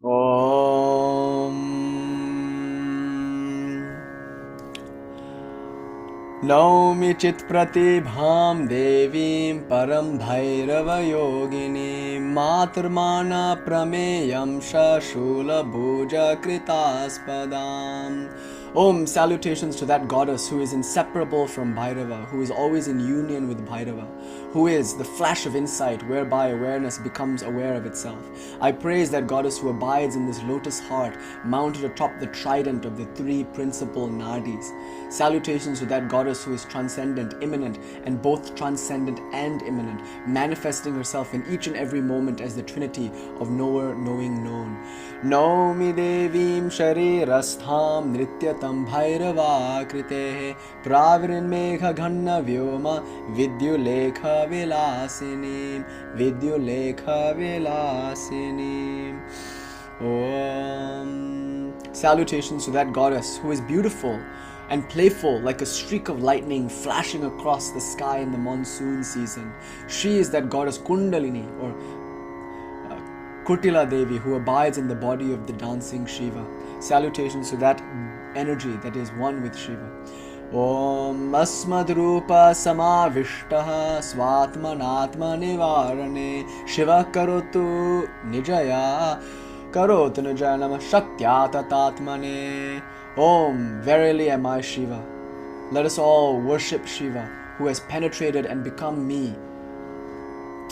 Om Naumi Chit Pratibham Devim Param Bhairava Yogini Matrmana Prameyam Shashula Bhuja Kritaspadam. Om, salutations to that goddess who is inseparable from Bhairava, who is always in union with Bhairava, who is the flash of insight whereby awareness becomes aware of itself. I praise that goddess who abides in this lotus heart, mounted atop the trident of the three principal nadis. Salutations to that goddess who is transcendent, immanent, and both transcendent and immanent, manifesting herself in each and every moment as the trinity of knower, knowing, known. Naumi devim sharirastham nrityatam bhairava kritehe pravirinmekha ghanna vyoma vidyulekha vilasinim vidyulekha vilasinim. Om. Salutations to that goddess who is beautiful and playful like a streak of lightning flashing across the sky in the monsoon season. She is that goddess Kundalini or Kutila Devi who abides in the body of the dancing Shiva. Salutations to that energy that is one with Shiva. Om Asmadrupa Samavishtaha Swatmanatma Nivarane Shiva Karotu Nijaya Karotu Nijanama Shaktya Tatatmane. Om, verily am I Shiva. Let us all worship Shiva, who has penetrated and become me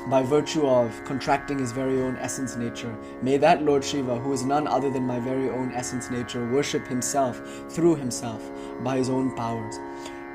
by virtue of contracting his very own essence nature. May that Lord Shiva, who is none other than my very own essence nature, worship himself through himself by his own powers.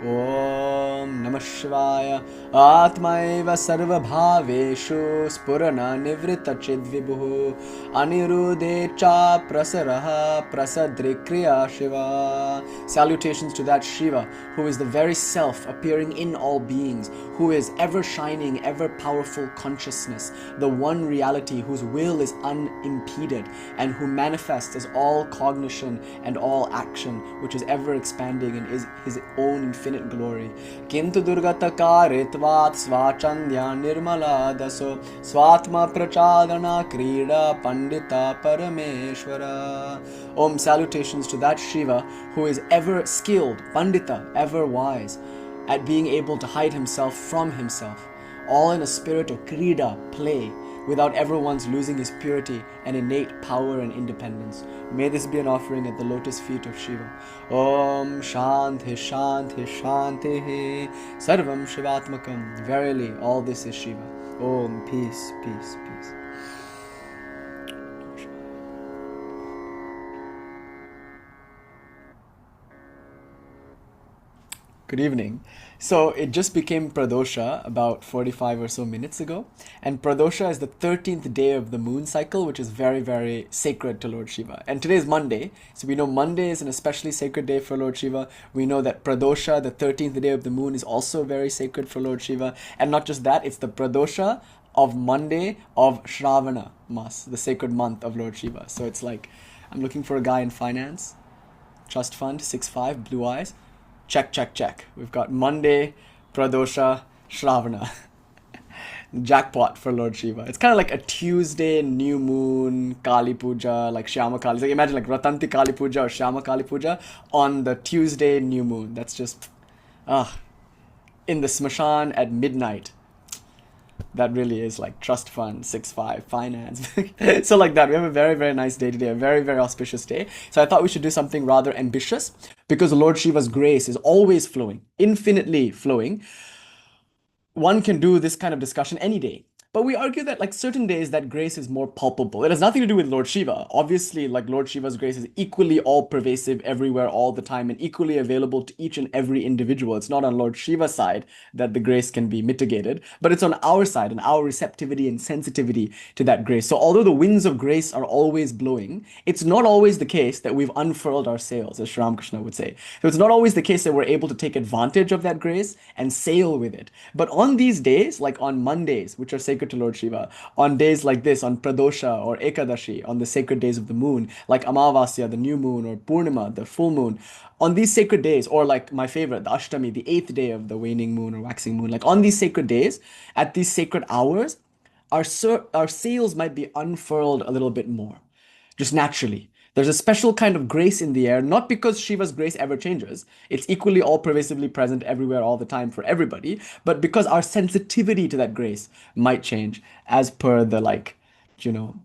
Om Namah Shivaya Atmaiva Sarva Bhaveshu Spurana Nivrita Chidvibhu Anirude Cha Prasaraha Prasadrikriya Shiva. Salutations to that Shiva who is the very self appearing in all beings, who is ever shining, ever powerful consciousness, the one reality whose will is unimpeded and who manifests as all cognition and all action, which is ever expanding and is his own infinite glory. Kintu durgata karitvat svachandya nirmala daso swatma prachadana krida pandita parameshwara. Om, salutations to that Shiva who is ever skilled, pandita, ever wise, at being able to hide himself from himself, all in a spirit of krida, play, without ever once losing his purity and innate power and independence. May this be an offering at the lotus feet of Shiva. Om Shanti Shanti Shanti Sarvam Shivatmakam. Verily, all this is Shiva. Om, peace, peace, peace. Good evening. So it just became Pradosha about 45 or so minutes ago. And Pradosha is the 13th day of the moon cycle, which is very, very sacred to Lord Shiva. And today is Monday. So we know Monday is an especially sacred day for Lord Shiva. We know that Pradosha, the 13th day of the moon, is also very sacred for Lord Shiva. And not just that, it's the Pradosha of Monday of Shravana Mas, the sacred month of Lord Shiva. So it's like, I'm looking for a guy in finance, trust fund, 6'5", blue eyes. Check, check, check. We've got Monday, Pradosha, Shravana. Jackpot for Lord Shiva. It's kind of like a Tuesday new moon Kali Puja, like Shyama Kali. So imagine like Ratanti Kali Puja or Shyama Kali Puja on the Tuesday new moon. That's just, in the Smashan at midnight. That really is like trust fund, 6'5", finance. So like that, we have a very, very nice day today, a very, very auspicious day. So I thought we should do something rather ambitious because Lord Shiva's grace is always flowing, infinitely flowing. One can do this kind of discussion any day. But we argue that like certain days that grace is more palpable. It has nothing to do with Lord Shiva. Obviously, like Lord Shiva's grace is equally all pervasive everywhere all the time and equally available to each and every individual. It's not on Lord Shiva's side that the grace can be mitigated, but it's on our side and our receptivity and sensitivity to that grace. So although the winds of grace are always blowing, it's not always the case that we've unfurled our sails, as Sri Ramakrishna would say. So it's not always the case that we're able to take advantage of that grace and sail with it. But on these days, like on Mondays, which are sacred to Lord Shiva, on days like this, on Pradosha or Ekadashi, on the sacred days of the moon, like Amavasya, the new moon, or Purnima, the full moon, on these sacred days, or like my favorite, the Ashtami, the 8th day of the waning moon or waxing moon, like on these sacred days, at these sacred hours, our sails might be unfurled a little bit more. just naturally. There's a special kind of grace in the air, not because Shiva's grace ever changes. It's equally all pervasively present everywhere all the time for everybody, but because our sensitivity to that grace might change as per the you know,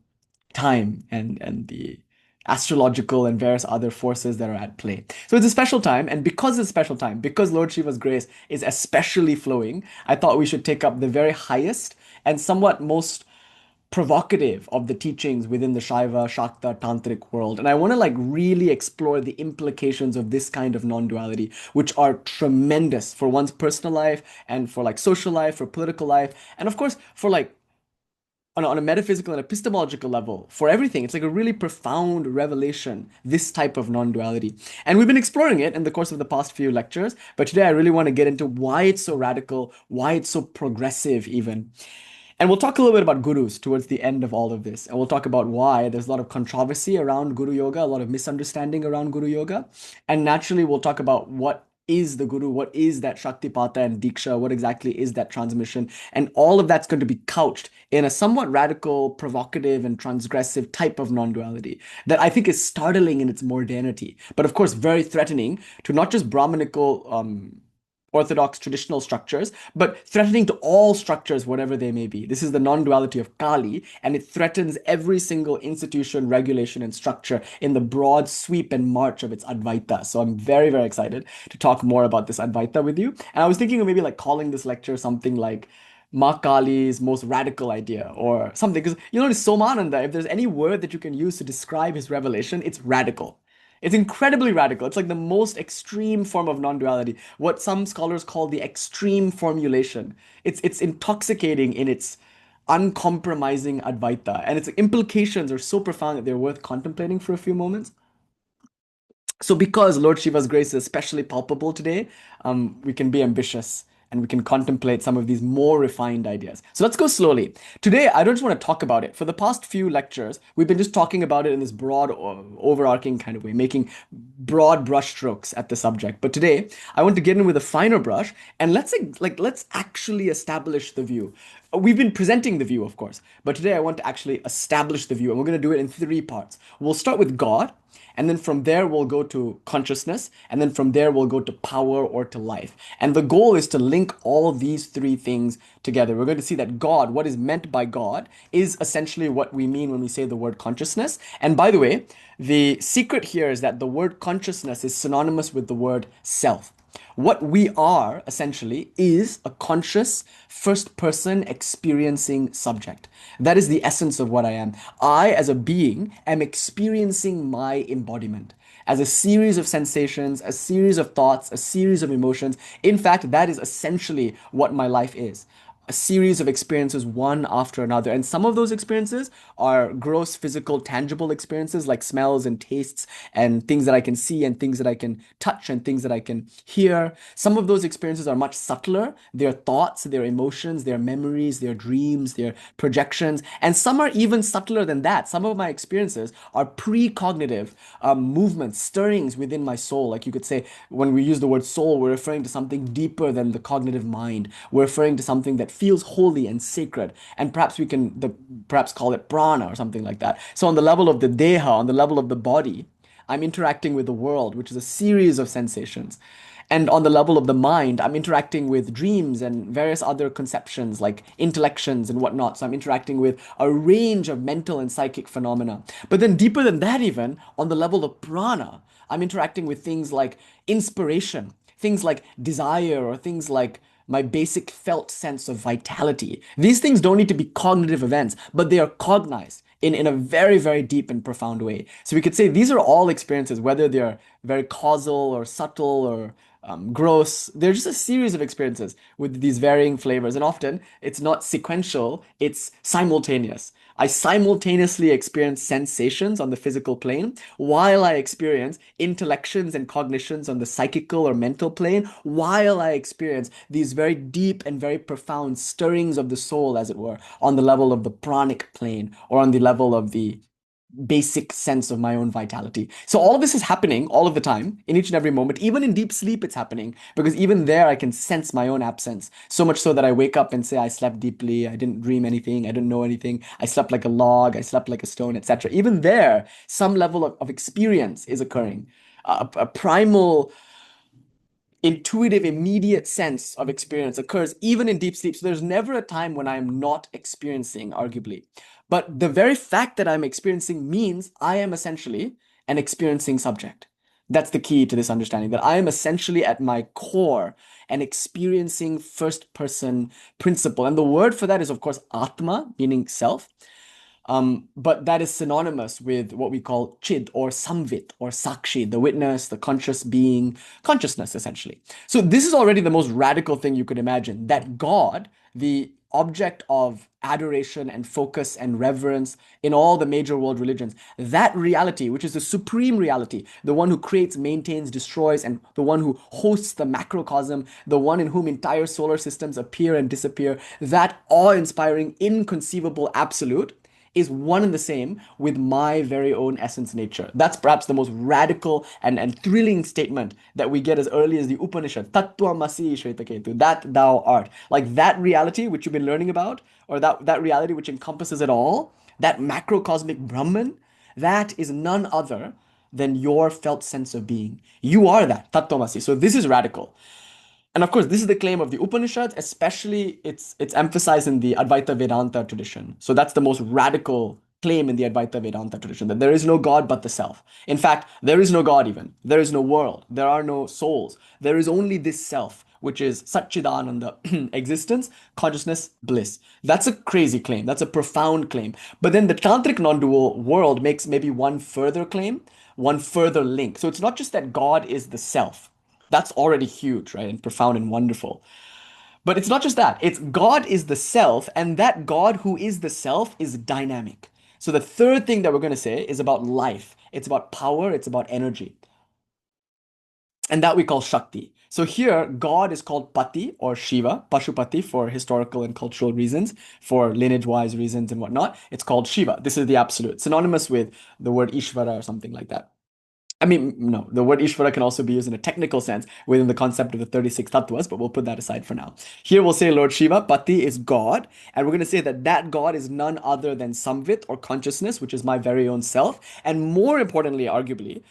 time and the astrological and various other forces that are at play. So it's a special time, and because it's a special time, because Lord Shiva's grace is especially flowing, I thought we should take up the very highest and somewhat most provocative of the teachings within the Shaiva, Shakta, Tantric world. And I want to really explore the implications of this kind of non-duality, which are tremendous for one's personal life and for social life, for political life, and of course for on a metaphysical and epistemological level, for everything. It's like a really profound revelation, this type of non-duality. And we've been exploring it in the course of the past few lectures, but today I really want to get into why it's so radical, why it's so progressive even. And we'll talk a little bit about gurus towards the end of all of this. And we'll talk about why there's a lot of controversy around guru yoga, a lot of misunderstanding around guru yoga. And naturally, we'll talk about what is the guru, what is that Shaktipata and Diksha, what exactly is that transmission. And all of that's going to be couched in a somewhat radical, provocative, and transgressive type of non-duality that I think is startling in its modernity, but of course very threatening to not just Brahminical orthodox traditional structures, but threatening to all structures, whatever they may be. This is the non-duality of Kālī, and it threatens every single institution, regulation, and structure in the broad sweep and march of its Advaita. So I'm very, very excited to talk more about this Advaita with you. And I was thinking of maybe calling this lecture something like Ma Kālī's most radical idea or something. Because it's Somananda, if there's any word that you can use to describe his revelation, it's radical. It's incredibly radical. It's like the most extreme form of non-duality, what some scholars call the extreme formulation. It's intoxicating in its uncompromising Advaita, and its implications are so profound that they're worth contemplating for a few moments. So because Lord Shiva's grace is especially palpable today, we can be ambitious and we can contemplate some of these more refined ideas. So let's go slowly. Today, I don't just want to talk about it. For the past few lectures, we've been just talking about it in this broad, overarching kind of way, making broad brushstrokes at the subject. But today, I want to get in with a finer brush and let's actually establish the view. We've been presenting the view, of course, but today I want to actually establish the view, and we're going to do it in three parts. We'll start with God, and then from there we'll go to consciousness, and then from there we'll go to power or to life. And the goal is to link all these three things together. We're going to see that God, what is meant by God, is essentially what we mean when we say the word consciousness. And by the way, the secret here is that the word consciousness is synonymous with the word self. What we are, essentially, is a conscious, first-person experiencing subject. That is the essence of what I am. I, as a being, am experiencing my embodiment as a series of sensations, a series of thoughts, a series of emotions. In fact, that is essentially what my life is. A series of experiences, one after another. And some of those experiences are gross, physical, tangible experiences like smells and tastes and things that I can see and things that I can touch and things that I can hear. Some of those experiences are much subtler. They're thoughts, they're emotions, they're memories, they're dreams, they're projections. And some are even subtler than that. Some of my experiences are precognitive movements, stirrings within my soul. Like you could say, when we use the word soul, we're referring to something deeper than the cognitive mind. We're referring to something that feels holy and sacred, and perhaps we can perhaps call it prana or something like that. So on the level of the deha, on the level of the body, I'm interacting with the world, which is a series of sensations. And on the level of the mind, I'm interacting with dreams and various other conceptions like intellections and whatnot. So I'm interacting with a range of mental and psychic phenomena. But then deeper than that, even on the level of prana, I'm interacting with things like inspiration, things like desire, or things like my basic felt sense of vitality. These things don't need to be cognitive events, but they are cognized in a very, very deep and profound way. So we could say these are all experiences, whether they're very causal or subtle or gross. They're just a series of experiences with these varying flavors. And often it's not sequential, it's simultaneous. I simultaneously experience sensations on the physical plane while I experience intellections and cognitions on the psychical or mental plane, while I experience these very deep and very profound stirrings of the soul, as it were, on the level of the pranic plane or on the level of the basic sense of my own vitality. So all of this is happening all of the time, in each and every moment. Even in deep sleep, it's happening because even there I can sense my own absence. So much so that I wake up and say, I slept deeply, I didn't dream anything, I didn't know anything, I slept like a log, I slept like a stone, etc. Even there, some level of experience is occurring. A primal intuitive, immediate sense of experience occurs even in deep sleep. So there's never a time when I'm not experiencing, arguably. But the very fact that I'm experiencing means I am essentially an experiencing subject. That's the key to this understanding, that I am essentially at my core an experiencing first person principle. And the word for that is, of course, Atma, meaning self. But that is synonymous with what we call chid or samvit or sakshi, the witness, the conscious being, consciousness, essentially. So this is already the most radical thing you could imagine, that God, the object of adoration and focus and reverence in all the major world religions, that reality, which is the supreme reality, the one who creates, maintains, destroys, and the one who hosts the macrocosm, the one in whom entire solar systems appear and disappear, that awe-inspiring, inconceivable absolute is one and the same with my very own essence nature. That's perhaps the most radical and thrilling statement that we get as early as the Upanishad. Tattvamasi Shvetaketu, that thou art. Like that reality which you've been learning about, or that reality which encompasses it all, that macrocosmic Brahman, that is none other than your felt sense of being. You are that, Tattvamasi. So this is radical. And of course, this is the claim of the Upanishads, especially it's emphasized in the Advaita Vedanta tradition. So that's the most radical claim in the Advaita Vedanta tradition, that there is no God but the self. In fact, there is no God even. There is no world. There are no souls. There is only this self, which is Satchidananda, existence, consciousness, bliss. That's a crazy claim. That's a profound claim. But then the Tantric non-dual world makes maybe one further claim, one further link. So it's not just that God is the self. That's already huge, right? And profound and wonderful. But it's not just that. It's God is the self, and that God who is the self is dynamic. So the third thing that we're going to say is about life. It's about power, it's about energy. And that we call Shakti. So here, God is called Pati or Shiva, Pashupati for historical and cultural reasons, for lineage-wise reasons and whatnot. It's called Shiva. This is the absolute, synonymous with the word Ishvara or something like that. I mean, no, the word Ishvara can also be used in a technical sense within the concept of the 36 tattvas, but we'll put that aside for now. Here we'll say Lord Shiva, Pati is God, and we're going to say that that God is none other than Samvit or consciousness, which is my very own self. And more importantly, arguably,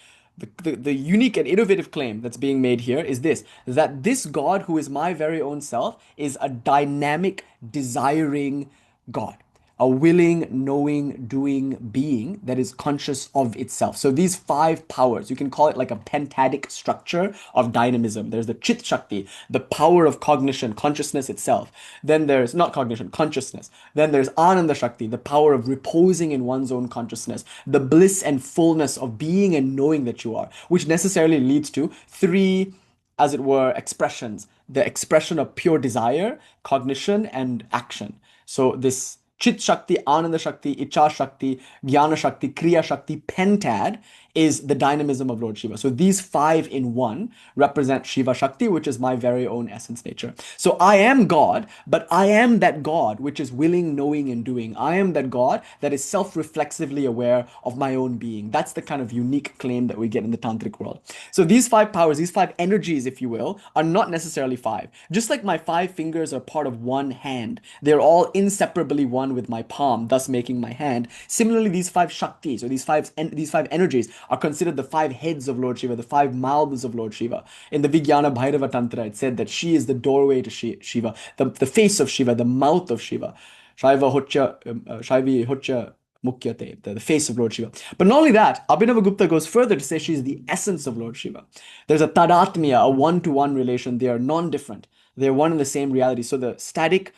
the unique and innovative claim that's being made here is this, that this God who is my very own self is a dynamic, desiring God, a willing, knowing, doing being that is conscious of itself. So these five powers, you can call it like a pentadic structure of dynamism. There's the Chit Shakti, the power of cognition, consciousness itself. Then there's not cognition, consciousness. Then there's Ananda Shakti, the power of reposing in one's own consciousness, the bliss and fullness of being and knowing that you are, which necessarily leads to three, as it were, expressions: the expression of pure desire, cognition, and action. So this Chit Shakti, Ananda Shakti, Icha Shakti, Jnana Shakti, Kriya Shakti, pentad is the dynamism of Lord Shiva. So these five in one represent Shiva Shakti, which is my very own essence nature. So I am God, but I am that God which is willing, knowing, and doing. I am that God that is self-reflexively aware of my own being. That's the kind of unique claim that we get in the tantric world. So these five powers, these five energies, if you will, are not necessarily five. Just like my five fingers are part of one hand, they're all inseparably one with my palm, thus making my hand. Similarly, these five Shaktis, or these five energies, are considered the five heads of Lord Shiva, the five mouths of Lord Shiva. In the Vijnana Bhairava Tantra, it said that she is the doorway to Shiva, the face of Shiva, the mouth of Shiva. Shaivi Hocha Mukyate, the face of Lord Shiva. But not only that, Abhinavagupta goes further to say she's the essence of Lord Shiva. There's a tadatmya, a one-to-one relation. They are non-different. They're one and the same reality. So the static,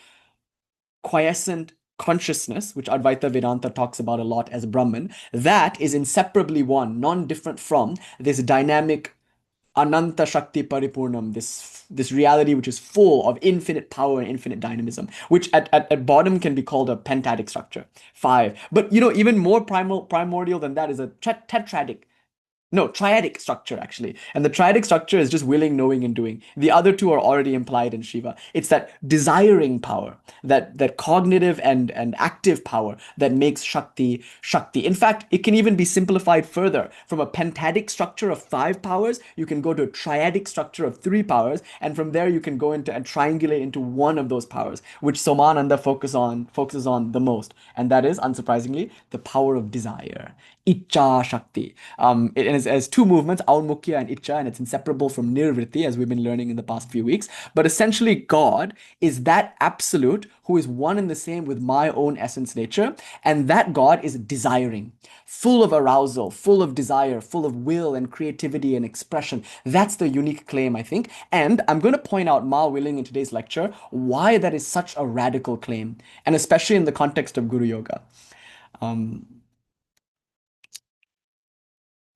quiescent consciousness, which Advaita Vedanta talks about a lot as Brahman, that is inseparably one, non-different from this dynamic Ananta Shakti Paripurnam, this reality which is full of infinite power and infinite dynamism, which at bottom can be called a pentadic structure. Five. But even more primordial than that is a tetradic No, triadic structure actually. And the triadic structure is just willing, knowing, and doing. The other two are already implied in Shiva. It's that desiring power, that cognitive and active power that makes Shakti Shakti. In fact, it can even be simplified further. From a pentadic structure of five powers, you can go to a triadic structure of three powers, and from there you can go into and triangulate into one of those powers, which Somananda focuses on the most. And that is, unsurprisingly, the power of desire. Icha Shakti. It has two movements, Aunmukya and Icha, and it's inseparable from Nirvritti, as we've been learning in the past few weeks. But essentially, God is that absolute who is one and the same with my own essence nature, and that God is desiring, full of arousal, full of desire, full of will and creativity and expression. That's the unique claim, I think. And I'm going to point out, Ma willing, in today's lecture, why that is such a radical claim, and especially in the context of Guru Yoga. Um,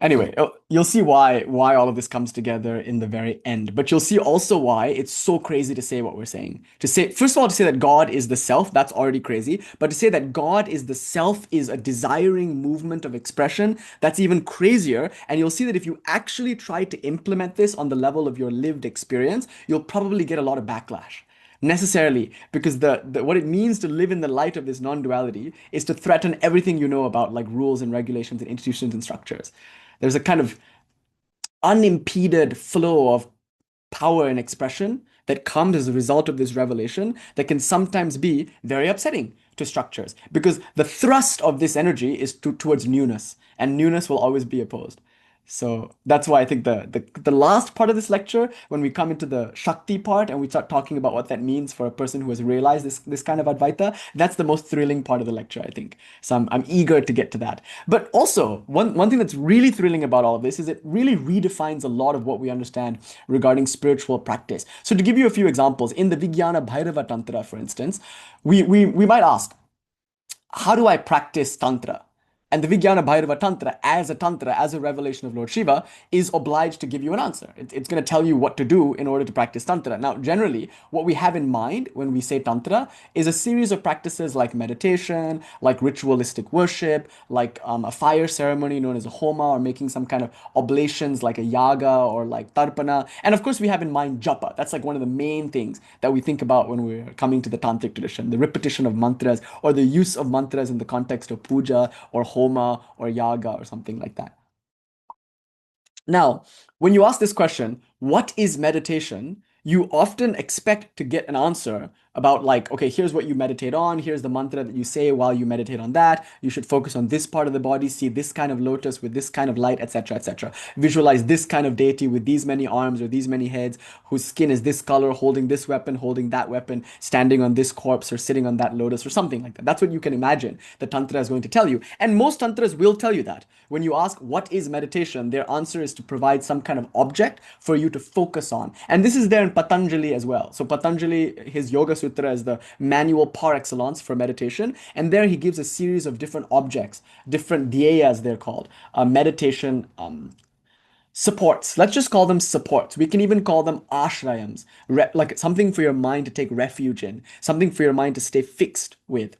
Anyway, you'll see why all of this comes together in the very end. But you'll see also why it's so crazy to say what we're saying. To say, first of all, to say that God is the self, that's already crazy. But to say that God is the self is a desiring movement of expression, that's even crazier. And you'll see that if you actually try to implement this on the level of your lived experience, you'll probably get a lot of backlash necessarily, because the what it means to live in the light of this non-duality is to threaten everything you know about like rules and regulations and institutions and structures. There's a kind of unimpeded flow of power and expression that comes as a result of this revelation that can sometimes be very upsetting to structures, because the thrust of this energy is towards newness, and newness will always be opposed. So that's why I think the last part of this lecture, when we come into the Shakti part and we start talking about what that means for a person who has realized this kind of Advaita, that's the most thrilling part of the lecture, I think. So I'm eager to get to that. But also, one thing that's really thrilling about all of this is it really redefines a lot of what we understand regarding spiritual practice. So to give you a few examples, in the Vijnana Bhairava Tantra, for instance, we might ask, how do I practice Tantra? And the Vijnana Bhairava Tantra, as a revelation of Lord Shiva, is obliged to give you an answer. It's going to tell you what to do in order to practice Tantra. Now, generally, what we have in mind when we say Tantra is a series of practices like meditation, like ritualistic worship, like a fire ceremony known as a homa, or making some kind of oblations like a yaga or like tarpana. And of course, we have in mind japa. That's like one of the main things that we think about when we're coming to the tantric tradition, the repetition of mantras or the use of mantras in the context of puja or homa or yaga or something like that. Now, when you ask this question, what is meditation? You often expect to get an answer about, like, okay, here's what you meditate on, here's the mantra that you say while you meditate on that. You should focus on this part of the body, see this kind of lotus with this kind of light, etc., etc. Visualize this kind of deity with these many arms or these many heads, whose skin is this color, holding this weapon, holding that weapon, standing on this corpse or sitting on that lotus or something like that. That's what you can imagine the tantra is going to tell you. And most tantras will tell you that. When you ask what is meditation, their answer is to provide some kind of object for you to focus on. And this is there in Patanjali as well. So Patanjali, his Yoga Sutra is the manual par excellence for meditation. And there he gives a series of different objects, different dhyayas they're called, meditation supports. Let's just call them supports. We can even call them ashrayams, like something for your mind to take refuge in, something for your mind to stay fixed with,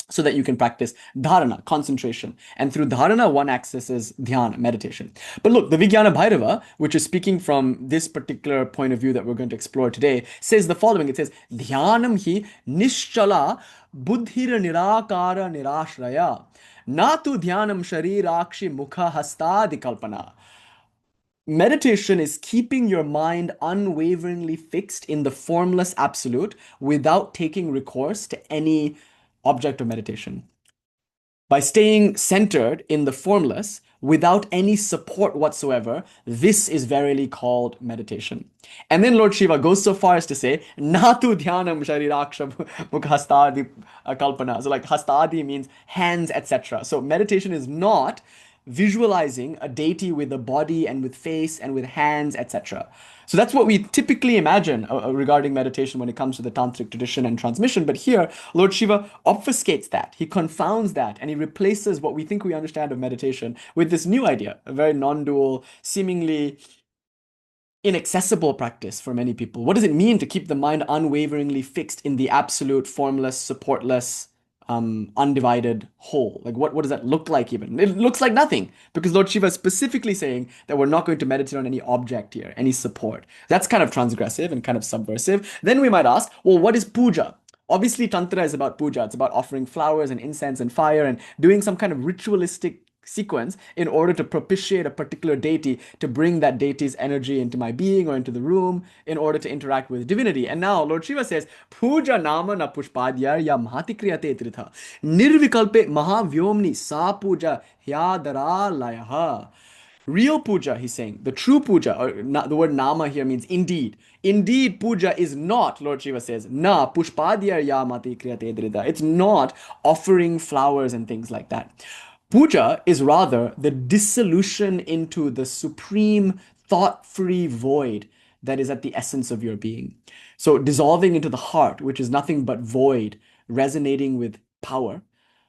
so that you can practice dharana, concentration. And through dharana, one accesses dhyana, meditation. But look, the Vijnana Bhairava, which is speaking from this particular point of view that we're going to explore today, says the following. It says, Dhyanam hi nischala buddhira nirakara nirashraya. Natu dhyanam sharirakshi mukha hastadi kalpana. Meditation is keeping your mind unwaveringly fixed in the formless absolute without taking recourse to any object of meditation. By staying centered in the formless without any support whatsoever, this is verily called meditation. And then Lord Shiva goes so far as to say, Natu dhyanam shariraksha mukhastadi kalpana. So like hastadi means hands, etc. So meditation is not visualizing a deity with a body and with face and with hands, etc. So that's what we typically imagine regarding meditation when it comes to the tantric tradition and transmission. But here, Lord Shiva obfuscates that. He confounds that, and he replaces what we think we understand of meditation with this new idea, a very non-dual, seemingly inaccessible practice for many people. What does it mean to keep the mind unwaveringly fixed in the absolute, formless, supportless, undivided whole. Like what does that look like even? It looks like nothing because Lord Shiva is specifically saying that we're not going to meditate on any object here, any support. That's kind of transgressive and kind of subversive. Then we might ask, well, what is puja? Obviously, Tantra is about puja. It's about offering flowers and incense and fire and doing some kind of ritualistic sequence in order to propitiate a particular deity, to bring that deity's energy into my being or into the room in order to interact with divinity. And now Lord Shiva says, Puja nama na pushpadhyar ya mahati kriyate tritha. Nirvikalpe mahavyomni sa puja hyadara layaha. Real puja, he's saying, the true puja, or the word nama here means indeed. Indeed, puja is not, Lord Shiva says, na pushpadhyar yamati kriyate drida. It's not offering flowers and things like that. Puja is rather the dissolution into the supreme thought-free void that is at the essence of your being. So dissolving into the heart, which is nothing but void, resonating with power,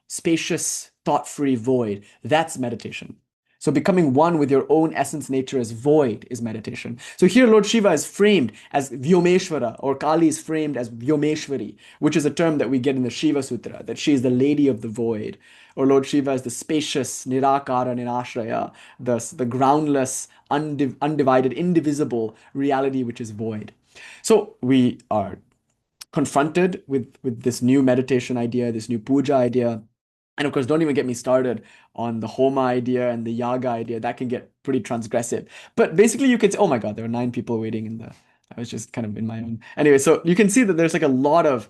spacious, thought-free void, that's meditation. So becoming one with your own essence nature as void is meditation. So here Lord Shiva is framed as Vyomeshwara, or Kālī is framed as Vyomeshwari, which is a term that we get in the Shiva Sutra, that she is the lady of the void. Or Lord Shiva is the spacious, Nirakara Nirashraya, the groundless, undivided, indivisible reality which is void. So we are confronted with this new meditation idea, this new puja idea. And of course, don't even get me started on the Homa idea and the Yaga idea. That can get pretty transgressive. But basically, you could say, oh my God, there are 9 people waiting in the. I was just kind of in my own. Anyway, so you can see that there's like a lot of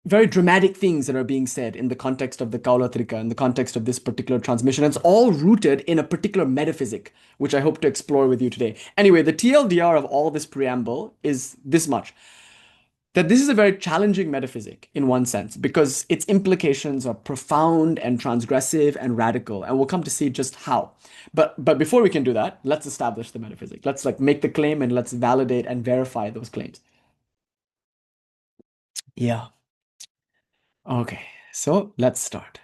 very dramatic things that are being said in the context of the Kaulatrika, in the context of this particular transmission. It's all rooted in a particular metaphysic, which I hope to explore with you today. Anyway, the TLDR of all this preamble is this much. That this is a very challenging metaphysic in one sense, because its implications are profound and transgressive and radical, and we'll come to see just how. But before we can do that, let's establish the metaphysic. Let's make the claim and let's validate and verify those claims. Yeah. Okay, so let's start.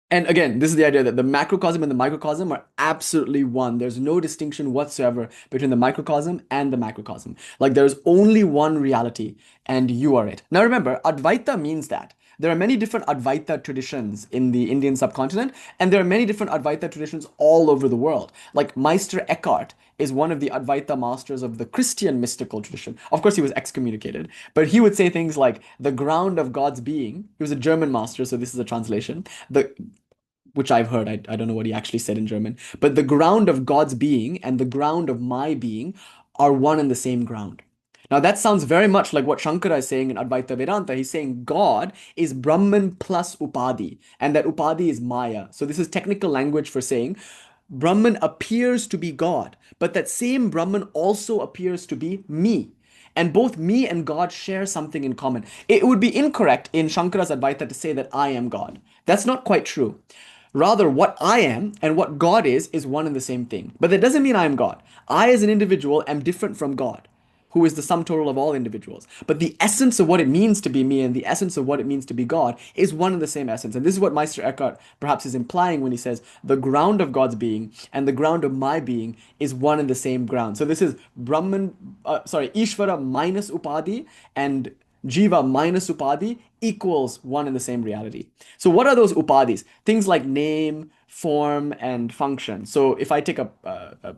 And again, this is the idea that the macrocosm and the microcosm are absolutely one. There's no distinction whatsoever between the microcosm and the macrocosm. Like there's only one reality and you are it. Now remember, Advaita means that. There are many different Advaita traditions in the Indian subcontinent, and there are many different Advaita traditions all over the world. Like Meister Eckhart is one of the Advaita masters of the Christian mystical tradition. Of course, he was excommunicated, but he would say things like the ground of God's being. He was a German master, so this is a translation. Which I've heard, I don't know what he actually said in German, but the ground of God's being and the ground of my being are one and the same ground. Now that sounds very much like what Shankara is saying in Advaita Vedanta. He's saying God is Brahman plus Upadi, and that Upadi is Maya. So this is technical language for saying Brahman appears to be God, but that same Brahman also appears to be me. And both me and God share something in common. It would be incorrect in Shankara's Advaita to say that I am God. That's not quite true. Rather, what I am and what God is one and the same thing. But that doesn't mean I am God. I, as an individual, am different from God, who is the sum total of all individuals. But the essence of what it means to be me and the essence of what it means to be God is one and the same essence. And this is what Meister Eckhart perhaps is implying when he says the ground of God's being and the ground of my being is one and the same ground. So this is Ishvara minus Upadi and Jiva minus Upadi equals one and the same reality. So what are those Upadis? Things like name, form, and function. So if I take a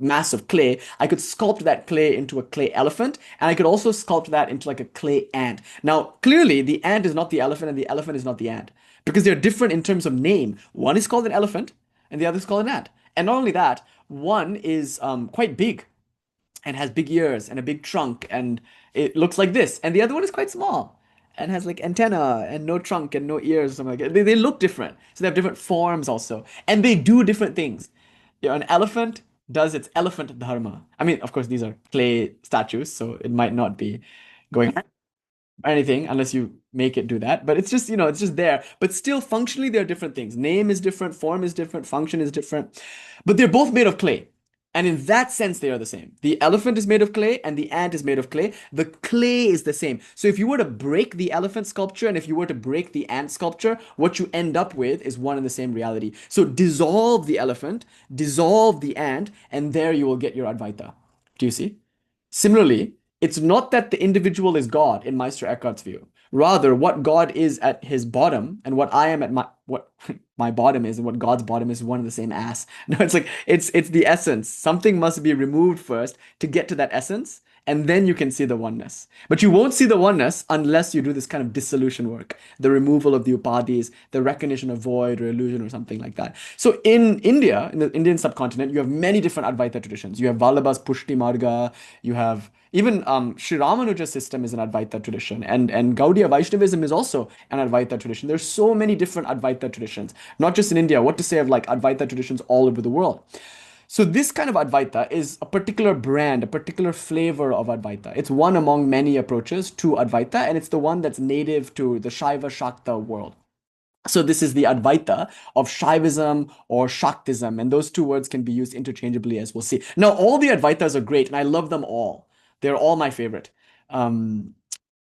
mass of clay, I could sculpt that clay into a clay elephant, and I could also sculpt that into like a clay ant. Now, clearly, the ant is not the elephant, and the elephant is not the ant, because they're different in terms of name. One is called an elephant, and the other is called an ant. And not only that, one is quite big, and has big ears and a big trunk and it looks like this. And the other one is quite small and has like antenna and no trunk and no ears or something like that. They look different. So they have different forms also. And they do different things. You know, an elephant does its elephant dharma. I mean, of course, these are clay statues, so it might not be going or anything unless you make it do that. But it's just, it's just there. But still, functionally, they're different things. Name is different, form is different, function is different. But they're both made of clay. And in that sense, they are the same. The elephant is made of clay and the ant is made of clay. The clay is the same. So if you were to break the elephant sculpture and if you were to break the ant sculpture, what you end up with is one and the same reality. So dissolve the elephant, dissolve the ant, and there you will get your Advaita. Do you see? Similarly, it's not that the individual is God in Meister Eckhart's view. Rather, what God is at his bottom and what I am at my what my bottom is and what God's bottom is one and the same ass. No, it's like it's the essence. Something must be removed first to get to that essence, and then you can see the oneness. But you won't see the oneness unless you do this kind of dissolution work, the removal of the upadhis, the recognition of void or illusion or something like that. So in India, in the Indian subcontinent, you have many different Advaita traditions. You have Vallabha's Pushti Marga, you have even Sri Ramanuja's system is an Advaita tradition, and Gaudiya Vaishnavism is also an Advaita tradition. There's so many different Advaita traditions, not just in India. What to say of like Advaita traditions all over the world? So this kind of Advaita is a particular brand, a particular flavor of Advaita. It's one among many approaches to Advaita, and it's the one that's native to the Shiva Shakta world. So this is the Advaita of Shaivism or Shaktism, and those two words can be used interchangeably, as we'll see. Now, all the Advaitas are great, and I love them all. They're all my favorite. Um,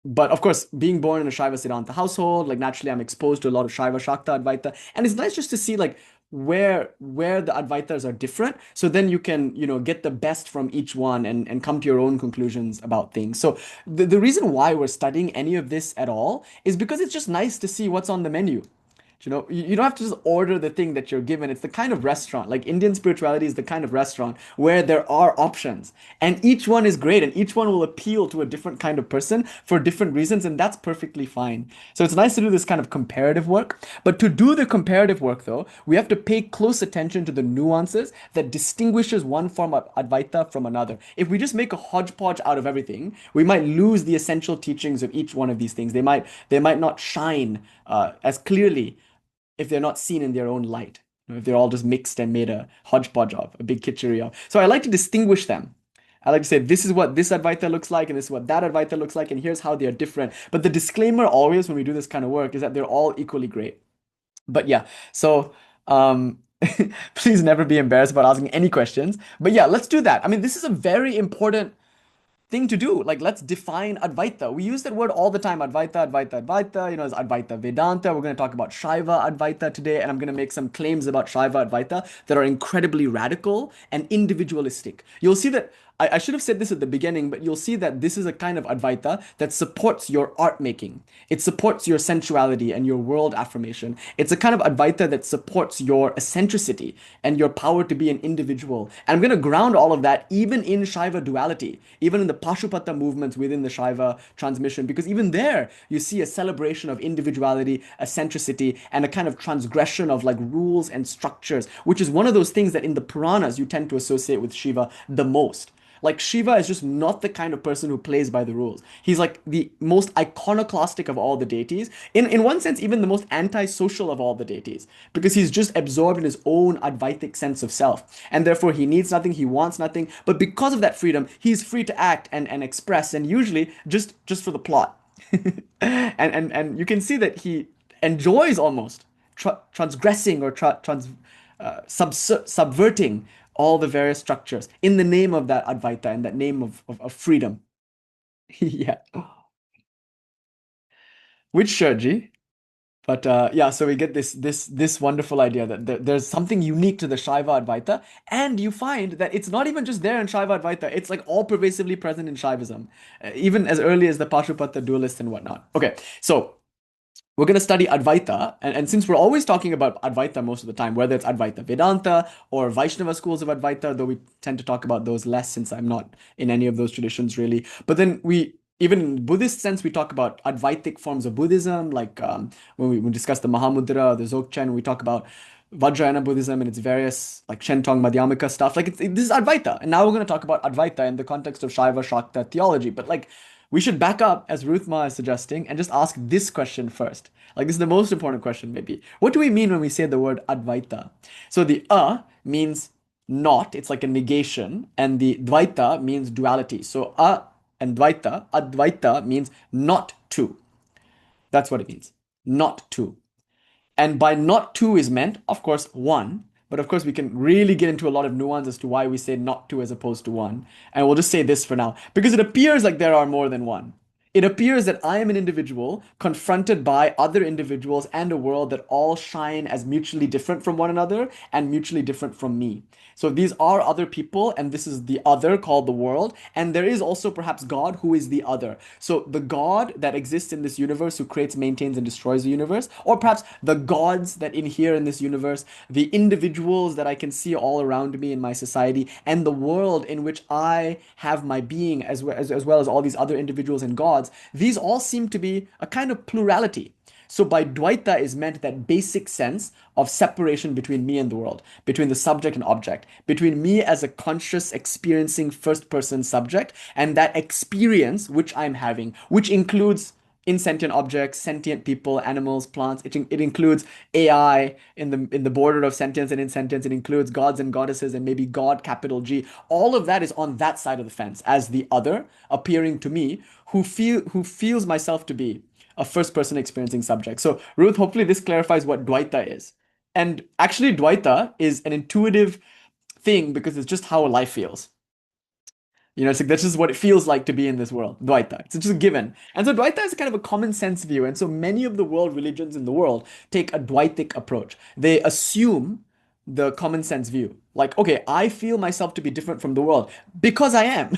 but of course, being born in a Shaiva Siddhanta household, like naturally, I'm exposed to a lot of Shaiva Shakta Advaita, and it's nice just to see like where the Advaitas are different. So then you can get the best from each one and come to your own conclusions about things. So the reason why we're studying any of this at all is because it's just nice to see what's on the menu. You don't have to just order the thing that you're given. It's the kind of restaurant, like Indian spirituality is the kind of restaurant where there are options and each one is great and each one will appeal to a different kind of person for different reasons. And that's perfectly fine. So it's nice to do this kind of comparative work. But to do the comparative work, though, we have to pay close attention to the nuances that distinguishes one form of Advaita from another. If we just make a hodgepodge out of everything, we might lose the essential teachings of each one of these things. They might not shine as clearly if they're not seen in their own light, if they're all just mixed and made a hodgepodge of, a big kitchery of. So I like to distinguish them. I like to say, this is what this Advaita looks like, and this is what that Advaita looks like, and here's how they are different. But the disclaimer always when we do this kind of work is that they're all equally great. But yeah, so um, please never be embarrassed about asking any questions. But yeah, let's do that. I mean, this is a very important thing to do. Like, let's define Advaita. We use that word all the time. Advaita, Advaita, Advaita. It's Advaita Vedanta. We're going to talk about Shaiva Advaita today, and I'm going to make some claims about Shaiva Advaita that are incredibly radical and individualistic. You'll see that I should have said this at the beginning, but you'll see that this is a kind of Advaita that supports your art making. It supports your sensuality and your world affirmation. It's a kind of Advaita that supports your eccentricity and your power to be an individual. And I'm going to ground all of that even in Shaiva duality, even in the Pashupata movements within the Shaiva transmission, because even there you see a celebration of individuality, eccentricity, and a kind of transgression of like rules and structures, which is one of those things that in the Puranas you tend to associate with Shiva the most. Like Shiva is just not the kind of person who plays by the rules. He's like the most iconoclastic of all the deities. In one sense, even the most antisocial of all the deities. Because he's just absorbed in his own Advaitic sense of self. And therefore he needs nothing, he wants nothing. But because of that freedom, he's free to act and express, and usually just for the plot. And you can see that he enjoys almost transgressing or subverting all the various structures in the name of that Advaita and that name of freedom. Yeah. Which Shurji? But yeah, so we get this wonderful idea that there's something unique to the Shaiva Advaita, and you find that it's not even just there in Shaiva Advaita, it's like all pervasively present in Shaivism, even as early as the Pashupata dualists and whatnot. Okay, so we're going to study Advaita, and since we're always talking about Advaita most of the time, whether it's Advaita Vedanta or Vaishnava schools of Advaita, though we tend to talk about those less since I'm not in any of those traditions really. But then even in Buddhist sense, we talk about Advaitic forms of Buddhism, like when we discuss the Mahamudra, the Dzogchen, we talk about Vajrayana Buddhism and its various like Shentong Madhyamika stuff. Like this is Advaita, and now we're going to talk about Advaita in the context of Shaiva Shakta theology. But like we should back up, as Ruth Ma is suggesting, and just ask this question first. Like, this is the most important question, maybe. What do we mean when we say the word Advaita? So the means not, it's like a negation, and the Dvaita means duality. So and Advaita means not two. That's what it means. Not two. And by not two is meant, of course, one. But of course, we can really get into a lot of nuance as to why we say not two as opposed to one. And we'll just say this for now, because it appears like there are more than one. It appears that I am an individual confronted by other individuals and a world that all shine as mutually different from one another and mutually different from me. So these are other people, and this is the other called the world. And there is also perhaps God, who is the other. So the God that exists in this universe, who creates, maintains, and destroys the universe, or perhaps the gods that inhere in this universe, the individuals that I can see all around me in my society, and the world in which I have my being, as well as all these other individuals and gods, these all seem to be a kind of plurality. So by Dvaita is meant that basic sense of separation between me and the world, between the subject and object, between me as a conscious experiencing first person subject and that experience which I'm having, which includes insentient objects, sentient people, animals, plants. It includes AI in the border of sentience and insentience. It includes gods and goddesses and maybe God capital G. All of that is on that side of the fence as the other appearing to me who feels myself to be a first person experiencing subject. So, Ruth, hopefully this clarifies what Dvaita is. And actually, Dvaita is an intuitive thing because it's just how life feels. It's like that's just what it feels like to be in this world. Dvaita. It's just a given. And so Dvaita is kind of a common sense view. And so many of the world religions in the world take a Dvaitic approach. They assume the common sense view. Like, okay, I feel myself to be different from the world because I am.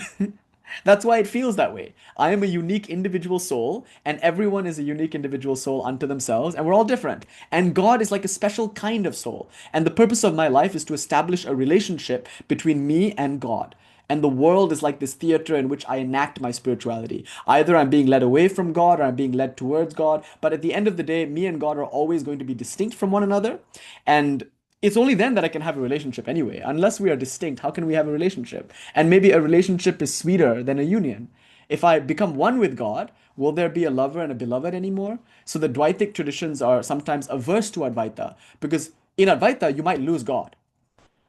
That's why it feels that way. I am a unique individual soul, and everyone is a unique individual soul unto themselves, and we're all different. And God is like a special kind of soul. And the purpose of my life is to establish a relationship between me and God. And the world is like this theater in which I enact my spirituality. Either I'm being led away from God or I'm being led towards God. But at the end of the day, me and God are always going to be distinct from one another. And it's only then that I can have a relationship anyway. Unless we are distinct, how can we have a relationship? And maybe a relationship is sweeter than a union. If I become one with God, will there be a lover and a beloved anymore? So the Dvaitic traditions are sometimes averse to Advaita because in Advaita, you might lose God.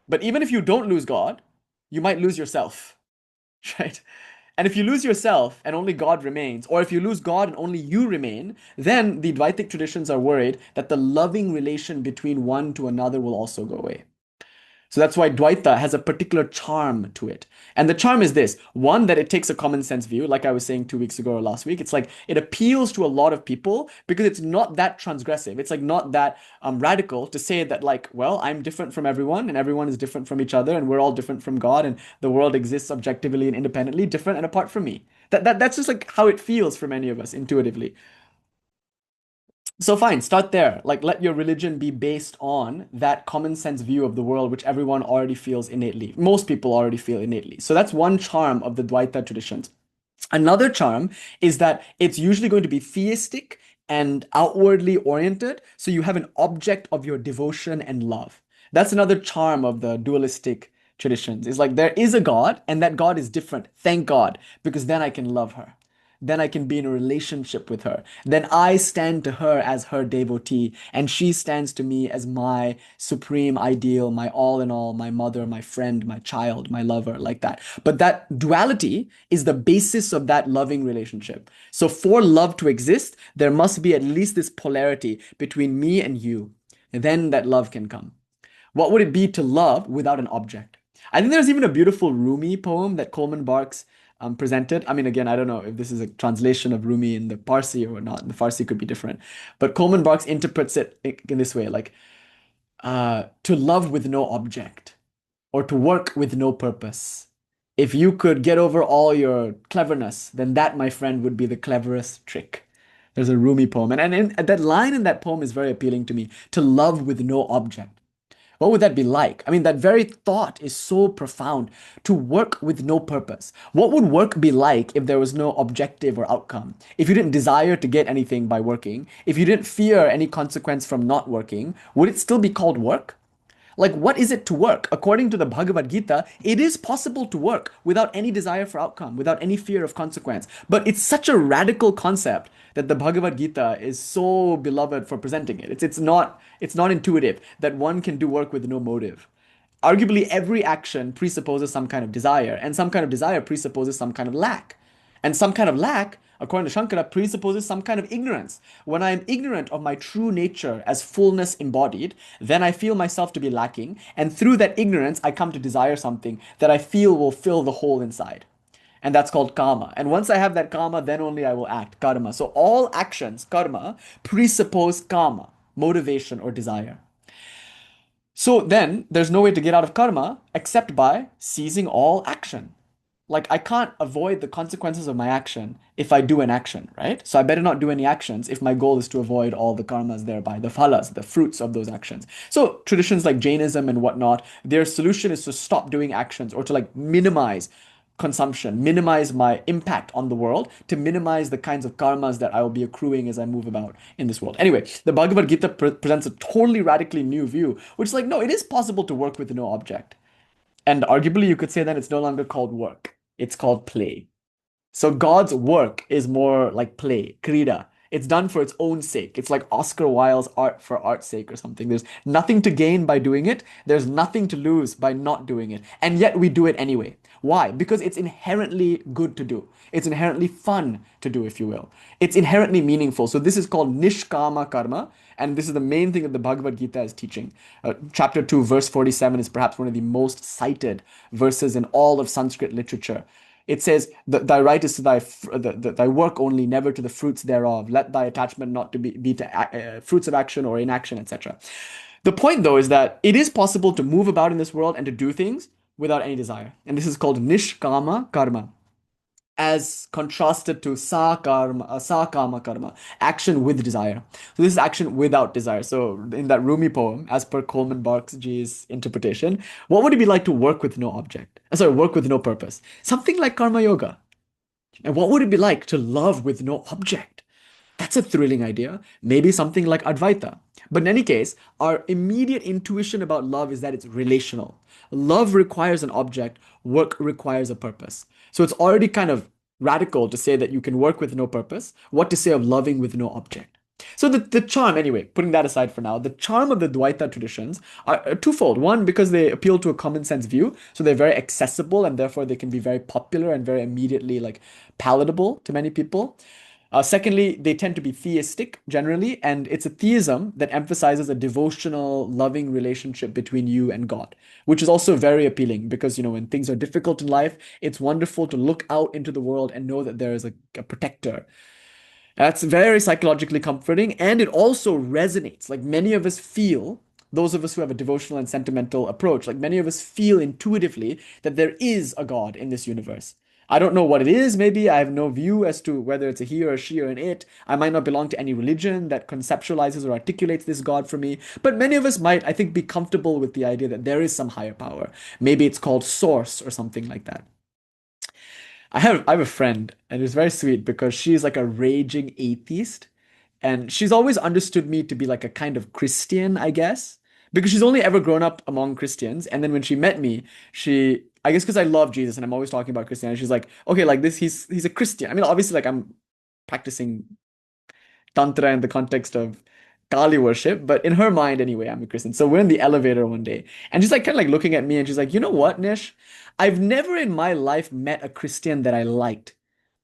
But even if you don't lose God, you might lose yourself, right? And if you lose yourself and only God remains, or if you lose God and only you remain, then the Dvaitic traditions are worried that the loving relation between one to another will also go away. So that's why Dvaita has a particular charm to it. And the charm is this: one, that it takes a common sense view, like I was saying 2 weeks ago or last week. It's like it appeals to a lot of people because it's not that transgressive. It's like not that radical to say that, like, well, I'm different from everyone and everyone is different from each other and we're all different from God and the world exists objectively and independently, different and apart from me. That's just like how it feels for many of us intuitively. So fine, start there. Like let your religion be based on that common sense view of the world, which everyone already feels innately. Most people already feel innately. So that's one charm of the Dvaita traditions. Another charm is that it's usually going to be theistic and outwardly oriented. So you have an object of your devotion and love. That's another charm of the dualistic traditions. It's like there is a God and that God is different. Thank God, because then I can love her. Then I can be in a relationship with her. Then I stand to her as her devotee, and she stands to me as my supreme ideal, my all in all, my mother, my friend, my child, my lover, like that. But that duality is the basis of that loving relationship. So for love to exist, there must be at least this polarity between me and you. And then that love can come. What would it be to love without an object? I think there's even a beautiful Rumi poem that Coleman Barks presented. I mean, again, I don't know if this is a translation of Rumi in the Parsi or not. The Farsi could be different. But Coleman Barks interprets it in this way, like, to love with no object or to work with no purpose. If you could get over all your cleverness, then that, my friend, would be the cleverest trick. There's a Rumi poem. And that line in that poem is very appealing to me, to love with no object. What would that be like? I mean, that very thought is so profound. To work with no purpose. What would work be like if there was no objective or outcome? If you didn't desire to get anything by working, if you didn't fear any consequence from not working, would it still be called work? Like, what is it to work? According to the Bhagavad Gita, it is possible to work without any desire for outcome, without any fear of consequence. But it's such a radical concept that the Bhagavad Gita is so beloved for presenting it. It's not intuitive that one can do work with no motive. Arguably, every action presupposes some kind of desire, and some kind of desire presupposes some kind of lack. And some kind of lack, according to Shankara, presupposes some kind of ignorance. When I am ignorant of my true nature as fullness embodied, then I feel myself to be lacking, and through that ignorance, I come to desire something that I feel will fill the hole inside. And that's called karma. And once I have that karma, then only I will act, karma. So all actions, karma, presuppose karma, motivation or desire. So then there's no way to get out of karma except by ceasing all action. Like I can't avoid the consequences of my action if I do an action, right? So I better not do any actions if my goal is to avoid all the karmas thereby, the phalas, the fruits of those actions. So traditions like Jainism and whatnot, their solution is to stop doing actions or to like minimize consumption, minimize my impact on the world, to minimize the kinds of karmas that I will be accruing as I move about in this world. Anyway, the Bhagavad Gita presents a totally radically new view, which is like, no, it is possible to work with no object. And arguably, you could say that it's no longer called work, it's called play. So God's work is more like play, krida. It's done for its own sake. It's like Oscar Wilde's art for art's sake or something. There's nothing to gain by doing it. There's nothing to lose by not doing it. And yet we do it anyway. Why? Because it's inherently good to do. It's inherently fun to do, if you will. It's inherently meaningful. So this is called nishkama karma. And this is the main thing that the Bhagavad Gita is teaching. Chapter 2, verse 47 is perhaps one of the most cited verses in all of Sanskrit literature. It says, "Thy right is to thy work only, never to the fruits thereof. Let thy attachment not to be to fruits of action or inaction, etc." The point, though, is that it is possible to move about in this world and to do things without any desire, and this is called nishkama karma, as contrasted to sakama karma, action with desire. So this is action without desire. So in that Rumi poem, as per Coleman Barks's interpretation, what would it be like to work with no object? Sorry, work with no purpose. Something like karma yoga. And what would it be like to love with no object? That's a thrilling idea. Maybe something like Advaita. But in any case, our immediate intuition about love is that it's relational. Love requires an object, work requires a purpose. So it's already kind of radical to say that you can work with no purpose. What to say of loving with no object? So the charm, anyway, putting that aside for now, the charm of the Dvaita traditions are twofold. One, because they appeal to a common sense view, so they're very accessible and therefore they can be very popular and very immediately like palatable to many people. Secondly, they tend to be theistic generally, and it's a theism that emphasizes a devotional, loving relationship between you and God, which is also very appealing because, when things are difficult in life, it's wonderful to look out into the world and know that there is a protector. That's very psychologically comforting, and it also resonates. Like many of us feel, those of us who have a devotional and sentimental approach, like many of us feel intuitively that there is a God in this universe. I don't know what it is, maybe. I have no view as to whether it's a he or a she or an it. I might not belong to any religion that conceptualizes or articulates this God for me. But many of us might, I think, be comfortable with the idea that there is some higher power. Maybe it's called source or something like that. I have a friend, and it's very sweet because she's like a raging atheist, and she's always understood me to be like a kind of Christian, I guess, because she's only ever grown up among Christians. And then when she met me, I guess because I love Jesus and I'm always talking about Christianity, she's like, okay, like this, he's a Christian. I mean, obviously, like I'm practicing Tantra in the context of Kālī worship, but in her mind anyway, I'm a Christian. So we're in the elevator one day, and she's like kind of like looking at me, and she's like, you know what, Nish? I've never in my life met a Christian that I liked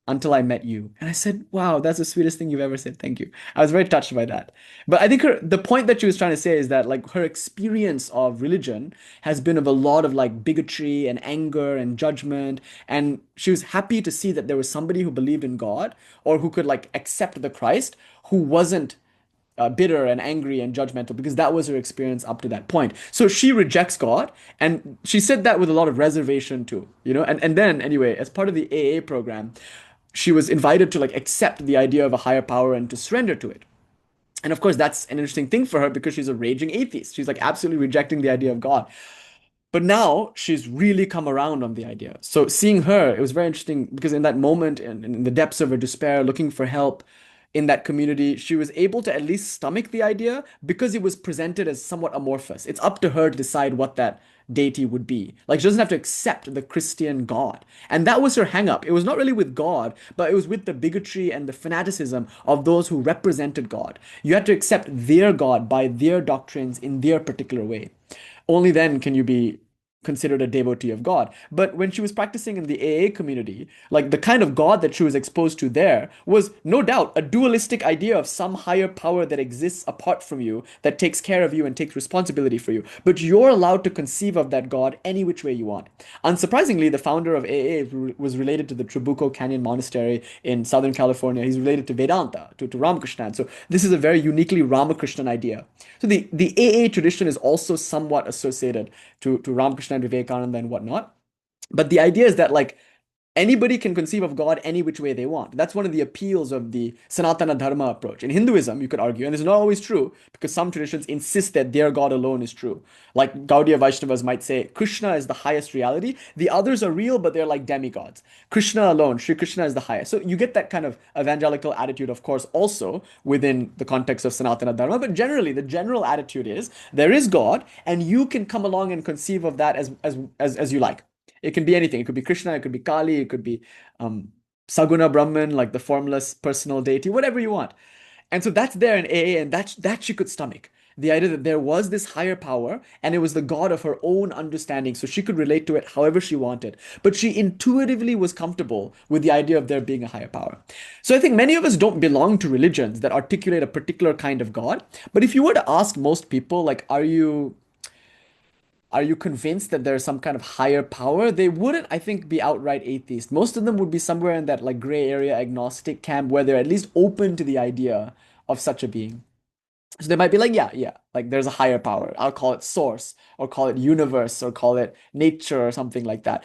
until I met you. And I said, wow, that's the sweetest thing you've ever said. Thank you. I was very touched by that. But I think the point that she was trying to say is that like her experience of religion has been of a lot of like bigotry and anger and judgment. And she was happy to see that there was somebody who believed in God or who could like accept the Christ who wasn't bitter and angry and judgmental because that was her experience up to that point. So she rejects God, and she said that with a lot of reservation too, And then anyway, as part of the AA program, she was invited to like accept the idea of a higher power and to surrender to it. And of course, that's an interesting thing for her because she's a raging atheist. She's like absolutely rejecting the idea of God. But now she's really come around on the idea. So seeing her, it was very interesting because in that moment, in the depths of her despair, looking for help in that community, she was able to at least stomach the idea because it was presented as somewhat amorphous. It's up to her to decide what that deity would be. Like she doesn't have to accept the Christian God. And that was her hang up. It was not really with God, but it was with the bigotry and the fanaticism of those who represented God. You had to accept their God by their doctrines in their particular way. Only then can you be considered a devotee of God. But when she was practicing in the AA community, like the kind of God that she was exposed to there was no doubt a dualistic idea of some higher power that exists apart from you, that takes care of you and takes responsibility for you. But you're allowed to conceive of that God any which way you want. Unsurprisingly, the founder of AA was related to the Trabuco Canyon Monastery in Southern California. He's related to Vedanta, to Ramakrishna. And so this is a very uniquely Ramakrishnan idea. So the AA tradition is also somewhat associated to Ramakrishna and Vivekananda and whatnot. But the idea is that like anybody can conceive of God any which way they want. That's one of the appeals of the Sanatana Dharma approach. In Hinduism, you could argue, and this is not always true, because some traditions insist that their God alone is true. Like Gaudiya Vaishnavas might say, Krishna is the highest reality. The others are real, but they're like demigods. Krishna alone, Sri Krishna is the highest. So you get that kind of evangelical attitude, of course, also within the context of Sanatana Dharma. But generally, the general attitude is there is God, and you can come along and conceive of that as you like. It can be anything. It could be Krishna, it could be Kālī, it could be um, Saguna Brahman, like the formless personal deity, whatever you want. And so that's there in AA, and that she could stomach. The idea that there was this higher power, and it was the God of her own understanding, so she could relate to it however she wanted. But she intuitively was comfortable with the idea of there being a higher power. So I think many of us don't belong to religions that articulate a particular kind of God. But if you were to ask most people, like, are you convinced that there's some kind of higher power? They wouldn't, I think, be outright atheist. Most of them would be somewhere in that like gray area agnostic camp where they're at least open to the idea of such a being. So they might be like, yeah, yeah, like there's a higher power. I'll call it source, or call it universe, or call it nature, or something like that.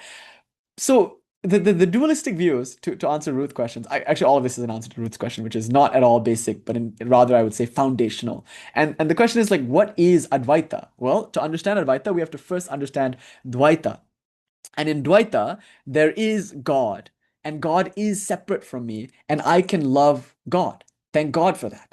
So the dualistic views, to answer Ruth's questions, actually all of this is an answer to Ruth's question, which is not at all basic, but rather I would say foundational. And the question is like, what is Advaita? Well, to understand Advaita, we have to first understand Dvaita. And in Dvaita, there is God, and God is separate from me, and I can love God. Thank God for that.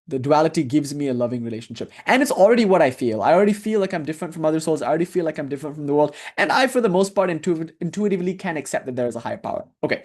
The duality gives me a loving relationship. And it's already what I feel. I already feel like I'm different from other souls. I already feel like I'm different from the world. And I, for the most part, intuitively can accept that there is a higher power. Okay.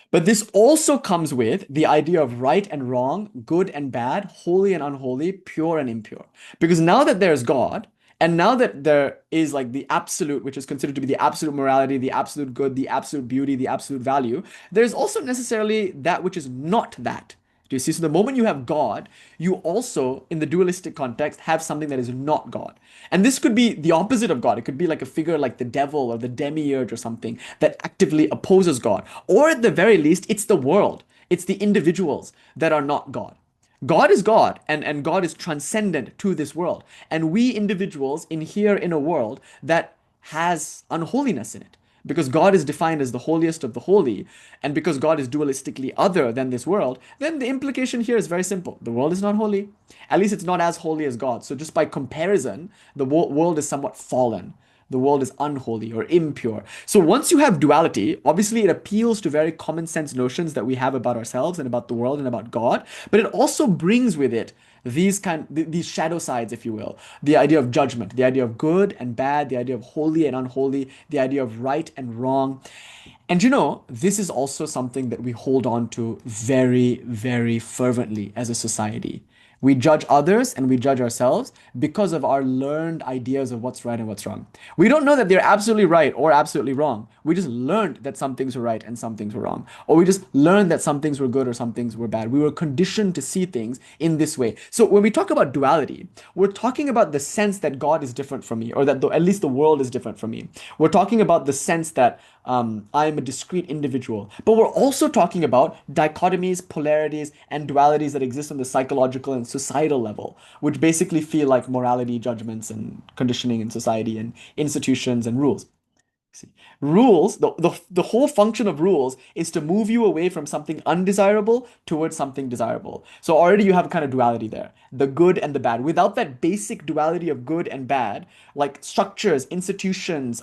But this also comes with the idea of right and wrong, good and bad, holy and unholy, pure and impure. Because now that there's God, and now that there is like the absolute, which is considered to be the absolute morality, the absolute good, the absolute beauty, the absolute value, there's also necessarily that which is not that. Do you see? So the moment you have God, you also, in the dualistic context, have something that is not God. And this could be the opposite of God. It could be like a figure like the devil or the demiurge or something that actively opposes God. Or at the very least, it's the world. It's the individuals that are not God. God is God, and God is transcendent to this world. And we individuals inhere in a world that has unholiness in it. Because God is defined as the holiest of the holy, and because God is dualistically other than this world, then the implication here is very simple. The world is not holy. At least it's not as holy as God. So just by comparison, the world is somewhat fallen. The world is unholy or impure. So once you have duality, obviously it appeals to very common sense notions that we have about ourselves and about the world and about God, but it also brings with it these shadow sides, if you will. The idea of judgment, the idea of good and bad, the idea of holy and unholy, the idea of right and wrong. And this is also something that we hold on to very, very fervently as a society. We judge others and we judge ourselves because of our learned ideas of what's right and what's wrong. We don't know that they're absolutely right or absolutely wrong. We just learned that some things were right and some things were wrong. Or we just learned that some things were good or some things were bad. We were conditioned to see things in this way. So when we talk about duality, we're talking about the sense that God is different from me, or that at least the world is different from me. We're talking about the sense that I am a discrete individual. But we're also talking about dichotomies, polarities, and dualities that exist on the psychological and societal level, which basically feel like morality, judgments, and conditioning in society and institutions and rules. See, rules, the whole function of rules is to move you away from something undesirable towards something desirable. So already you have a kind of duality there, the good and the bad. Without that basic duality of good and bad, like structures, institutions,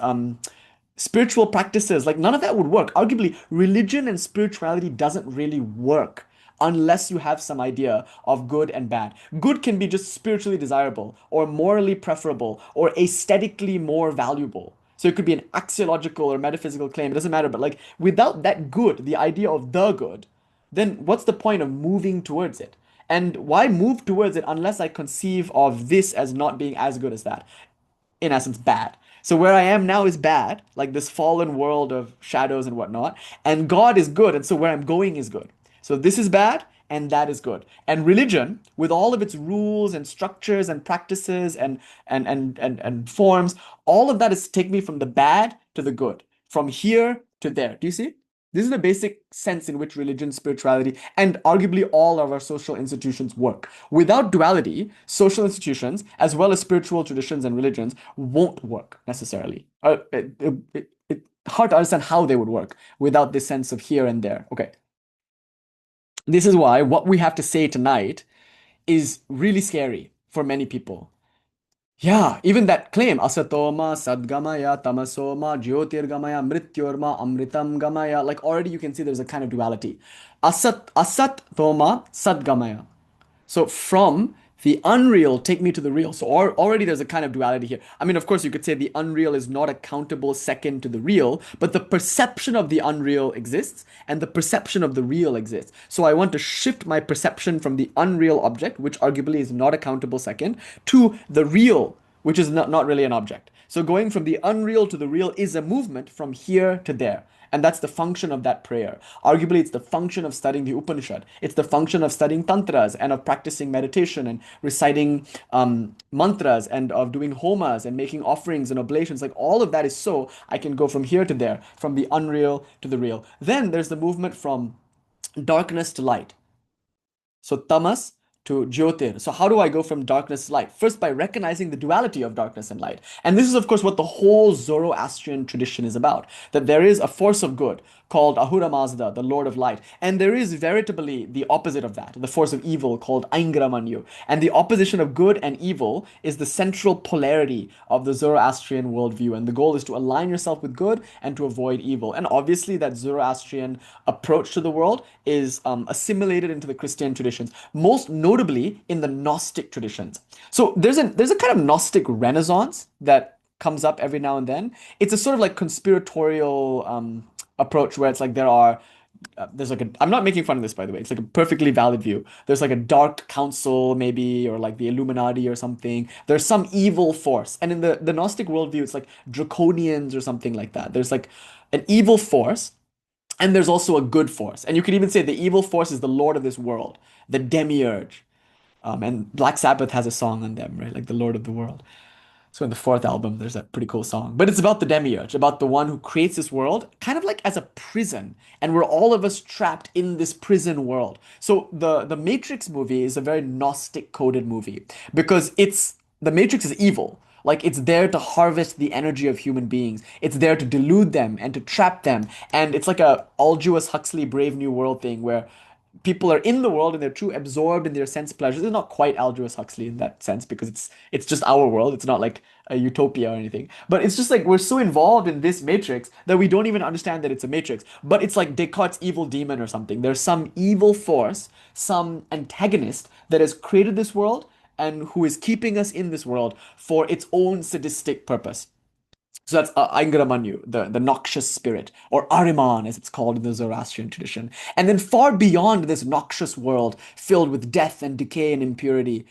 spiritual practices, like none of that would work. Arguably, religion and spirituality doesn't really work unless you have some idea of good and bad. Good can be just spiritually desirable or morally preferable or aesthetically more valuable. So it could be an axiological or metaphysical claim, it doesn't matter. But like without that good, the idea of the good, then what's the point of moving towards it? And why move towards it unless I conceive of this as not being as good as that? in essence, bad. So where I am now is bad, like this fallen world of shadows and whatnot, and God is good, and so where I'm going is good. So this is bad, and that is good. And religion, with all of its rules and structures and practices and forms, all of that is to take me from the bad to the good, from here to there. Do you see? This is the basic sense in which religion, spirituality, and arguably all of our social institutions work. Without duality, social institutions, as well as spiritual traditions and religions, won't work necessarily. Hard to understand how they would work without this sense of here and there. Okay. This is why what we have to say tonight is really scary for many people. Yeah, even that claim, asatoma, sadgamaya, tamasoma, jyotirgamaya, mrityorma, amritam gamaya, like already you can see there's a kind of duality. Asat toma, sadgamaya. So from the unreal, take me to the real. So already there's a kind of duality here. I mean, of course, you could say the unreal is not accountable second to the real, but the perception of the unreal exists and the perception of the real exists. So I want to shift my perception from the unreal object, which arguably is not accountable second, to the real, which is not really an object. So going from the unreal to the real is a movement from here to there. And that's the function of that prayer. Arguably, it's the function of studying the Upanishad. It's the function of studying tantras and of practicing meditation and reciting mantras and of doing homas and making offerings and oblations. Like all of that is so I can go from here to there, from the unreal to the real. Then there's the movement from darkness to light. So tamas to jyotir. So how do I go from darkness to light? First, by recognizing the duality of darkness and light. And this is, of course, what the whole Zoroastrian tradition is about. That there is a force of good called Ahura Mazda, the Lord of Light. And there is veritably the opposite of that, the force of evil called Aingramanyu. And the opposition of good and evil is the central polarity of the Zoroastrian worldview. And the goal is to align yourself with good and to avoid evil. And obviously that Zoroastrian approach to the world is assimilated into the Christian traditions, most notably in the Gnostic traditions. So there's a kind of Gnostic renaissance that comes up every now and then. It's a sort of like conspiratorial approach where it's like there's like a, I'm not making fun of this, by the way, it's like a perfectly valid view. There's like a dark council maybe, or like the Illuminati or something. There's some evil force, and in the Gnostic worldview it's like draconians or something like that. There's like an evil force, and there's also a good force. And you could even say the evil force is the lord of this world, the demiurge. And Black Sabbath has a song on them, right? Like the Lord of the World. So in the fourth album, there's that pretty cool song. But it's about the demiurge, about the one who creates this world, kind of like as a prison. And we're all of us trapped in this prison world. So the Matrix movie is a very Gnostic coded movie because the Matrix is evil. Like it's there to harvest the energy of human beings. It's there to delude them and to trap them. And it's like a Aldous Huxley Brave New World thing where people are in the world and they're too absorbed in their sense pleasures. It's not quite Aldous Huxley in that sense because it's just our world. It's not like a utopia or anything. But it's just like we're so involved in this matrix that we don't even understand that it's a matrix. But it's like Descartes' evil demon or something. There's some evil force, some antagonist that has created this world and who is keeping us in this world for its own sadistic purpose. So that's Aingramanyu, the noxious spirit, or Ahriman as it's called in the Zoroastrian tradition. And then far beyond this noxious world, filled with death and decay and impurity,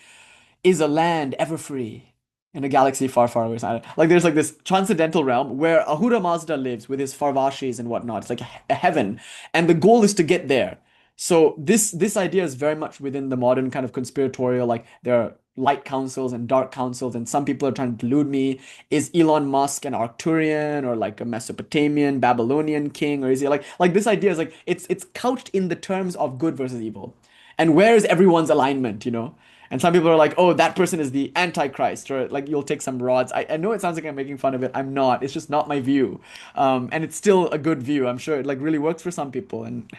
is a land ever free in a galaxy far, far away. Like there's like this transcendental realm where Ahura Mazda lives with his Farvashis and whatnot. It's like a heaven. And the goal is to get there. So this idea is very much within the modern kind of conspiratorial, like there are light councils and dark councils, and some people are trying to delude me. Is Elon Musk an Arcturian or like a Mesopotamian, Babylonian king? Or is he like this idea is like it's couched in the terms of good versus evil. And where is everyone's alignment, you know? And some people are like, oh, that person is the Antichrist, or like you'll take some rods. I know it sounds like I'm making fun of it. I'm not. It's just not my view. And it's still a good view. I'm sure it like really works for some people. And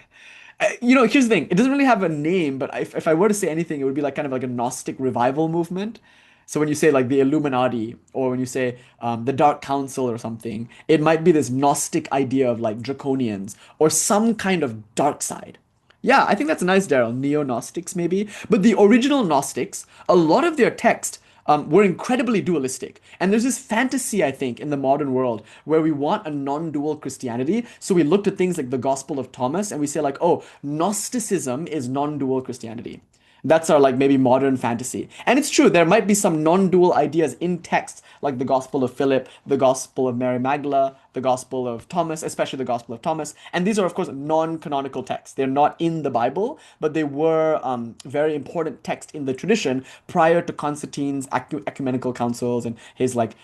here's the thing. It doesn't really have a name, but if I were to say anything, it would be like kind of like a Gnostic revival movement. So when you say like the Illuminati, or when you say the Dark Council or something, it might be this Gnostic idea of like draconians or some kind of dark side. Yeah, I think that's nice, Daryl. Neo-Gnostics, maybe. But the original Gnostics, a lot of their text were incredibly dualistic. And there's this fantasy, I think, in the modern world where we want a non-dual Christianity. So we look to things like the Gospel of Thomas and we say like, oh, Gnosticism is non-dual Christianity. That's our like maybe modern fantasy. And it's true, there might be some non-dual ideas in text, like the Gospel of Philip, the Gospel of Mary Magdala, the Gospel of Thomas, especially the Gospel of Thomas. And these are, of course, non-canonical texts. They're not in the Bible, but they were very important texts in the tradition prior to Constantine's ecumenical councils and his like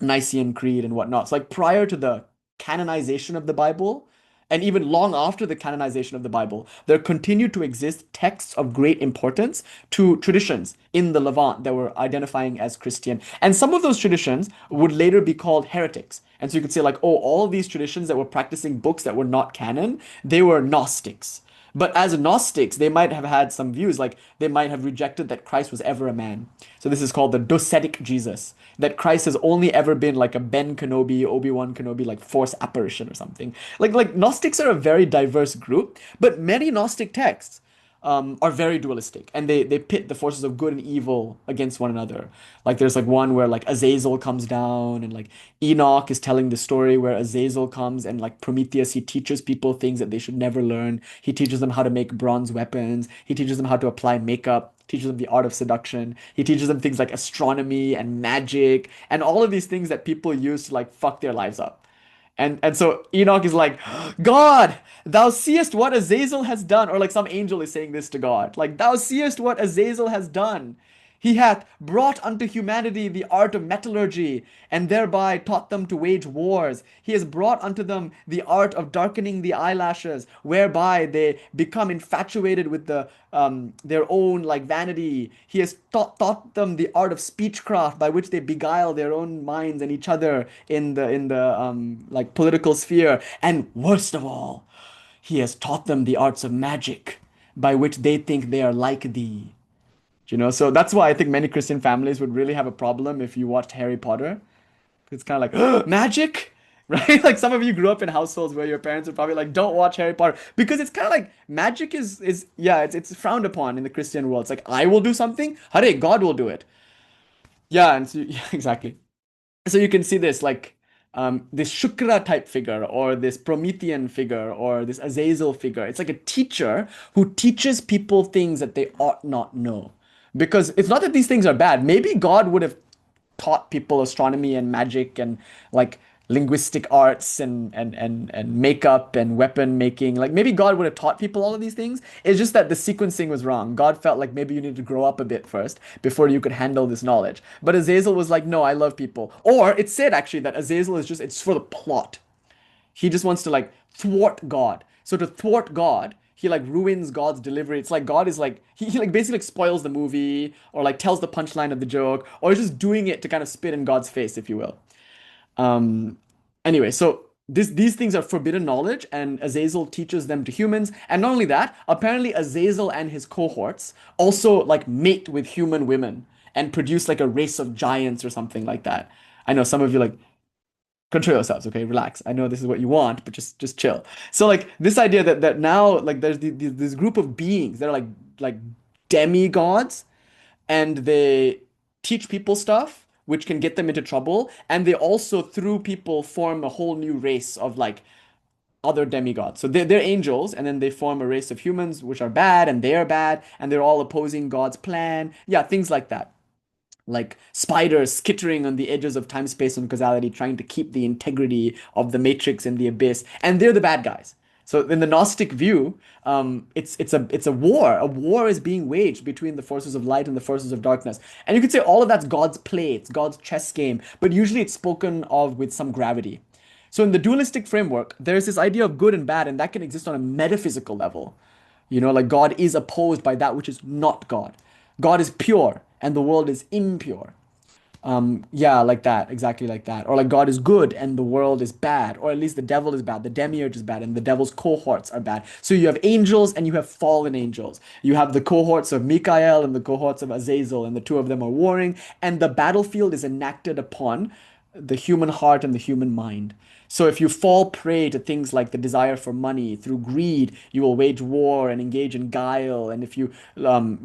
Nicene Creed and whatnot. So like prior to the canonization of the Bible, and even long after the canonization of the Bible, there continued to exist texts of great importance to traditions in the Levant that were identifying as Christian. And some of those traditions would later be called heretics. And so you could say, like, oh, all of these traditions that were practicing books that were not canon, they were Gnostics. But as Gnostics, they might have had some views, like they might have rejected that Christ was ever a man. So this is called the docetic Jesus, that Christ has only ever been like a Ben Kenobi, Obi-Wan Kenobi, like force apparition or something. Like Gnostics are a very diverse group, but many Gnostic texts are very dualistic, and they pit the forces of good and evil against one another. Like there's like one where like Azazel comes down, and like Enoch is telling the story where Azazel comes and like Prometheus, he teaches people things that they should never learn. He teaches them how to make bronze weapons. He teaches them how to apply makeup. Teaches them the art of seduction. He teaches them things like astronomy and magic and all of these things that people use to like fuck their lives up. And so Enoch is like, God, thou seest what Azazel has done. Or like some angel is saying this to God. Like, thou seest what Azazel has done. He hath brought unto humanity the art of metallurgy, and thereby taught them to wage wars. He has brought unto them the art of darkening the eyelashes, whereby they become infatuated with their own like vanity. He has taught them the art of speechcraft, by which they beguile their own minds and each other in the like political sphere. And worst of all, he has taught them the arts of magic, by which they think they are like thee. You know, so that's why I think many Christian families would really have a problem if you watched Harry Potter. It's kind of like magic, right? Like some of you grew up in households where your parents would probably like, don't watch Harry Potter because it's kind of like magic is yeah, it's frowned upon in the Christian world. It's like I will do something, hare, God will do it. Yeah, and so yeah, exactly. So you can see this like this Shukra type figure or this Promethean figure or this Azazel figure. It's like a teacher who teaches people things that they ought not know. Because it's not that these things are bad. Maybe God would have taught people astronomy and magic and like linguistic arts and makeup and weapon making. Like maybe God would have taught people all of these things. It's just that the sequencing was wrong. God felt like maybe you need to grow up a bit first before you could handle this knowledge. But Azazel was like, no, I love people. Or it said actually that Azazel is just, it's for the plot. He just wants to like thwart God. So to thwart God, he like ruins God's delivery. It's like God is like he like basically like spoils the movie or like tells the punchline of the joke or he's just doing it to kind of spit in God's face, if you will. Um, anyway, so these things are forbidden knowledge, and Azazel teaches them to humans. And not only that, apparently Azazel and his cohorts also like mate with human women and produce like a race of giants or something like that. I know some of you like control yourselves, okay? Relax. I know this is what you want, but just chill. So like this idea that now like there's this group of beings that are like demigods, and they teach people stuff which can get them into trouble, and they also through people form a whole new race of like other demigods. So they're angels, and then they form a race of humans which are bad, and they are bad, and they're all opposing God's plan. Yeah, things like that, like spiders skittering on the edges of time, space, and causality, trying to keep the integrity of the matrix and the abyss, and they're the bad guys. So in the Gnostic view, it's a war. A war is being waged between the forces of light and the forces of darkness, and you could say all of that's God's play, it's God's chess game, but usually it's spoken of with some gravity. So in the dualistic framework, there's this idea of good and bad, and that can exist on a metaphysical level. You know, like God is opposed by that which is not God. God is pure and the world is impure. Yeah, like that, exactly like that. Or like God is good and the world is bad, or at least the devil is bad, the demiurge is bad, and the devil's cohorts are bad. So you have angels and you have fallen angels. You have the cohorts of Michael and the cohorts of Azazel, and the two of them are warring, and the battlefield is enacted upon the human heart and the human mind. So if you fall prey to things like the desire for money through greed, you will wage war and engage in guile. And if you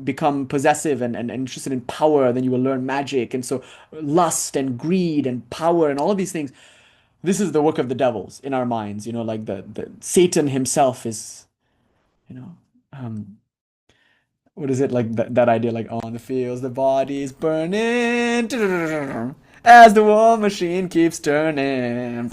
become possessive and interested in power, then you will learn magic. And so lust and greed and power and all of these things, this is the work of the devils in our minds. You know, like the Satan himself is, you know, um, what is it like that idea like on the fields the body's burning as the war machine keeps turning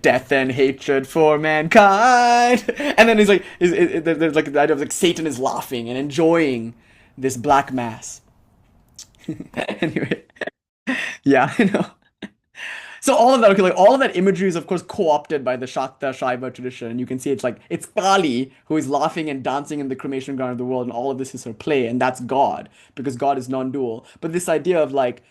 death and hatred for mankind and then he's like there's like the idea of like Satan is laughing and enjoying this black mass. Anyway, yeah, I know. So all of that, okay, like all of that imagery is of course co-opted by the Shakta Shaiva tradition, and you can see it's like it's Kālī who is laughing and dancing in the cremation ground of the world, and all of this is her play, and that's God because God is non-dual. But this idea of like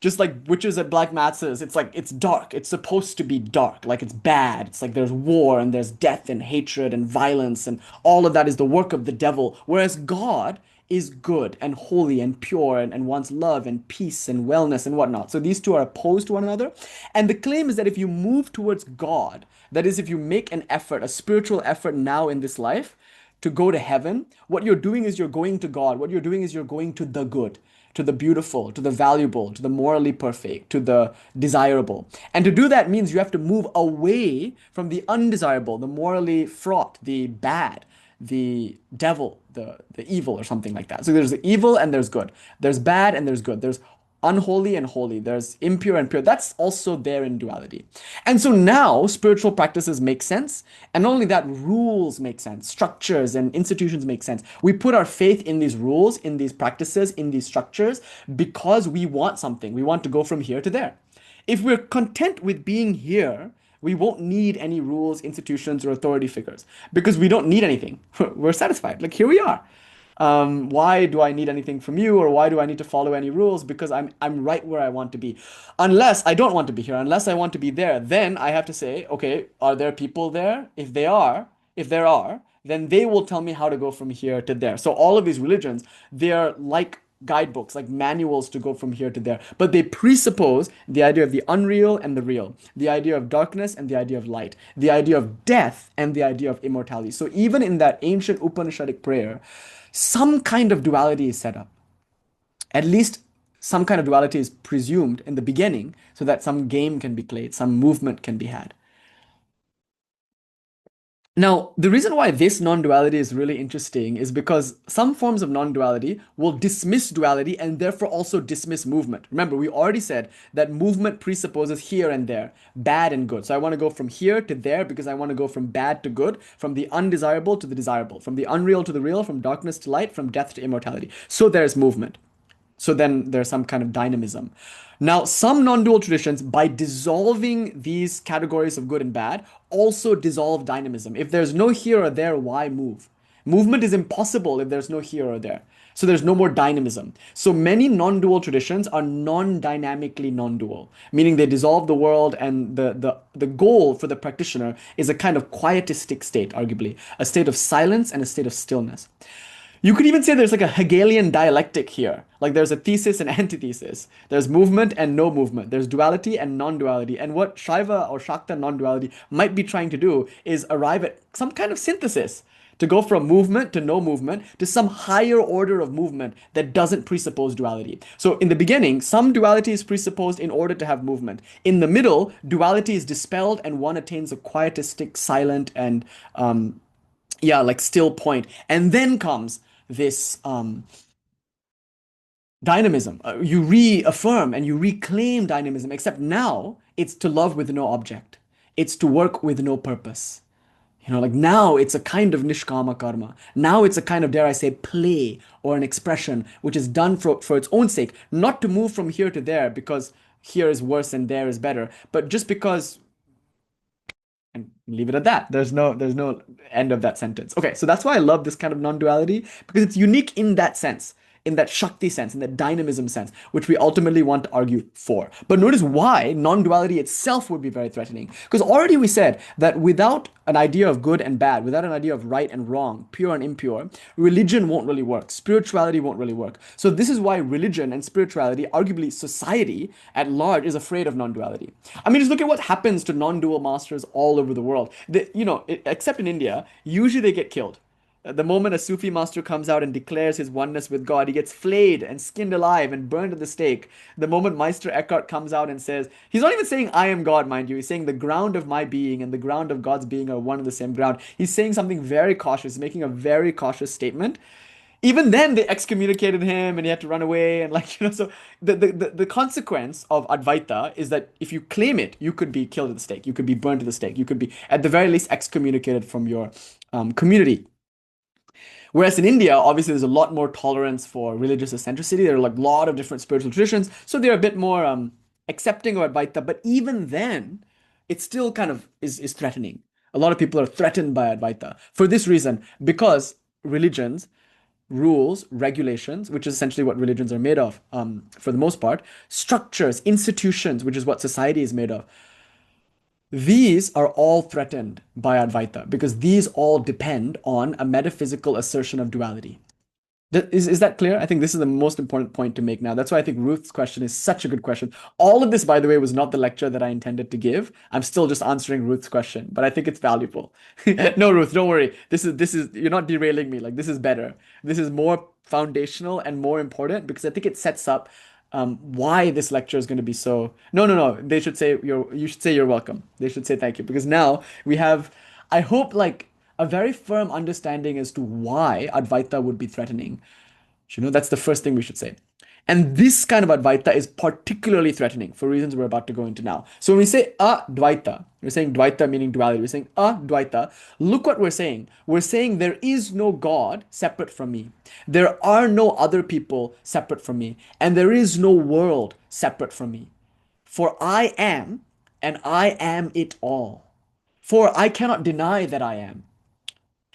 just like witches at black masses, it's like it's dark. It's supposed to be dark, like it's bad. It's like there's war and there's death and hatred and violence, and all of that is the work of the devil. Whereas God is good and holy and pure and wants love and peace and wellness and whatnot. So these two are opposed to one another. And the claim is that if you move towards God, that is, if you make an effort, a spiritual effort now in this life, to go to heaven, what you're doing is you're going to God. What you're doing is you're going to the good, to the beautiful, to the valuable, to the morally perfect, to the desirable. And to do that means you have to move away from the undesirable, the morally fraught, the bad, the devil, the evil, or something like that. So there's the evil and there's good. There's bad and there's good. There's unholy and holy. There's impure and pure. That's also there in duality. And so now spiritual practices make sense. And not only that, rules make sense. Structures and institutions make sense. We put our faith in these rules, in these practices, in these structures, because we want something. We want to go from here to there. If we're content with being here, we won't need any rules, institutions, or authority figures because we don't need anything. We're satisfied. Like here we are. Why do I need anything from you, or why do I need to follow any rules? Because I'm right where I want to be. Unless I don't want to be here, unless I want to be there, then I have to say, okay, are there people there? If there are, then they will tell me how to go from here to there. So all of these religions, they are like guidebooks, like manuals to go from here to there. But they presuppose the idea of the unreal and the real, the idea of darkness and the idea of light, the idea of death and the idea of immortality. So even in that ancient Upanishadic prayer, some kind of duality is set up. At least some kind of duality is presumed in the beginning so that some game can be played, some movement can be had. Now, the reason why this non-duality is really interesting is because some forms of non-duality will dismiss duality and therefore also dismiss movement. Remember, we already said that movement presupposes here and there, bad and good. So I want to go from here to there because I want to go from bad to good, from the undesirable to the desirable, from the unreal to the real, from darkness to light, from death to immortality. So there's movement. So then there's some kind of dynamism. Now, some non-dual traditions, by dissolving these categories of good and bad, also dissolve dynamism. If there's no here or there, why move? Movement is impossible if there's no here or there. So there's no more dynamism. So many non-dual traditions are non-dynamically non-dual, meaning they dissolve the world, and the goal for the practitioner is a kind of quietistic state, arguably, a state of silence and a state of stillness. You could even say there's like a Hegelian dialectic here. Like there's a thesis and antithesis. There's movement and no movement. There's duality and non-duality. And what Shaiva or Shakta non-duality might be trying to do is arrive at some kind of synthesis to go from movement to no movement to some higher order of movement that doesn't presuppose duality. So in the beginning, some duality is presupposed in order to have movement. In the middle, duality is dispelled and one attains a quietistic, silent, and like still point. And then comes this dynamism. You reaffirm and you reclaim dynamism, except now it's to love with no object. It's to work with no purpose. Like now it's a kind of nishkama karma. Now it's a kind of, dare I say, play or an expression which is done for its own sake, not to move from here to there because here is worse and there is better, but just because, and leave it at that. There's no end of that sentence. Okay, so that's why I love this kind of non-duality, because it's unique in that sense, in that Shakti sense, in that dynamism sense, which we ultimately want to argue for. But notice why non-duality itself would be very threatening. Because already we said that without an idea of good and bad, without an idea of right and wrong, pure and impure, religion won't really work. Spirituality won't really work. So this is why religion and spirituality, arguably society at large, is afraid of non-duality. I mean, just look at what happens to non-dual masters all over the world. Except in India, usually they get killed. The moment a Sufi master comes out and declares his oneness with God, he gets flayed and skinned alive and burned at the stake. The moment Meister Eckhart comes out and says, he's not even saying I am God, mind you. He's saying the ground of my being and the ground of God's being are one and the same ground. He's saying something very cautious, making a very cautious statement. Even then, they excommunicated him and he had to run away. And like, so the consequence of Advaita is that if you claim it, you could be killed at the stake. You could be burned at the stake. You could be, at the very least, excommunicated from your community. Whereas in India, obviously, there's a lot more tolerance for religious eccentricity. There are like a lot of different spiritual traditions, so they're a bit more accepting of Advaita. But even then, it still kind of is threatening. A lot of people are threatened by Advaita for this reason, because religions, rules, regulations, which is essentially what religions are made of, for the most part, structures, institutions, which is what society is made of. These are all threatened by Advaita because these all depend on a metaphysical assertion of duality. Is that clear? I think this is the most important point to make now. That's why I think Ruth's question is such a good question. All of this, by the way, was not the lecture that I intended to give. I'm still just answering Ruth's question, but I think it's valuable. No, Ruth, don't worry. This is you're not derailing me. Like, this is better. This is more foundational and more important because I think it sets up why this lecture is going to be so. No, no, no. They should say you should say you're welcome. They should say thank you because now we have, I hope, like a very firm understanding as to why Advaita would be threatening. That's the first thing we should say. And this kind of Advaita is particularly threatening for reasons we're about to go into now. So when we say Advaita, we're saying Dvaita meaning duality. We're saying Advaita. Look what we're saying. We're saying there is no God separate from me. There are no other people separate from me. And there is no world separate from me. For I am, and I am it all. For I cannot deny that I am.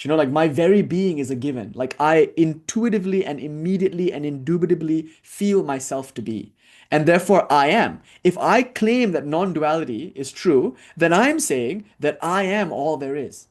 Like my very being is a given. Like I intuitively and immediately and indubitably feel myself to be. And therefore I am. If I claim that non-duality is true, then I'm saying that I am all there is.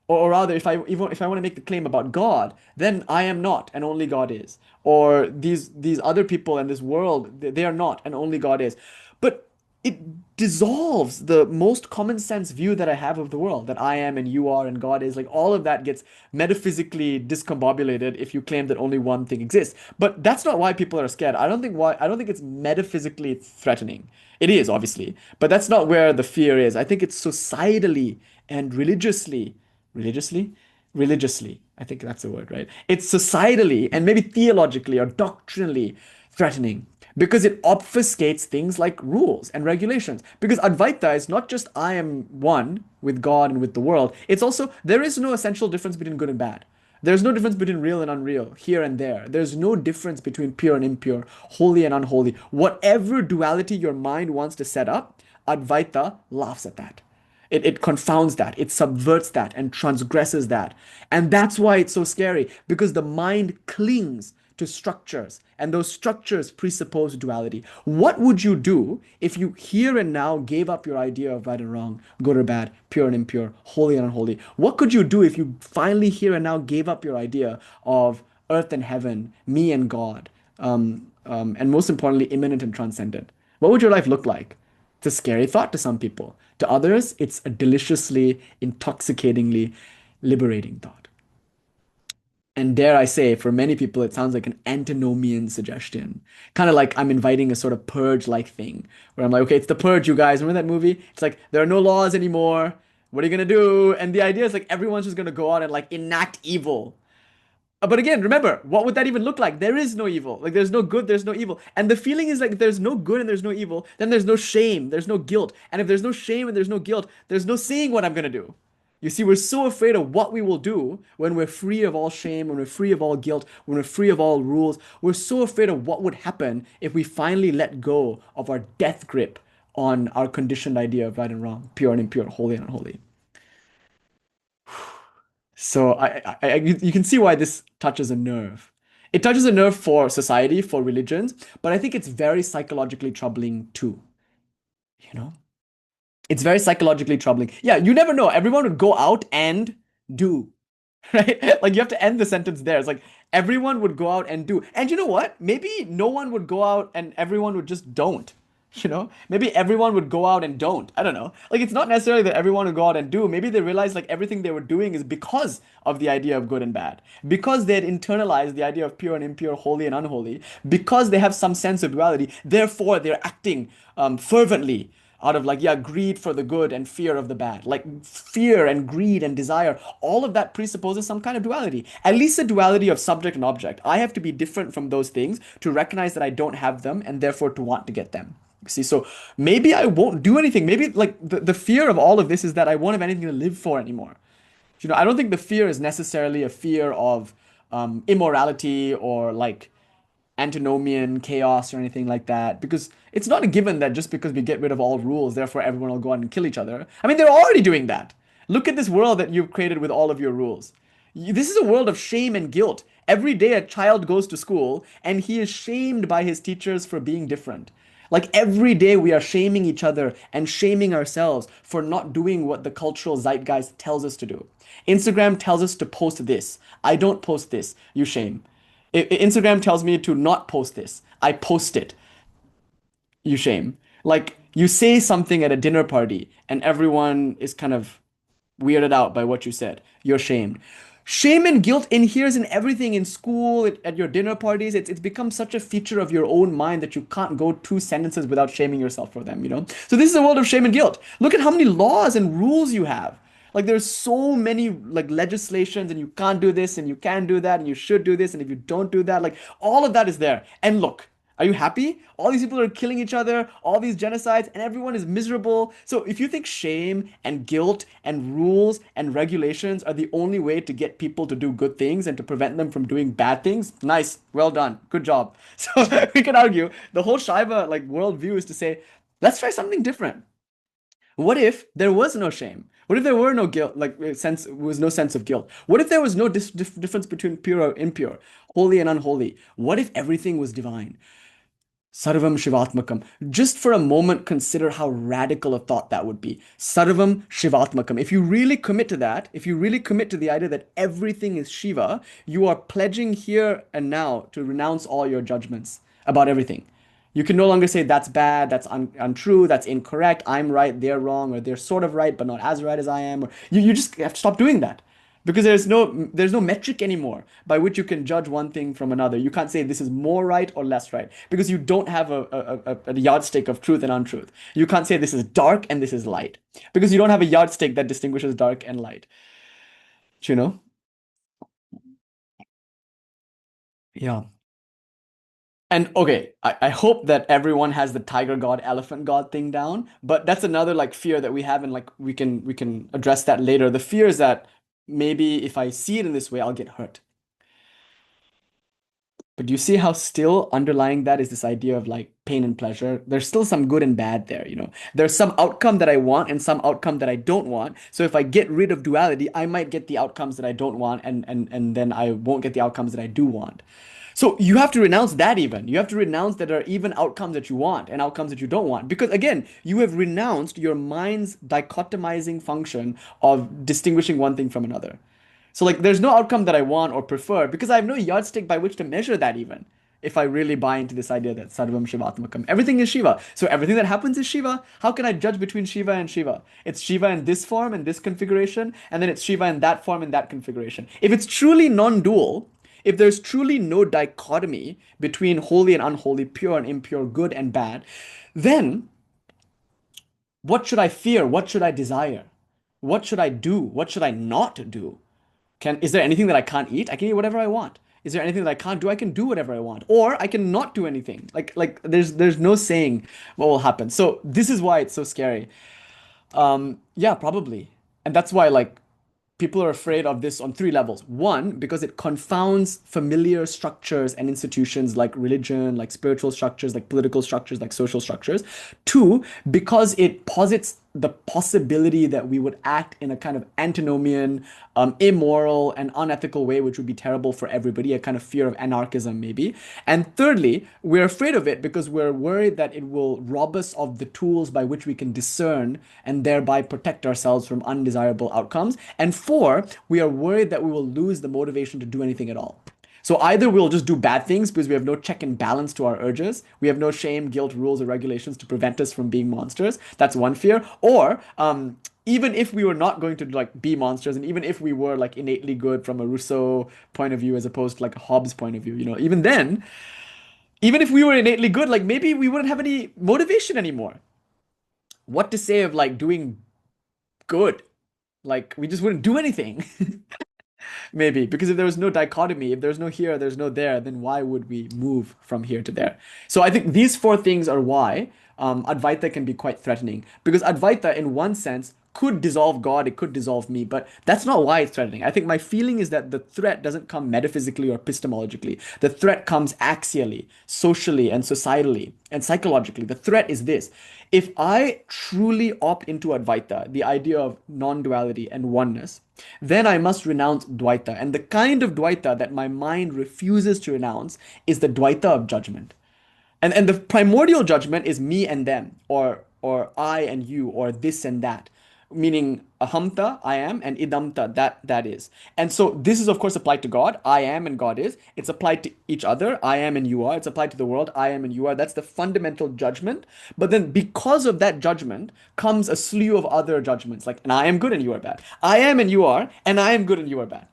Or rather, if I want to make the claim about God, then I am not and only God is. Or these other people and this world, they are not and only God is. But it dissolves the most common sense view that I have of the world, that I am and you are and God is. Like all of that gets metaphysically discombobulated if you claim that only one thing exists. But that's not why people are scared. I don't think it's metaphysically threatening. It is, obviously, but that's not where the fear is. I think it's societally and religiously, religiously. I think that's the word, right? It's societally and maybe theologically or doctrinally threatening because it obfuscates things like rules and regulations. Because Advaita is not just I am one with God and with the world. It's also there is no essential difference between good and bad. There's no difference between real and unreal, here and there. There's no difference between pure and impure, holy and unholy. Whatever duality your mind wants to set up, Advaita laughs at that. It confounds that, it subverts that, and transgresses that. And that's why it's so scary, because the mind clings to structures, and those structures presuppose duality. What would you do if you here and now gave up your idea of right and wrong, good or bad, pure and impure, holy and unholy? What could you do if you finally here and now gave up your idea of earth and heaven, me and God, and most importantly, immanent and transcendent? What would your life look like? It's a scary thought to some people. To others, it's a deliciously, intoxicatingly liberating thought. And dare I say, for many people, it sounds like an antinomian suggestion. Kind of like I'm inviting a sort of purge-like thing, where I'm like, okay, it's the purge, you guys. Remember that movie? It's like, there are no laws anymore. What are you gonna do? And the idea is like everyone's just gonna go out and like enact evil. But again, remember, what would that even look like? There is no evil. Like, there's no good, there's no evil. And the feeling is like, there's no good and there's no evil, then there's no shame, there's no guilt. And if there's no shame and there's no guilt, there's no seeing what I'm gonna do. You see, we're so afraid of what we will do when we're free of all shame, when we're free of all guilt, when we're free of all rules. We're so afraid of what would happen if we finally let go of our death grip on our conditioned idea of right and wrong, pure and impure, holy and unholy. So you can see why this touches a nerve. It touches a nerve for society, for religions, but I think it's very psychologically troubling too. You know, it's very psychologically troubling. Yeah, you never know. Everyone would go out and do, right? Like you have to end the sentence there. It's like everyone would go out and do. And you know what? Maybe no one would go out and everyone would just don't. Maybe everyone would go out and don't. I don't know. Like, it's not necessarily that everyone would go out and do. Maybe they realize like everything they were doing is because of the idea of good and bad, because they had internalized the idea of pure and impure, holy and unholy, because they have some sense of duality. Therefore, they're acting fervently out of like, yeah, greed for the good and fear of the bad. Like fear and greed and desire, all of that presupposes some kind of duality, at least a duality of subject and object. I have to be different from those things to recognize that I don't have them and therefore to want to get them. See, so maybe I won't do anything. Maybe like the fear of all of this is that I won't have anything to live for anymore. I don't think the fear is necessarily a fear of immorality or like antinomian chaos or anything like that, because it's not a given that just because we get rid of all rules, therefore everyone will go out and kill each other. I mean, they're already doing that. Look at this world that you've created with all of your rules. This is a world of shame and guilt. Every day a child goes to school and he is shamed by his teachers for being different. Like every day we are shaming each other and shaming ourselves for not doing what the cultural zeitgeist tells us to do. Instagram tells us to post this. I don't post this. You shame. Instagram tells me to not post this. I post it. You shame. Like you say something at a dinner party and everyone is kind of weirded out by what you said. You're shamed. Shame and guilt inheres in everything in school, at your dinner parties. It's become such a feature of your own mind that you can't go 2 sentences without shaming yourself for them. So this is a world of shame and guilt. Look at how many laws and rules you have. Like there's so many like legislations and you can't do this and you can do that and you should do this and if you don't do that, like all of that is there. And look, are you happy? All these people are killing each other, all these genocides, and everyone is miserable. So if you think shame and guilt and rules and regulations are the only way to get people to do good things and to prevent them from doing bad things, nice, well done, good job. So we can argue the whole Shiva like worldview is to say, let's try something different. What if there was no shame? What if there were no guilt, like was no sense of guilt? What if there was no difference between pure or impure, holy and unholy? What if everything was divine? Sarvam Shivatmakam. Just for a moment, consider how radical a thought that would be. Sarvam Shivatmakam. If you really commit to that, if you really commit to the idea that everything is Shiva, you are pledging here and now to renounce all your judgments about everything. You can no longer say that's bad, that's untrue, that's incorrect, I'm right, they're wrong, or they're sort of right, but not as right as I am. Or you just have to stop doing that. Because there's no metric anymore by which you can judge one thing from another. You can't say this is more right or less right because you don't have a yardstick of truth and untruth. You can't say this is dark and this is light because you don't have a yardstick that distinguishes dark and light. You know? Yeah. And okay, I hope that everyone has the tiger god, elephant god thing down, but that's another like fear that we have, and like we can address that later. The fear is that maybe if I see it in this way, I'll get hurt. But do you see how still underlying that is this idea of like pain and pleasure? There's still some good and bad there. There's some outcome that I want and some outcome that I don't want. So if I get rid of duality, I might get the outcomes that I don't want and then I won't get the outcomes that I do want. So you have to renounce that even. You have to renounce that there are even outcomes that you want and outcomes that you don't want. Because again, you have renounced your mind's dichotomizing function of distinguishing one thing from another. So like there's no outcome that I want or prefer because I have no yardstick by which to measure that even. If I really buy into this idea that Sarvam Shivatmakam, everything is Shiva. So everything that happens is Shiva. How can I judge between Shiva and Shiva? It's Shiva in this form and this configuration, and then it's Shiva in that form and that configuration. If it's truly non-dual, if there's truly no dichotomy between holy and unholy, pure and impure, good and bad, then what should I fear? What should I desire? What should I do? What should I not do? Is there anything that I can't eat? I can eat whatever I want. Is there anything that I can't do? I can do whatever I want. Or I can not do anything. Like there's no saying what will happen. So this is why it's so scary. Yeah, probably. And that's why like people are afraid of this on 3 levels. One, because it confounds familiar structures and institutions like religion, like spiritual structures, like political structures, like social structures. Two, because it posits the possibility that we would act in a kind of antinomian, immoral, and unethical way, which would be terrible for everybody, a kind of fear of anarchism, maybe. And thirdly, we're afraid of it because we're worried that it will rob us of the tools by which we can discern and thereby protect ourselves from undesirable outcomes. And four, we are worried that we will lose the motivation to do anything at all. So either we'll just do bad things because we have no check and balance to our urges. We have no shame, guilt, rules, or regulations to prevent us from being monsters. That's one fear. Or even if we were not going to like be monsters, and even if we were like innately good from a Rousseau point of view as opposed to like a Hobbes point of view, even then, even if we were innately good, like maybe we wouldn't have any motivation anymore. What to say of like doing good? Like we just wouldn't do anything. Maybe because if there was no dichotomy, if there's no here, there's no there, then why would we move from here to there? So I think these four things are why Advaita can be quite threatening. Because Advaita, in one sense, could dissolve God, it could dissolve me, but that's not why it's threatening. I think my feeling is that the threat doesn't come metaphysically or epistemologically. The threat comes axially, socially, and societally, and psychologically. The threat is this. If I truly opt into Advaita, the idea of non-duality and oneness, then I must renounce Dvaita. And the kind of Dvaita that my mind refuses to renounce is the Dvaita of judgment. And the primordial judgment is me and them, or I and you, or this and that, meaning ahamta, I am, and idamta, that is. And so this is of course applied to God, I am and God is. It's applied to each other, I am and you are. It's applied to the world, I am and you are. That's the fundamental judgment. But then because of that judgment comes a slew of other judgments, like, and I am good and you are bad. I am and you are, and I am good and you are bad.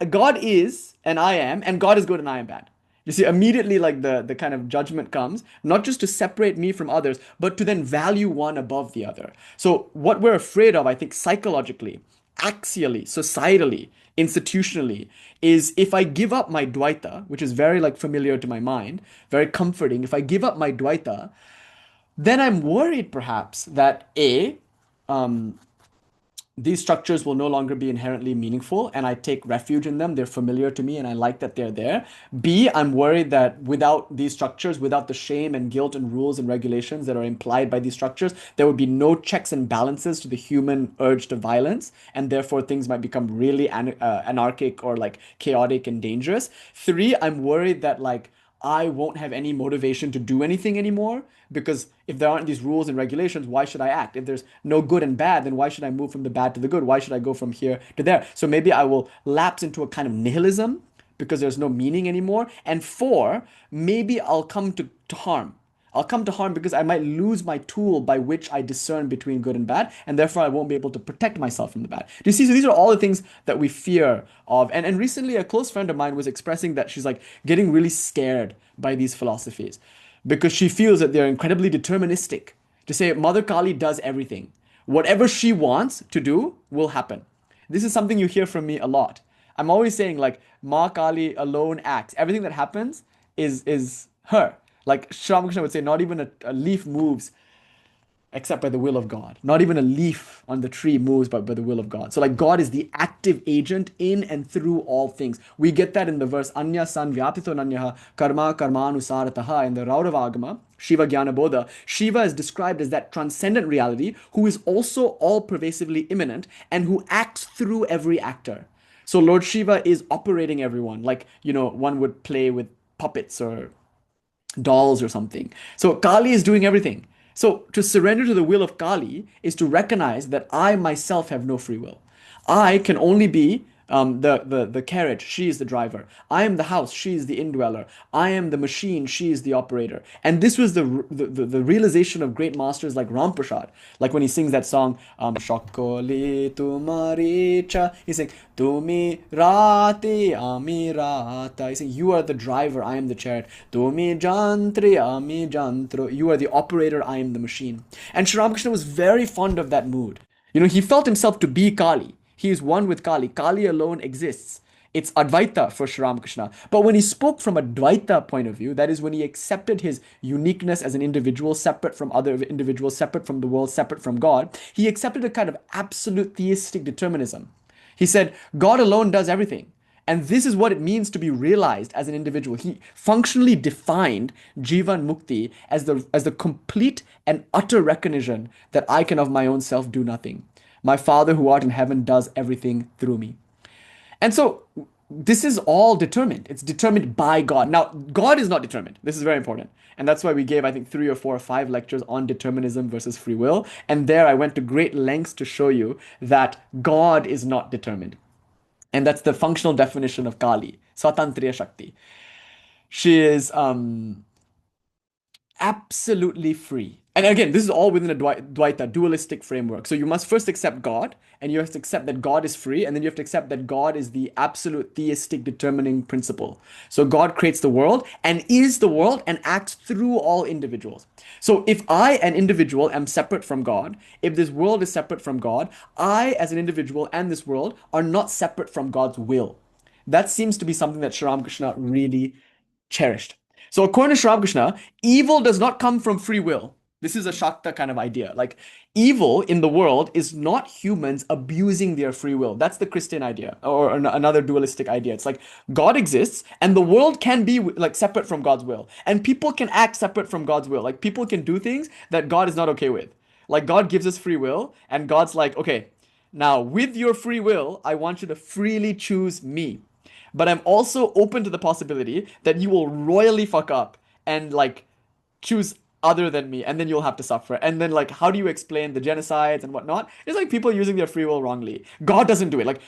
God is and I am, and God is good and I am bad. You see, immediately like the kind of judgment comes, not just to separate me from others, but to then value one above the other. So what we're afraid of, I think, psychologically, axially, societally, institutionally, is if I give up my Dvaita, which is very like familiar to my mind, very comforting, if I give up my Dvaita, then I'm worried perhaps that um, these structures will no longer be inherently meaningful and I take refuge in them. They're familiar to me and I like that they're there. B, I'm worried that without these structures, without the shame and guilt and rules and regulations that are implied by these structures, there would be no checks and balances to the human urge to violence. And therefore, things might become really anarchic or like chaotic and dangerous. Three, I'm worried that like I won't have any motivation to do anything anymore because if there aren't these rules and regulations, why should I act? If there's no good and bad, then why should I move from the bad to the good? Why should I go from here to there? So maybe I will lapse into a kind of nihilism because there's no meaning anymore. And four, maybe I'll come to harm. I'll come to harm because I might lose my tool by which I discern between good and bad, and therefore I won't be able to protect myself from the bad. Do you see? So these are all the things that we fear of. And recently, a close friend of mine was expressing that she's like getting really scared by these philosophies because she feels that they're incredibly deterministic. To say Mother Kali does everything, whatever she wants to do will happen. This is something you hear from me a lot. I'm always saying like Ma Kali alone acts. Everything that happens is her. Like Sri Ramakrishna would say, not even a leaf moves except by the will of God. Not even a leaf on the tree moves but by the will of God. So like God is the active agent in and through all things. We get that in the verse Anya san vyapito nanyaha karma karmanusarataha in the Rauravagama, Shiva Jnana Bodha. Shiva is described as that transcendent reality who is also all pervasively immanent and who acts through every actor. So Lord Shiva is operating everyone like, one would play with puppets or dolls or something. So Kali is doing everything. So to surrender to the will of Kali is to recognize that I myself have no free will. I can only be the carriage, she is the driver. I am the house, she is the indweller. I am the machine, she is the operator. And this was the realization of great masters like Ram Prasad. Like when he sings that song, Shokoli tumari cha, he's saying, Tumi rati ami rata. He's saying, you are the driver, I am the chariot. Tumi jantri ami jantro. You are the operator, I am the machine. And Sri Ramakrishna was very fond of that mood. He felt himself to be Kali. He is one with Kali. Kali alone exists. It's Advaita for Sri Ramakrishna. But when he spoke from a Dvaita point of view, that is when he accepted his uniqueness as an individual, separate from other individuals, separate from the world, separate from God, he accepted a kind of absolute theistic determinism. He said, God alone does everything. And this is what it means to be realized as an individual. He functionally defined Jivan Mukti as the complete and utter recognition that I can of my own self do nothing. My Father who art in heaven does everything through me. And so this is all determined. It's determined by God. Now, God is not determined. This is very important. And that's why we gave, I think, 3 or 4 or 5 lectures on determinism versus free will. And there I went to great lengths to show you that God is not determined. And that's the functional definition of Kālī, Swatantriya Shakti. She is absolutely free. And again, this is all within a Advaita, dualistic framework. So you must first accept God, and you have to accept that God is free, and then you have to accept that God is the absolute theistic determining principle. So God creates the world and is the world and acts through all individuals. So if I, an individual, am separate from God, if this world is separate from God, I, as an individual, and this world are not separate from God's will. That seems to be something that Sri Ramakrishna really cherished. So according to Sri Ramakrishna, evil does not come from free will. This is a Shakta kind of idea. Like evil in the world is not humans abusing their free will. That's the Christian idea or another dualistic idea. It's like God exists and the world can be like separate from God's will. And people can act separate from God's will. Like people can do things that God is not okay with. Like God gives us free will and God's like, okay, now with your free will, I want you to freely choose me. But I'm also open to the possibility that you will royally fuck up and like choose other than me, and then you'll have to suffer. And then like, how do you explain the genocides and whatnot? It's like people using their free will wrongly. God doesn't do it. Like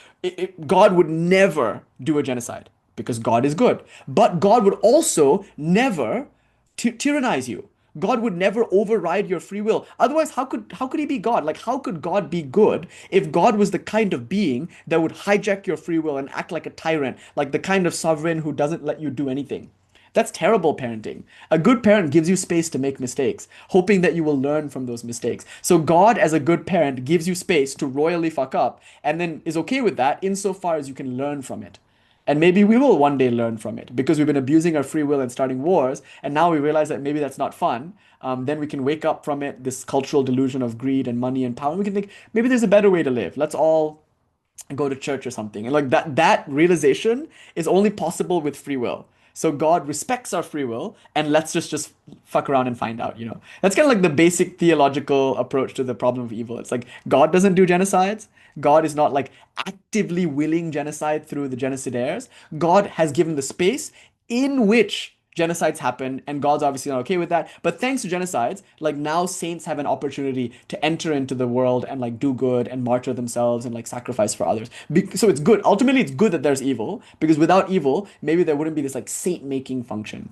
God would never do a genocide because God is good. But God would also never tyrannize you. God would never override your free will. Otherwise, how could he be God? Like how could God be good if God was the kind of being that would hijack your free will and act like a tyrant, like the kind of sovereign who doesn't let you do anything? That's terrible parenting. A good parent gives you space to make mistakes, hoping that you will learn from those mistakes. So God, as a good parent, gives you space to royally fuck up and then is okay with that insofar as you can learn from it. And maybe we will one day learn from it because we've been abusing our free will and starting wars. And now we realize that maybe that's not fun. Then we can wake up from it, this cultural delusion of greed and money and power. And we can think maybe there's a better way to live. Let's all go to church or something. And like that realization is only possible with free will. So God respects our free will and lets us just fuck around and find out, you know. That's kind of like the basic theological approach to the problem of evil. It's like God doesn't do genocides. God is not like actively willing genocide through the genocidaires. God has given the space in which genocides happen, and God's obviously not okay with that. But thanks to genocides, like now saints have an opportunity to enter into the world and like do good and martyr themselves and like sacrifice for others. So it's good. Ultimately, it's good that there's evil because without evil, maybe there wouldn't be this like saint making function.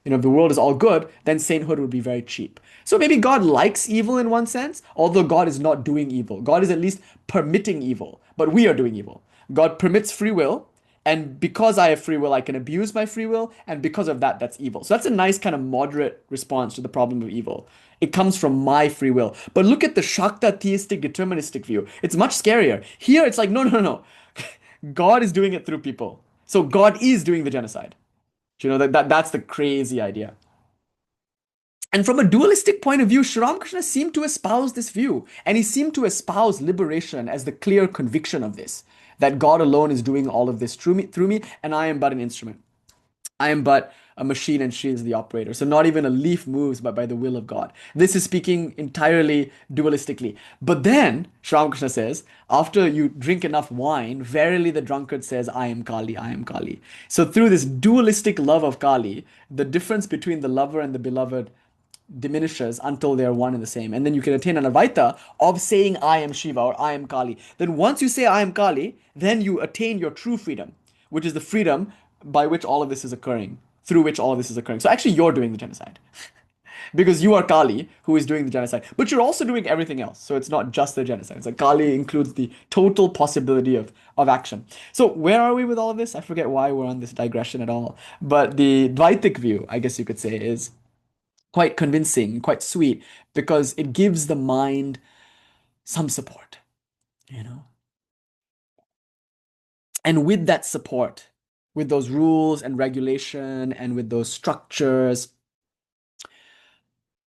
You know, if the world is all good, then sainthood would be very cheap. So maybe God likes evil in one sense, although God is not doing evil. God is at least permitting evil, but we are doing evil. God permits free will, and because I have free will, I can abuse my free will, and because of that, that's evil. So that's a nice kind of moderate response to the problem of evil. It comes from my free will. But look at the Shakta theistic deterministic view. It's much scarier. Here, it's like, no, no, no. God is doing it through people. So God is doing the genocide. You know, that's the crazy idea. And from a dualistic point of view, Sri Ramakrishna seemed to espouse this view. And he seemed to espouse liberation as the clear conviction of this, that God alone is doing all of this through me, and I am but an instrument. I am but a machine and she is the operator. So not even a leaf moves but by the will of God. This is speaking entirely dualistically. But then, Sri Ramakrishna says, after you drink enough wine, verily the drunkard says, I am Kālī, I am Kālī. So through this dualistic love of Kālī, the difference between the lover and the beloved diminishes until they're one and the same. And then you can attain an Advaita of saying, I am Shiva or I am Kālī. Then once you say, I am Kālī, then you attain your true freedom, which is the freedom by which all of this is occurring, through which all of this is occurring. So actually, you're doing the genocide. Because you are Kālī, who is doing the genocide. But you're also doing everything else. So it's not just the genocide. It's like Kālī includes the total possibility of action. So where are we with all of this? I forget why we're on this digression at all. But the Dvaitic view, I guess you could say, is quite convincing, quite sweet, because it gives the mind some support, you know? And with that support, with those rules and regulation and with those structures,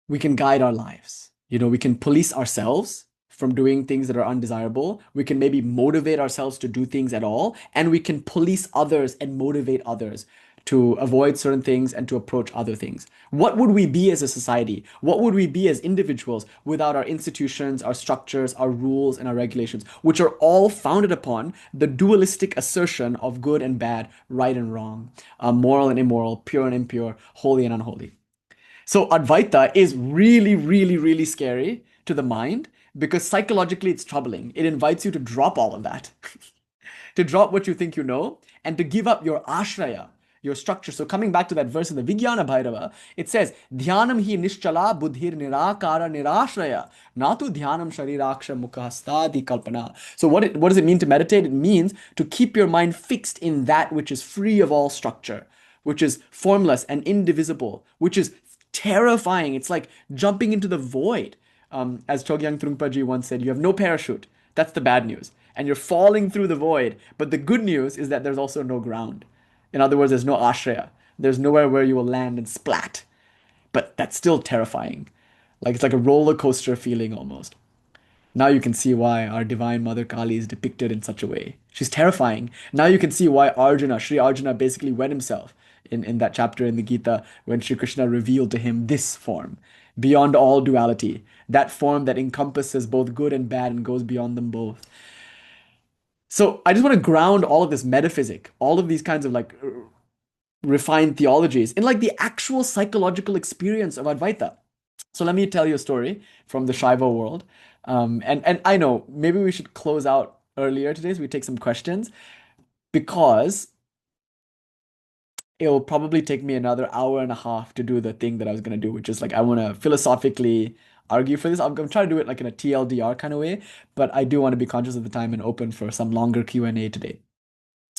we can guide our lives. You know, we can police ourselves from doing things that are undesirable. We can maybe motivate ourselves to do things at all. And we can police others and motivate others to avoid certain things and to approach other things. What would we be as a society? What would we be as individuals without our institutions, our structures, our rules, and our regulations, which are all founded upon the dualistic assertion of good and bad, right and wrong, moral and immoral, pure and impure, holy and unholy? So Advaita is really, really, really scary to the mind because psychologically it's troubling. It invites you to drop all of that. to drop what you think you know, and to give up your ashraya, your structure. So coming back to that verse in the Vijnana Bhairava, it says, Dhyanam hi nischala buddhir nirakara nirashraya, natu dhyanam shariraksha mukhastadi kalpana. So what does it mean to meditate? It means to keep your mind fixed in that which is free of all structure, which is formless and indivisible, which is terrifying. It's like jumping into the void. As Chogyam Trungpa once said, you have no parachute. That's the bad news. And you're falling through the void. But the good news is that there's also no ground. In other words, there's no ashraya. There's nowhere where you will land and splat. But that's still terrifying. Like it's like a roller coaster feeling almost. Now you can see why our divine mother Kālī is depicted in such a way. She's terrifying. Now you can see why Sri Arjuna basically wed himself in that chapter in the Gita when Sri Krishna revealed to him this form, beyond all duality, that form that encompasses both good and bad and goes beyond them both. So I just want to ground all of this metaphysic, all of these kinds of like refined theologies in like the actual psychological experience of Advaita. So let me tell you a story from the Shaiva world. And I know maybe we should close out earlier today so we take some questions, because it will probably take me another hour and a half to do the thing that I was going to do, which is like I want to philosophically argue for this. I'm trying to do it like in a TLDR kind of way, but I do want to be conscious of the time and open for some longer Q&A today.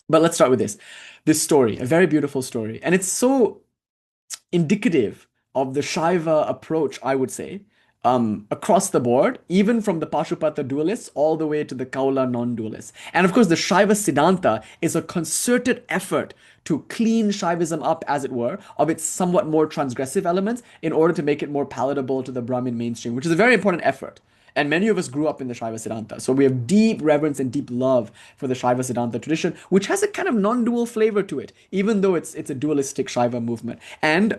But let's start with this story, a very beautiful story. And it's so indicative of the Shaiva approach, I would say, across the board, even from the Pashupata dualists all the way to the Kaula non-dualists. And of course, the Shaiva Siddhanta is a concerted effort to clean Shaivism up, as it were, of its somewhat more transgressive elements in order to make it more palatable to the Brahmin mainstream, which is a very important effort. And many of us grew up in the Shaiva Siddhanta. So we have deep reverence and deep love for the Shaiva Siddhanta tradition, which has a kind of non-dual flavor to it, even though it's a dualistic Shaiva movement. And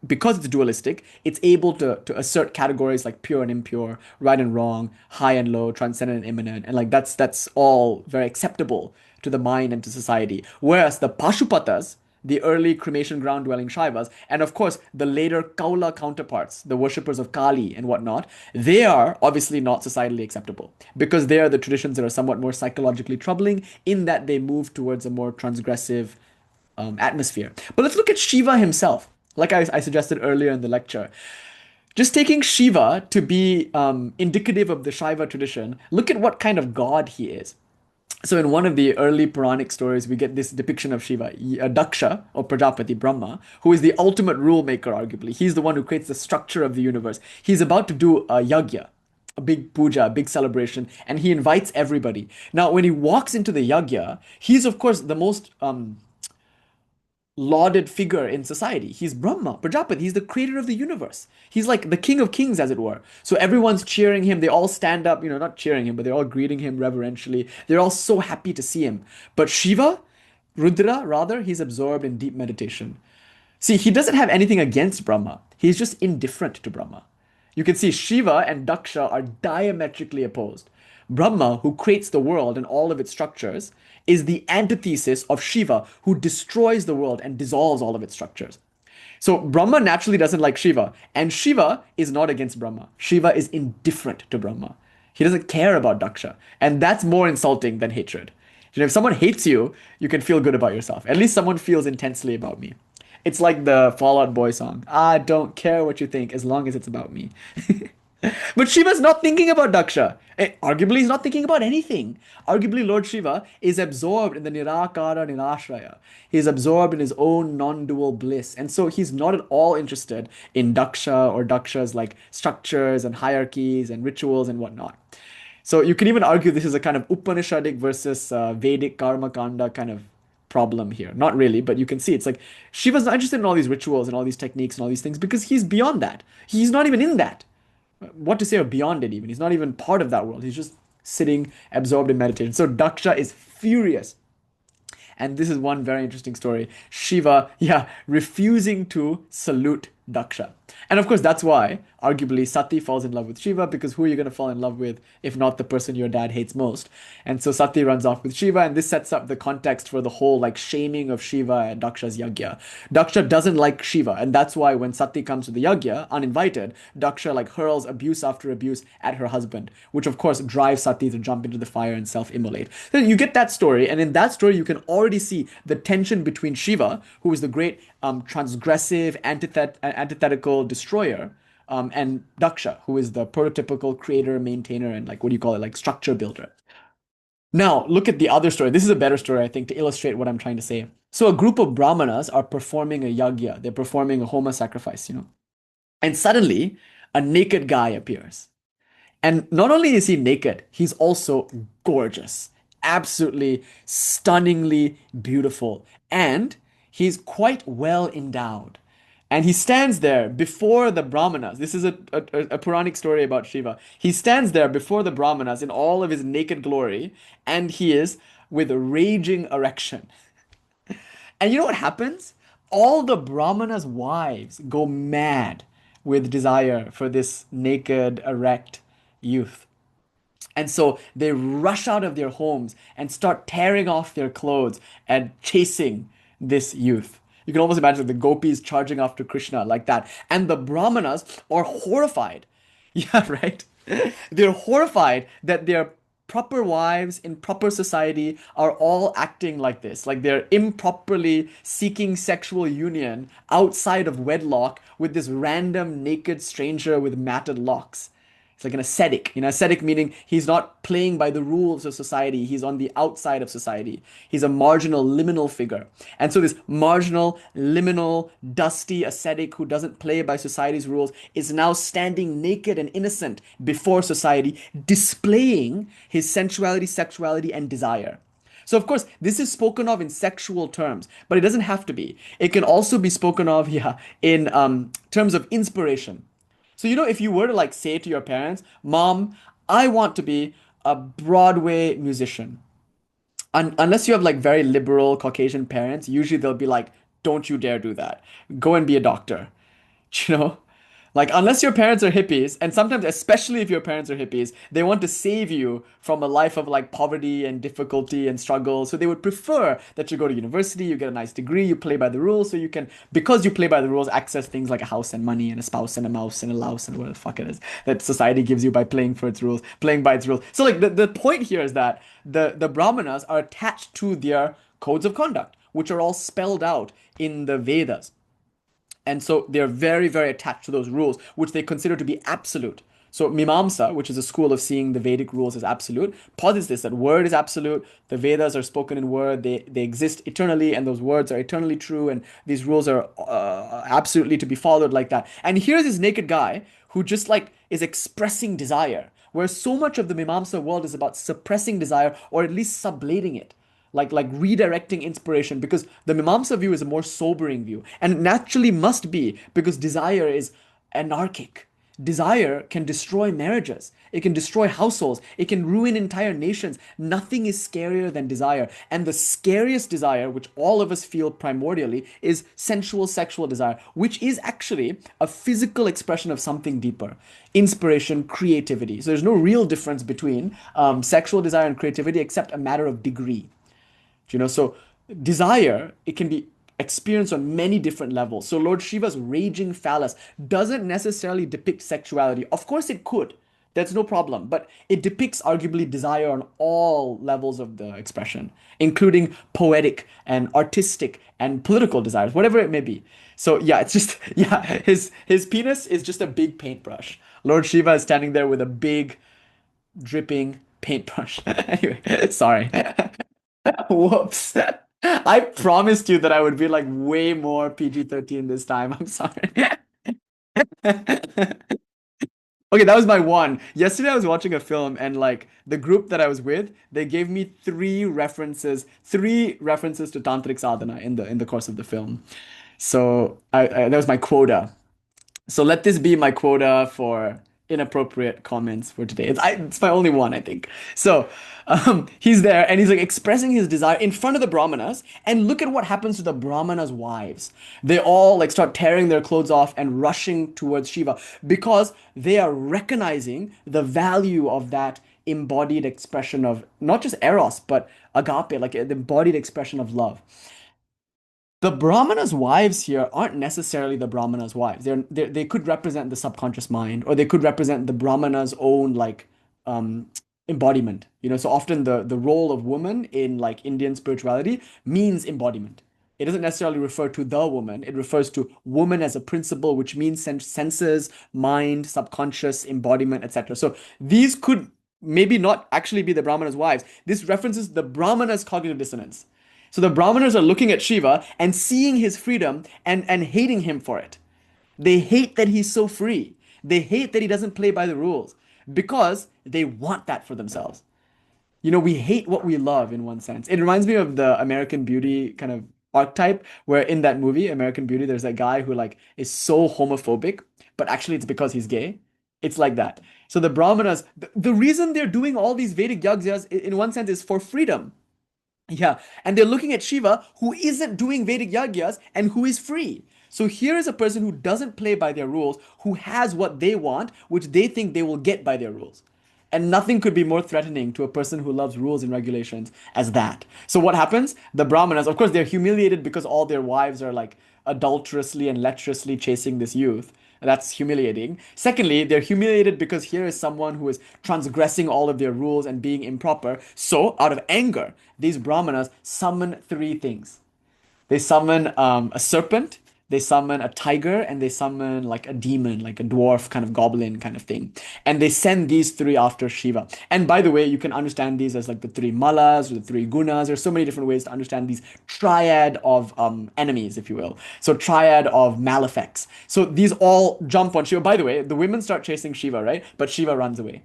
because it's dualistic, it's able to assert categories like pure and impure, right and wrong, high and low, transcendent and immanent, and like that's all very acceptable to the mind and to society. Whereas the Pashupatas, the early cremation ground dwelling Shaivas, and of course the later Kaula counterparts, the worshippers of Kālī and whatnot, they are obviously not societally acceptable because they are the traditions that are somewhat more psychologically troubling in that they move towards a more transgressive atmosphere. But let's look at Shiva himself. Like I suggested earlier in the lecture, just taking Shiva to be indicative of the Shaiva tradition, look at what kind of god he is. So in one of the early Puranic stories, we get this depiction of Shiva, Daksha, or Prajapati, Brahma, who is the ultimate rule maker, arguably. He's the one who creates the structure of the universe. He's about to do a yagya, a big puja, a big celebration, and he invites everybody. Now, when he walks into the yagya, he's, of course, the most lauded figure in society. He's Brahma, Prajapati. He's the creator of the universe. He's like the king of kings, as it were. So everyone's cheering him. They all stand up, not cheering him, but they're all greeting him reverentially. They're all so happy to see him. But Shiva, Rudra, rather, he's absorbed in deep meditation. See, he doesn't have anything against Brahma. He's just indifferent to Brahma. You can see Shiva and Daksha are diametrically opposed. Brahma, who creates the world and all of its structures, is the antithesis of Shiva, who destroys the world and dissolves all of its structures. So Brahma naturally doesn't like Shiva, and Shiva is not against Brahma. Shiva is indifferent to Brahma. He doesn't care about Daksha, and that's more insulting than hatred. If someone hates you, you can feel good about yourself. At least someone feels intensely about me. It's like the Fall Out Boy song. I don't care what you think as long as it's about me. But Shiva's not thinking about Daksha. Arguably, he's not thinking about anything. Arguably, Lord Shiva is absorbed in the Nirakara Nirashraya. He's absorbed in his own non-dual bliss. And so he's not at all interested in Daksha or Daksha's like structures and hierarchies and rituals and whatnot. So you can even argue this is a kind of Upanishadic versus Vedic Karma Kanda kind of problem here. Not really, but you can see it's like Shiva's not interested in all these rituals and all these techniques and all these things because he's beyond that. He's not even in that. What to say of beyond it even? He's not even part of that world. He's just sitting absorbed in meditation. So Daksha is furious. And this is one very interesting story. Shiva, refusing to salute Daksha. And of course, that's why, arguably, Sati falls in love with Shiva, because who are you going to fall in love with if not the person your dad hates most? And so Sati runs off with Shiva, and this sets up the context for the whole like shaming of Shiva at Daksha's yagya. Daksha doesn't like Shiva, and that's why when Sati comes to the yagya, uninvited, Daksha like hurls abuse after abuse at her husband, which of course drives Sati to jump into the fire and self-immolate. So you get that story, and in that story, you can already see the tension between Shiva, who is the great transgressive, antithetical destroyer, and Daksha, who is the prototypical creator, maintainer, and like what do you call it, like structure builder. Now, look at the other story. This is a better story, I think, to illustrate what I'm trying to say. So, a group of brahmanas are performing a yagya. They're performing a homa sacrifice, and suddenly a naked guy appears. And not only is he naked, he's also gorgeous, absolutely stunningly beautiful, and he's quite well endowed. And he stands there before the Brahmanas. This is a Puranic story about Shiva. He stands there before the Brahmanas in all of his naked glory, and he is with a raging erection. And you know what happens? All the Brahmanas' wives go mad with desire for this naked, erect youth. And so they rush out of their homes and start tearing off their clothes and chasing this youth. You can almost imagine the gopis charging after Krishna like that. And the Brahmanas are horrified. Yeah, right? They're horrified that their proper wives in proper society are all acting like this. Like they're improperly seeking sexual union outside of wedlock with this random naked stranger with matted locks. It's like an ascetic. Ascetic meaning he's not playing by the rules of society. He's on the outside of society. He's a marginal, liminal figure. And so this marginal, liminal, dusty ascetic who doesn't play by society's rules is now standing naked and innocent before society, displaying his sensuality, sexuality, and desire. So, of course, this is spoken of in sexual terms, but it doesn't have to be. It can also be spoken of, yeah, in terms of inspiration. So, if you were to like say to your parents, Mom, I want to be a Broadway musician. Unless you have like very liberal Caucasian parents, usually they'll be like, don't you dare do that. Go and be a doctor. You know? Like, unless your parents are hippies, and sometimes, especially if your parents are hippies, they want to save you from a life of like poverty and difficulty and struggle. So they would prefer that you go to university, you get a nice degree, you play by the rules, so you can, because you play by the rules, access things like a house and money and a spouse and a mouse and a louse and whatever the fuck it is that society gives you by playing for its rules, playing by its rules. So like the point here is that the Brahmanas are attached to their codes of conduct, which are all spelled out in the Vedas. And so they're very, very attached to those rules, which they consider to be absolute. So Mimamsa, which is a school of seeing the Vedic rules as absolute, posits this, that word is absolute, the Vedas are spoken in word, they exist eternally, and those words are eternally true, and these rules are absolutely to be followed like that. And here's this naked guy who just like is expressing desire, where so much of the Mimamsa world is about suppressing desire or at least sublating it, like redirecting inspiration, because the Mimamsa view is a more sobering view, and naturally must be, because desire is anarchic. Desire can destroy marriages, it can destroy households, it can ruin entire nations. Nothing is scarier than desire, and the scariest desire, which all of us feel primordially, is sensual sexual desire, which is actually a physical expression of something deeper: inspiration, creativity. So there's no real difference between sexual desire and creativity except a matter of degree. So desire, it can be experienced on many different levels. So Lord Shiva's raging phallus doesn't necessarily depict sexuality. Of course it could. That's no problem. But it depicts arguably desire on all levels of the expression, including poetic and artistic and political desires, whatever it may be. So yeah, it's just, yeah, his penis is just a big paintbrush. Lord Shiva is standing there with a big dripping paintbrush. Anyway, sorry. Whoops. I promised you that I would be like way more PG-13 this time. I'm sorry. Okay, that was my one. Yesterday I was watching a film, and like the group that I was with, they gave me three references to tantric sadhana in the course of the film. So that was my quota. So let this be my quota for inappropriate comments for today. It's my only one, I think. So, he's there and he's like expressing his desire in front of the brahmanas. And look at what happens to the brahmanas' wives. They all like start tearing their clothes off and rushing towards Shiva because they are recognizing the value of that embodied expression of not just eros, but agape, like the embodied expression of love. The brahmanas' wives here aren't necessarily the brahmanas' wives. They could represent the subconscious mind, or they could represent the brahmanas' own like um, embodiment. So often the role of woman in like Indian spirituality means embodiment. It doesn't necessarily refer to the woman. It refers to woman as a principle, which means senses, mind, subconscious, embodiment, etc. So these could maybe not actually be the brahmanas' wives. This references the brahmanas' cognitive dissonance. So the Brahmanas are looking at Shiva and seeing his freedom and hating him for it. They hate that he's so free. They hate that he doesn't play by the rules because they want that for themselves. We hate what we love in one sense. It reminds me of the American Beauty kind of archetype where in that movie, American Beauty, there's that guy who like is so homophobic, but actually it's because he's gay. It's like that. So the Brahmanas, the reason they're doing all these Vedic yajnas in one sense is for freedom. Yeah, and they're looking at Shiva, who isn't doing Vedic yagyas and who is free. So here is a person who doesn't play by their rules, who has what they want, which they think they will get by their rules. And nothing could be more threatening to a person who loves rules and regulations as that. So what happens? The Brahmanas, of course, they're humiliated because all their wives are like adulterously and lecherously chasing this youth. That's humiliating. Secondly, they're humiliated because here is someone who is transgressing all of their rules and being improper. So, out of anger, these brahmanas summon three things. They summon a serpent, they summon a tiger, and they summon like a demon, like a dwarf kind of goblin kind of thing. And they send these three after Shiva. And by the way, you can understand these as like the three malas or the three gunas. There's so many different ways to understand these triad of enemies, if you will. So triad of malefics. So these all jump on Shiva. By the way, the women start chasing Shiva, right? But Shiva runs away.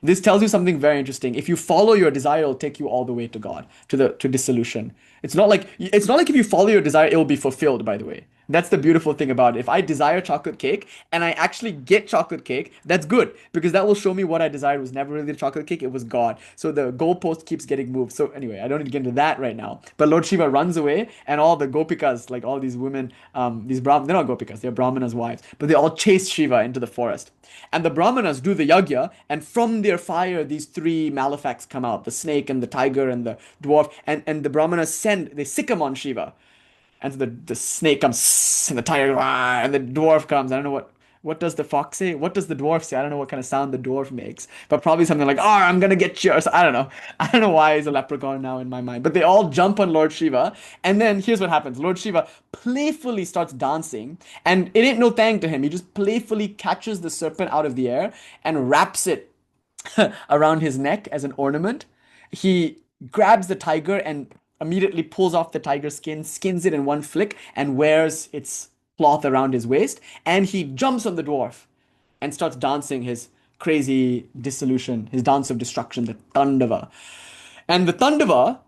This tells you something very interesting. If you follow your desire, it'll take you all the way to God, to dissolution. It's not like if you follow your desire, it will be fulfilled, by the way. That's the beautiful thing about it. If I desire chocolate cake and I actually get chocolate cake, that's good because that will show me what I desired was never really the chocolate cake, it was God. So the goalpost keeps getting moved. So anyway, I don't need to get into that right now. But Lord Shiva runs away and all the gopikas, like all these women, these brahmanas, they're not gopikas, they're brahmanas' wives, but they all chase Shiva into the forest. And the brahmanas do the yagya, and from their fire, these three malefics come out, the snake and the tiger and the dwarf, and the brahmanas they sick them on Shiva. And so the snake comes, and the tiger, and the dwarf comes. I don't know what does the fox say? What does the dwarf say? I don't know what kind of sound the dwarf makes, but probably something like, "Oh, I'm gonna get you." Or so, I don't know. I don't know why he's a leprechaun now in my mind. But they all jump on Lord Shiva, and then here's what happens: Lord Shiva playfully starts dancing, and it ain't no thing to him. He just playfully catches the serpent out of the air and wraps it around his neck as an ornament. He grabs the tiger and immediately pulls off the tiger skin, skins it in one flick, and wears its cloth around his waist. And he jumps on the dwarf and starts dancing his crazy dissolution, his dance of destruction, the Tandava. And the Tandava,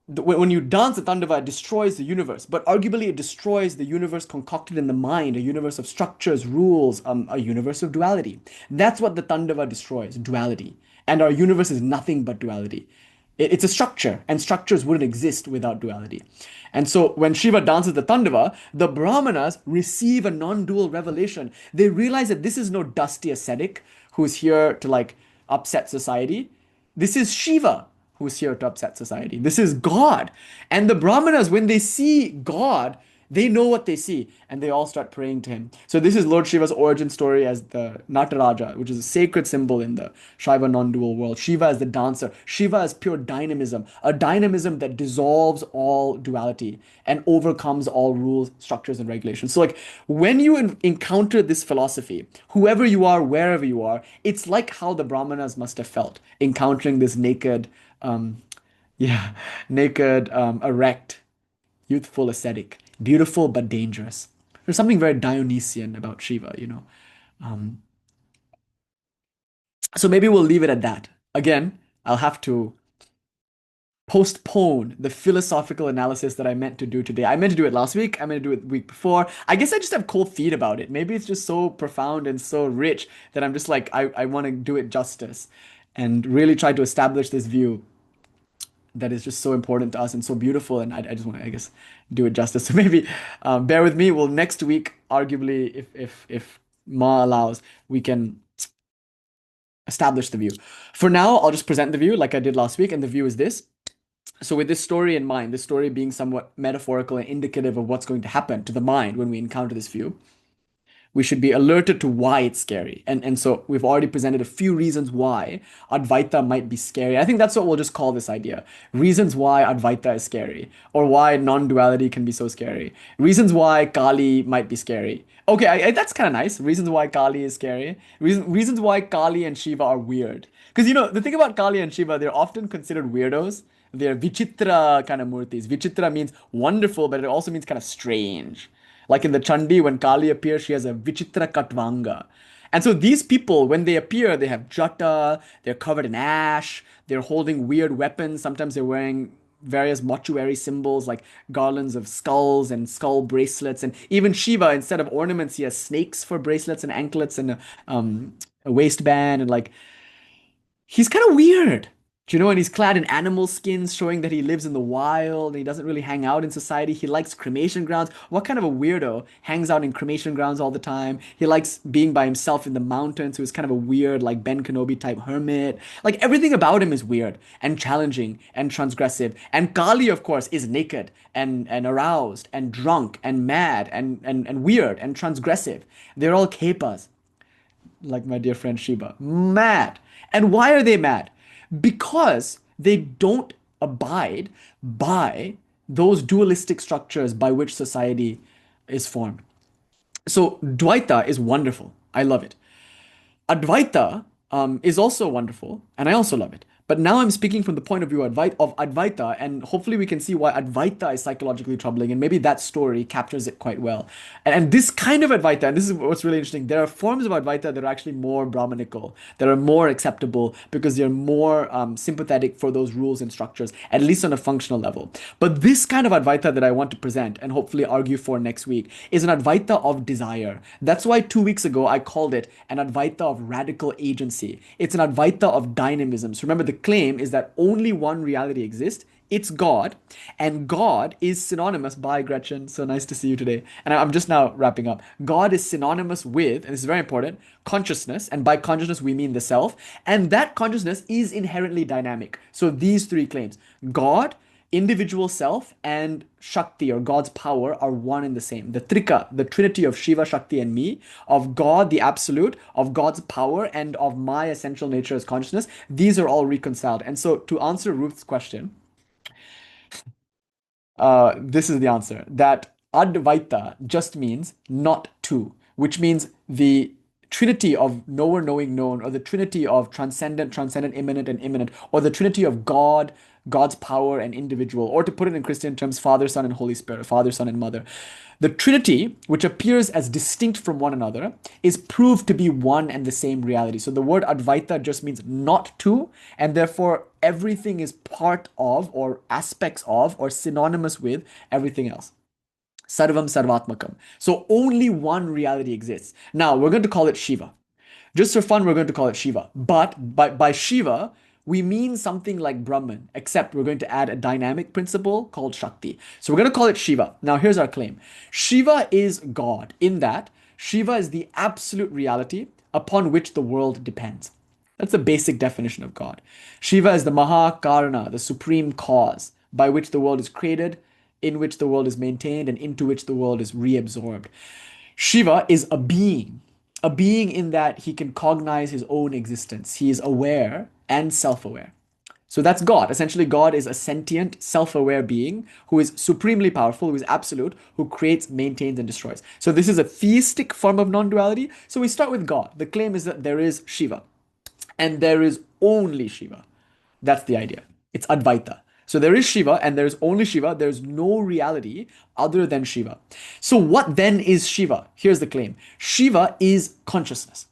when you dance the Tandava, it destroys the universe. But arguably, it destroys the universe concocted in the mind, a universe of structures, rules, a universe of duality. That's what the Tandava destroys, duality. And our universe is nothing but duality. It's a structure, and structures wouldn't exist without duality. And so when Shiva dances the Tandava, the Brahmanas receive a non-dual revelation. They realize that this is no dusty ascetic who's here to like upset society. This is Shiva who's here to upset society. This is God. And the Brahmanas, when they see God, they know what they see and they all start praying to him. So this is Lord Shiva's origin story as the Nataraja, which is a sacred symbol in the Shaiva non-dual world. Shiva is the dancer. Shiva is pure dynamism, a dynamism that dissolves all duality and overcomes all rules, structures, and regulations. So like when you encounter this philosophy, whoever you are, wherever you are, it's like how the Brahmanas must have felt encountering this naked, um, yeah, naked, erect, youthful ascetic, beautiful but dangerous. There's something very Dionysian about Shiva. Um, so maybe we'll leave it at that. Again, I'll have to postpone the philosophical analysis that I meant to do today. I meant to do it last week. I meant to do it the week before. I guess I just have cold feet about it. Maybe it's just so profound and so rich that I'm just like, I want to do it justice and really try to establish this view that is just so important to us and so beautiful. And I just want to, I guess, do it justice. So maybe bear with me. Well, next week, arguably, if Ma allows, we can establish the view. For now, I'll just present the view like I did last week, and the view is this. So with this story in mind, this story being somewhat metaphorical and indicative of what's going to happen to the mind when we encounter this view, we should be alerted to why it's scary. And so we've already presented a few reasons why Advaita might be scary. I think that's what we'll just call this idea. Reasons why Advaita is scary, or why non-duality can be so scary. Reasons why Kālī might be scary. Okay, that's kind of nice. Reasons why Kālī is scary. Reasons why Kālī and Shiva are weird. Because the thing about Kālī and Shiva, they're often considered weirdos. They're vichitra kind of murtis. Vichitra means wonderful, but it also means kind of strange. Like in the Chandi, when Kālī appears, she has a Vichitra Katvanga. And so these people, when they appear, they have jata, they're covered in ash, they're holding weird weapons. Sometimes they're wearing various mortuary symbols like garlands of skulls and skull bracelets. And even Shiva, instead of ornaments, he has snakes for bracelets and anklets and a waistband. And like, he's kind of weird. And he's clad in animal skins, showing that he lives in the wild and he doesn't really hang out in society. He likes cremation grounds. What kind of a weirdo hangs out in cremation grounds all the time? He likes being by himself in the mountains, so he's kind of a weird, like Ben Kenobi type hermit. Like everything about him is weird and challenging and transgressive. And Kālī, of course, is naked and aroused and drunk and mad and weird and transgressive. They're all kepas, like my dear friend Shiva. Mad. And why are they mad? Because they don't abide by those dualistic structures by which society is formed. So Dvaita is wonderful. I love it. Advaita is also wonderful, and I also love it. But now I'm speaking from the point of view of Advaita, and hopefully we can see why Advaita is psychologically troubling, and maybe that story captures it quite well. And this kind of Advaita, and this is what's really interesting, there are forms of Advaita that are actually more Brahmanical, that are more acceptable because they're more sympathetic for those rules and structures, at least on a functional level. But this kind of Advaita that I want to present and hopefully argue for next week is an Advaita of desire. That's why 2 weeks ago I called it an Advaita of radical agency. It's an Advaita of dynamism. So remember, the claim is that only one reality exists. It's God, and God is synonymous, bye Gretchen, so nice to see you today. And I'm just now wrapping up. God is synonymous with, and this is very important, consciousness, and by consciousness we mean the self, and that consciousness is inherently dynamic. So these three claims, God, individual self, and Shakti, or God's power, are one and the same. The Trika, the trinity of Shiva, Shakti, and me, of God, the absolute, of God's power, and of my essential nature as consciousness, these are all reconciled. And so to answer Ruth's question, this is the answer, that Advaita just means not two, which means the trinity of knower, knowing, known, or the trinity of transcendent, immanent, and immanent, or the trinity of God, God's power, and individual, or to put it in Christian terms, Father, Son, and Holy Spirit, Father, Son, and Mother. The Trinity, which appears as distinct from one another, is proved to be one and the same reality. So the word Advaita just means not two, and therefore everything is part of, or aspects of, or synonymous with everything else. Sarvam Sarvatmakam. So only one reality exists. Now, we're going to call it Shiva. Just for fun, we're going to call it Shiva. But by Shiva, we mean something like Brahman, except we're going to add a dynamic principle called Shakti. So we're going to call it Shiva. Now, here's our claim. Shiva is God, in that Shiva is the absolute reality upon which the world depends. That's the basic definition of God. Shiva is the Maha Karana, the supreme cause by which the world is created, in which the world is maintained, and into which the world is reabsorbed. Shiva is a being in that he can cognize his own existence. He is aware and self-aware. So that's God. Essentially, God is a sentient, self-aware being who is supremely powerful, who is absolute, who creates, maintains, and destroys. So this is a theistic form of non-duality. So we start with God. The claim is that there is Shiva, and there is only Shiva. That's the idea. It's Advaita. So there is Shiva, and there's only Shiva. There's no reality other than Shiva. So what then is Shiva? Here's the claim. Shiva is consciousness.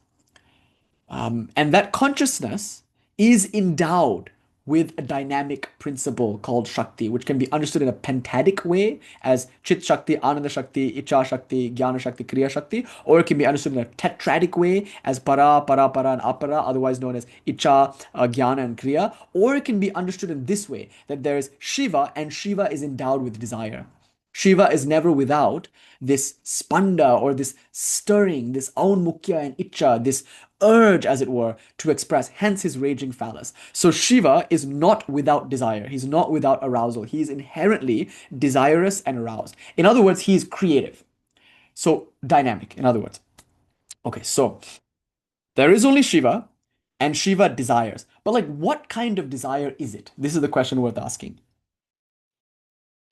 And that consciousness is endowed with a dynamic principle called Shakti, which can be understood in a pentadic way as Chit Shakti, Ananda Shakti, Icha Shakti, Jnana Shakti, Kriya Shakti, or it can be understood in a tetradic way as Para, and Apara, otherwise known as Icha, Jnana, and Kriya, or it can be understood in this way that there is Shiva and Shiva is endowed with desire. Shiva is never without this spanda or this stirring, this aunmukya and icha, this urge, as it were, to express, hence his raging phallus. So Shiva is not without desire. He's not without arousal. He's inherently desirous and aroused. In other words, he's creative. So dynamic, in other words. Okay, so there is only Shiva and Shiva desires. But like, what kind of desire is it? This is the question worth asking.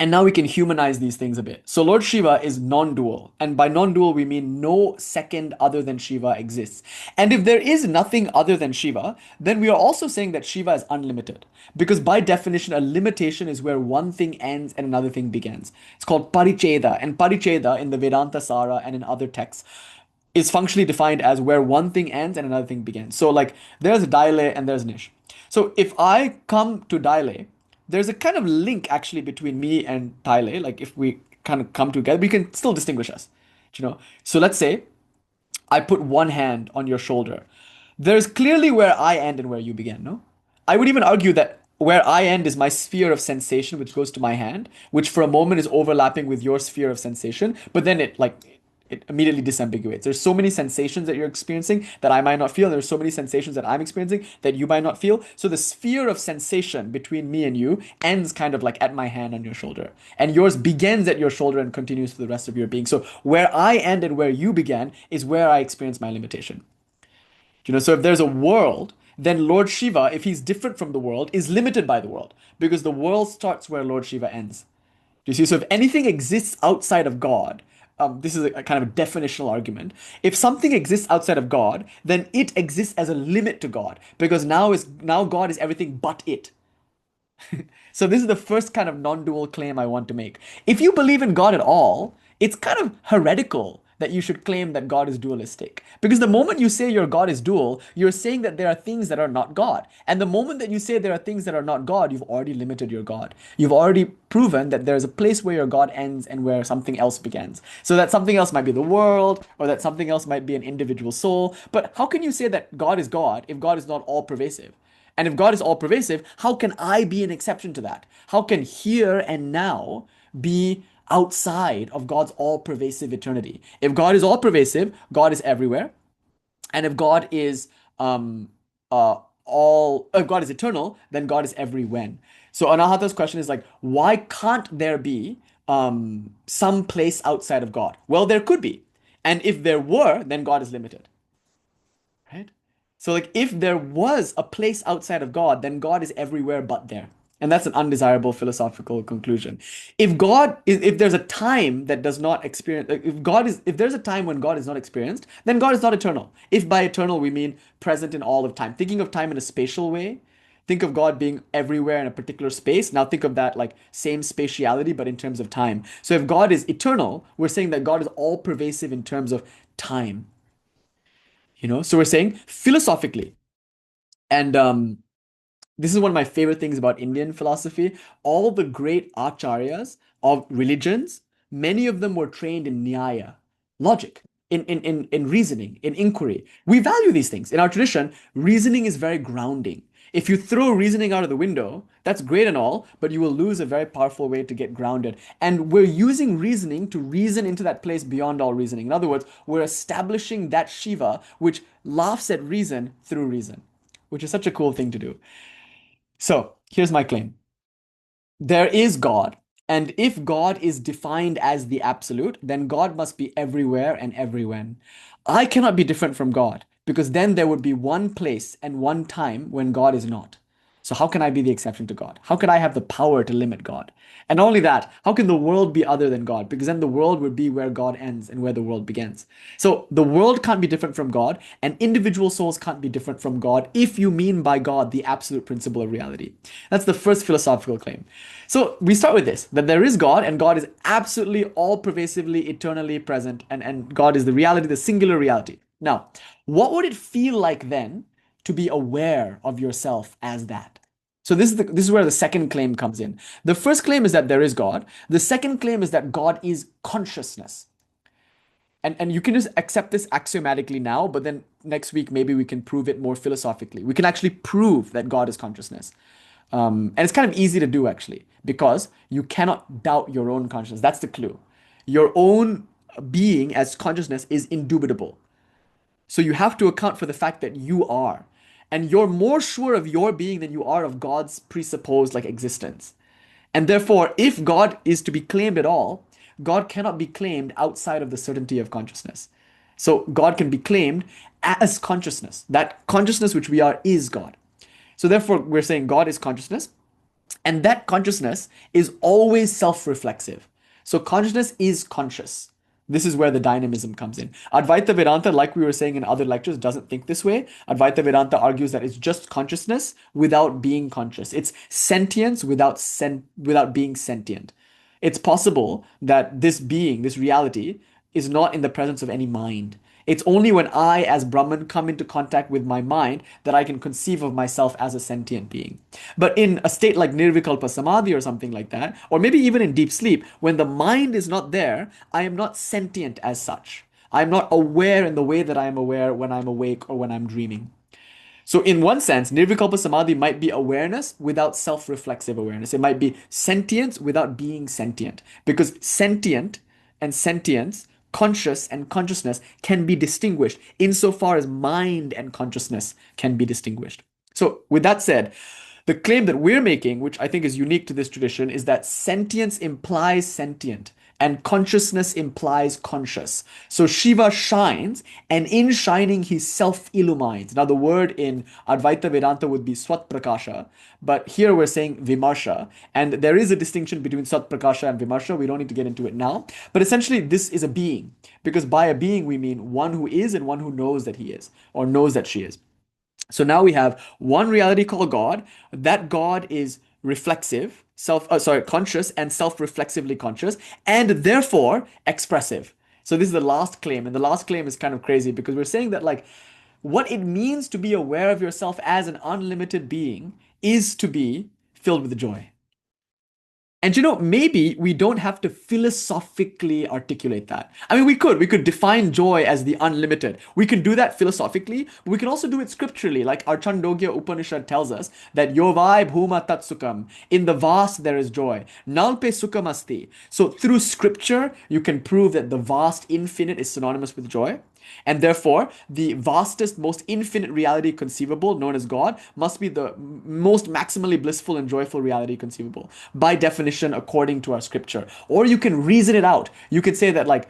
And now we can humanize these things a bit. So Lord Shiva is non-dual. And by non-dual, we mean no second other than Shiva exists. And if there is nothing other than Shiva, then we are also saying that Shiva is unlimited. Because by definition, a limitation is where one thing ends and another thing begins. It's called paricheda. And paricheda in the Vedanta Sara and in other texts is functionally defined as where one thing ends and another thing begins. So like there's Daile and there's Nish. So if I come to Daile, there's a kind of link actually between me and Daile. Like if we kind of come together, we can still distinguish us. So let's say I put one hand on your shoulder. There's clearly where I end and where you begin, no? I would even argue that where I end is my sphere of sensation, which goes to my hand, which for a moment is overlapping with your sphere of sensation, but then it immediately disambiguates. There's so many sensations that you're experiencing that I might not feel. There's so many sensations that I'm experiencing that you might not feel. So the sphere of sensation between me and you ends kind of like at my hand on your shoulder. And yours begins at your shoulder and continues for the rest of your being. So where I end and where you began is where I experience my limitation. So if there's a world, then Lord Shiva, if he's different from the world, is limited by the world because the world starts where Lord Shiva ends. Do you see? So if anything exists outside of God, this is a kind of a definitional argument. If something exists outside of God, then it exists as a limit to God because now God is everything but it. So this is the first kind of non-dual claim I want to make. If you believe in God at all, it's kind of heretical that you should claim that God is dualistic. Because the moment you say your God is dual, you're saying that there are things that are not God. And the moment that you say there are things that are not God, you've already limited your God. You've already proven that there's a place where your God ends and where something else begins. So that something else might be the world, or that something else might be an individual soul. But how can you say that God is God if God is not all pervasive? And if God is all pervasive, how can I be an exception to that? How can here and now be outside of God's all pervasive eternity? If God is all pervasive, God is everywhere. And if God is if God is eternal, then God is every when. So Anahata's question is like, why can't there be some place outside of God? Well, there could be. And if there were, then God is limited. Right? So like if there was a place outside of God, then God is everywhere but there. And that's an undesirable philosophical conclusion. If there's a time that does not experience, if there's a time when God is not experienced, then God is not eternal. If by eternal we mean present in all of time. Thinking of time in a spatial way, think of God being everywhere in a particular space. Now think of that like same spatiality, but in terms of time. So if God is eternal, we're saying that God is all pervasive in terms of time. So we're saying philosophically, and this is one of my favorite things about Indian philosophy. All the great acharyas of religions, many of them were trained in nyaya, logic, in reasoning, in inquiry. We value these things. In our tradition, reasoning is very grounding. If you throw reasoning out of the window, that's great and all, but you will lose a very powerful way to get grounded. And we're using reasoning to reason into that place beyond all reasoning. In other words, we're establishing that Shiva which laughs at reason through reason, which is such a cool thing to do. So here's my claim. There is God, and if God is defined as the absolute, then God must be everywhere and everywhen. I cannot be different from God, because then there would be one place and one time when God is not. So how can I be the exception to God? How could I have the power to limit God? And not only that, how can the world be other than God? Because then the world would be where God ends and where the world begins. So the world can't be different from God, and individual souls can't be different from God if you mean by God the absolute principle of reality. That's the first philosophical claim. So we start with this, that there is God, and God is absolutely all pervasively, eternally present, and God is the reality, the singular reality. Now, what would it feel like then to be aware of yourself as that? So this is where the second claim comes in. The first claim is that there is God. The second claim is that God is consciousness. And you can just accept this axiomatically now, but then next week maybe we can prove it more philosophically. We can actually prove that God is consciousness. And it's kind of easy to do actually, because you cannot doubt your own consciousness. That's the clue. Your own being as consciousness is indubitable. So you have to account for the fact that you are. And you're more sure of your being than you are of God's presupposed like existence. And therefore, if God is to be claimed at all, God cannot be claimed outside of the certainty of consciousness. So God can be claimed as consciousness. That consciousness which we are is God. So therefore, we're saying God is consciousness, and that consciousness is always self-reflexive. So consciousness is conscious. This is where the dynamism comes in. Advaita Vedanta, like we were saying in other lectures, doesn't think this way. Advaita Vedanta argues that it's just consciousness without being conscious. It's sentience without being sentient. It's possible that this being, this reality, is not in the presence of any mind. It's only when I, as Brahman, come into contact with my mind that I can conceive of myself as a sentient being. But in a state like Nirvikalpa Samadhi or something like that, or maybe even in deep sleep, when the mind is not there, I am not sentient as such. I am not aware in the way that I am aware when I'm awake or when I'm dreaming. So in one sense, Nirvikalpa Samadhi might be awareness without self-reflexive awareness. It might be sentience without being sentient. Because sentient and sentience, conscious and consciousness can be distinguished insofar as mind and consciousness can be distinguished. So with that said, the claim that we're making, which I think is unique to this tradition, is that sentience implies sentient and consciousness implies conscious. So Shiva shines, and in shining, he self-illumines. Now, the word in Advaita Vedanta would be Swat Prakasha, but here we're saying Vimarsha, and there is a distinction between Swat Prakasha and Vimarsha. We don't need to get into it now, but essentially, this is a being, because by a being, we mean one who is and one who knows that he is, or knows that she is. So now we have one reality called God. That God is reflexive, conscious and self-reflexively conscious, and therefore expressive. So this is the last claim, and the last claim is kind of crazy because we're saying that like what it means to be aware of yourself as an unlimited being is to be filled with joy. And maybe we don't have to philosophically articulate that. I mean, we could define joy as the unlimited. We can do that philosophically, but we can also do it scripturally. Like our Chandogya Upanishad tells us that Yovai Bhuma Tat Sukham, in the vast there is joy. Nalpe Sukham Asti. So through scripture, you can prove that the vast infinite is synonymous with joy. And therefore, the vastest, most infinite reality conceivable, known as God, must be the most maximally blissful and joyful reality conceivable, by definition, according to our scripture. Or you can reason it out. You could say that, like,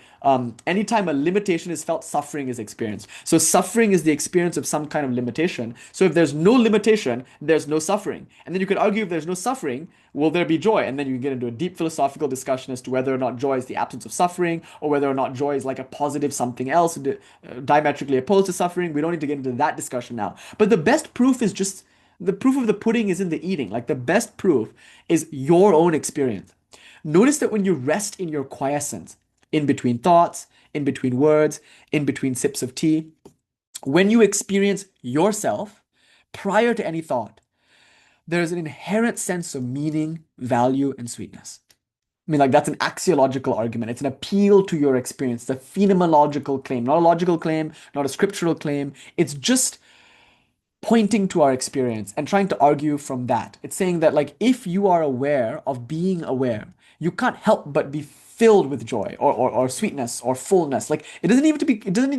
anytime a limitation is felt, suffering is experienced. So suffering is the experience of some kind of limitation. So if there's no limitation, there's no suffering. And then you could argue if there's no suffering, will there be joy? And then you get into a deep philosophical discussion as to whether or not joy is the absence of suffering, or whether or not joy is like a positive something else, diametrically opposed to suffering. We don't need to get into that discussion now. But the best proof is just the proof of the pudding is in the eating. Like the best proof is your own experience. Notice that when you rest in your quiescence, in between thoughts, in between words, in between sips of tea, when you experience yourself prior to any thought, there's an inherent sense of meaning, value, and sweetness. I mean, like, that's an axiological argument. It's an appeal to your experience, the phenomenological claim, not a logical claim, not a scriptural claim. It's just pointing to our experience and trying to argue from that. It's saying that, like, if you are aware of being aware, you can't help but be filled with joy or sweetness or fullness. Like, it doesn't need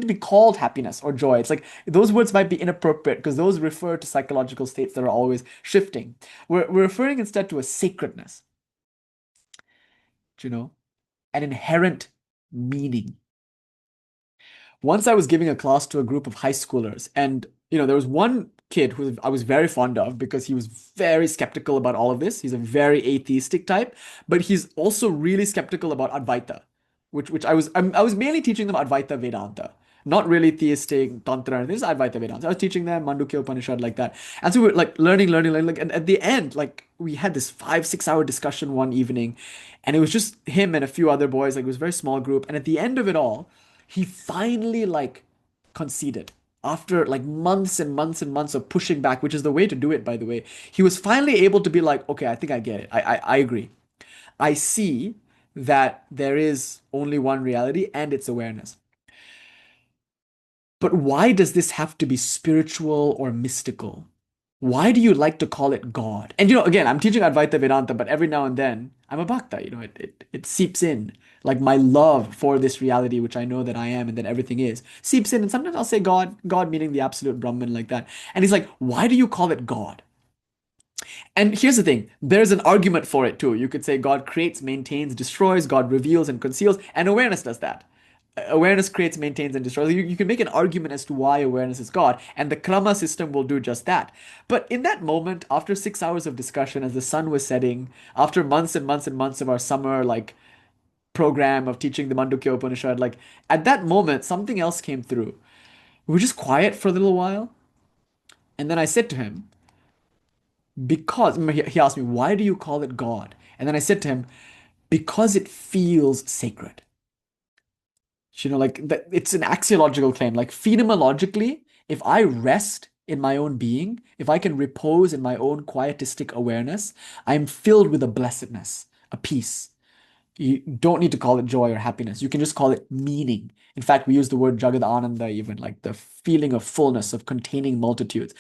to be called happiness or joy. It's like those words might be inappropriate because those refer to psychological states that are always shifting. We're referring instead to a sacredness, an inherent meaning. Once I was giving a class to a group of high schoolers, and there was one kid who I was very fond of because he was very skeptical about all of this. He's a very atheistic type, but he's also really skeptical about Advaita, which I was mainly teaching them Advaita Vedanta, not really theistic, Tantra. This is Advaita Vedanta. I was teaching them Mandukya Upanishad like that. And so we were like learning. Like, and at the end, like we had this 5-6 hour discussion one evening, and it was just him and a few other boys. Like it was a very small group. And at the end of it all, he finally like conceded. after like months and months and months of pushing back, which is the way to do it, by the way, he was finally able to be like, okay, I think I get it. I agree. I see that there is only one reality and it's awareness. But why does this have to be spiritual or mystical? Why do you like to call it God? And again, I'm teaching Advaita Vedanta, but every now and then I'm a bhakta, it seeps in. Like my love for this reality, which I know that I am and that everything is, seeps in. And sometimes I'll say God, God meaning the absolute Brahman, like that. And he's like, why do you call it God? And here's the thing, there's an argument for it too. You could say God creates, maintains, destroys, God reveals and conceals, and awareness does that. Awareness creates, maintains, and destroys. You can make an argument as to why awareness is God, and the Krama system will do just that. But in that moment, after 6 hours of discussion, as the sun was setting, after months and months and months of our summer program of teaching the Mandukya Upanishad, at that moment, something else came through. We were just quiet for a little while, and then I said to him, because he asked me, why do you call it God? And then I said to him, because it feels sacred. It's an axiological claim. Like phenomenologically, if I rest in my own being, if I can repose in my own quietistic awareness, I'm filled with a blessedness, a peace. You don't need to call it joy or happiness. You can just call it meaning. In fact, we use the word Jagad Ananda, even like the feeling of fullness, of containing multitudes.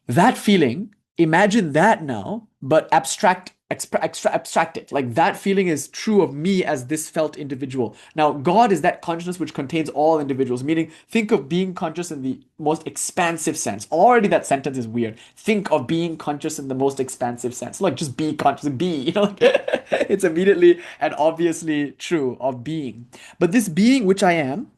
That feeling, imagine that now, but abstract it. Like that feeling is true of me as this felt individual. Now, God is that consciousness which contains all individuals, meaning think of being conscious in the most expansive sense. Already that sentence is weird. Think of being conscious in the most expansive sense. Like just be conscious, it's immediately and obviously true of being. But this being which I am,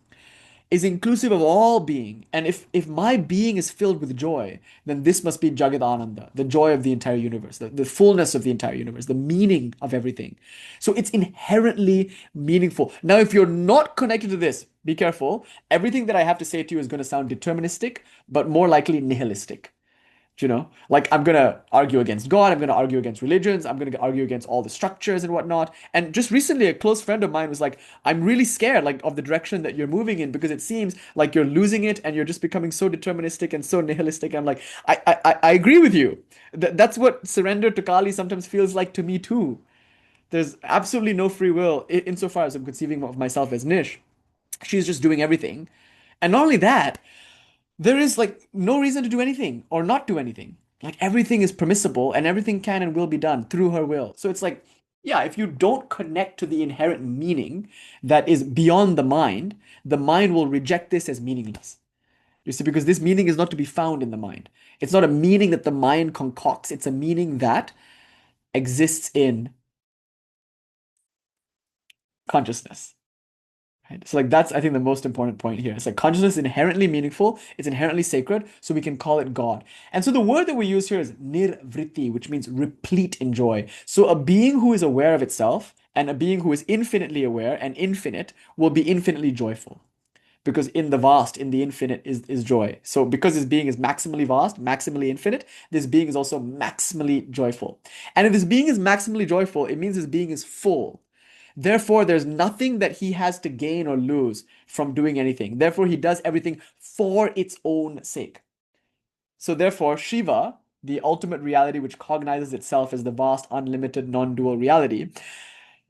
is inclusive of all being. And if my being is filled with joy, then this must be Jagat Ananda, the joy of the entire universe, the fullness of the entire universe, the meaning of everything. So it's inherently meaningful. Now, if you're not connected to this, be careful. Everything that I have to say to you is going to sound deterministic, but more likely nihilistic. Like I'm going to argue against God, I'm going to argue against religions, I'm going to argue against all the structures and whatnot. And just recently, a close friend of mine was like, I'm really scared of the direction that you're moving in because it seems like you're losing it and you're just becoming so deterministic and so nihilistic. I'm like, I agree with you. That's what surrender to Kālī sometimes feels like to me too. There's absolutely no free will insofar as I'm conceiving of myself as Nish. She's just doing everything. And not only that, there is no reason to do anything or not do anything. Like everything is permissible and everything can and will be done through her will. So it's like, yeah, if you don't connect to the inherent meaning that is beyond the mind will reject this as meaningless. You see, because this meaning is not to be found in the mind. It's not a meaning that the mind concocts, it's a meaning that exists in consciousness. Right? So that's I think the most important point here. It's like consciousness is inherently meaningful, it's inherently sacred, so we can call it God. And so the word that we use here is nirvritti, which means replete in joy. So a being who is aware of itself and a being who is infinitely aware and infinite will be infinitely joyful. Because in the vast, in the infinite is joy. So because this being is maximally vast, maximally infinite, this being is also maximally joyful. And if this being is maximally joyful, it means this being is full. Therefore, there's nothing that he has to gain or lose from doing anything. Therefore, he does everything for its own sake. So therefore, Shiva, the ultimate reality which cognizes itself as the vast, unlimited, non-dual reality,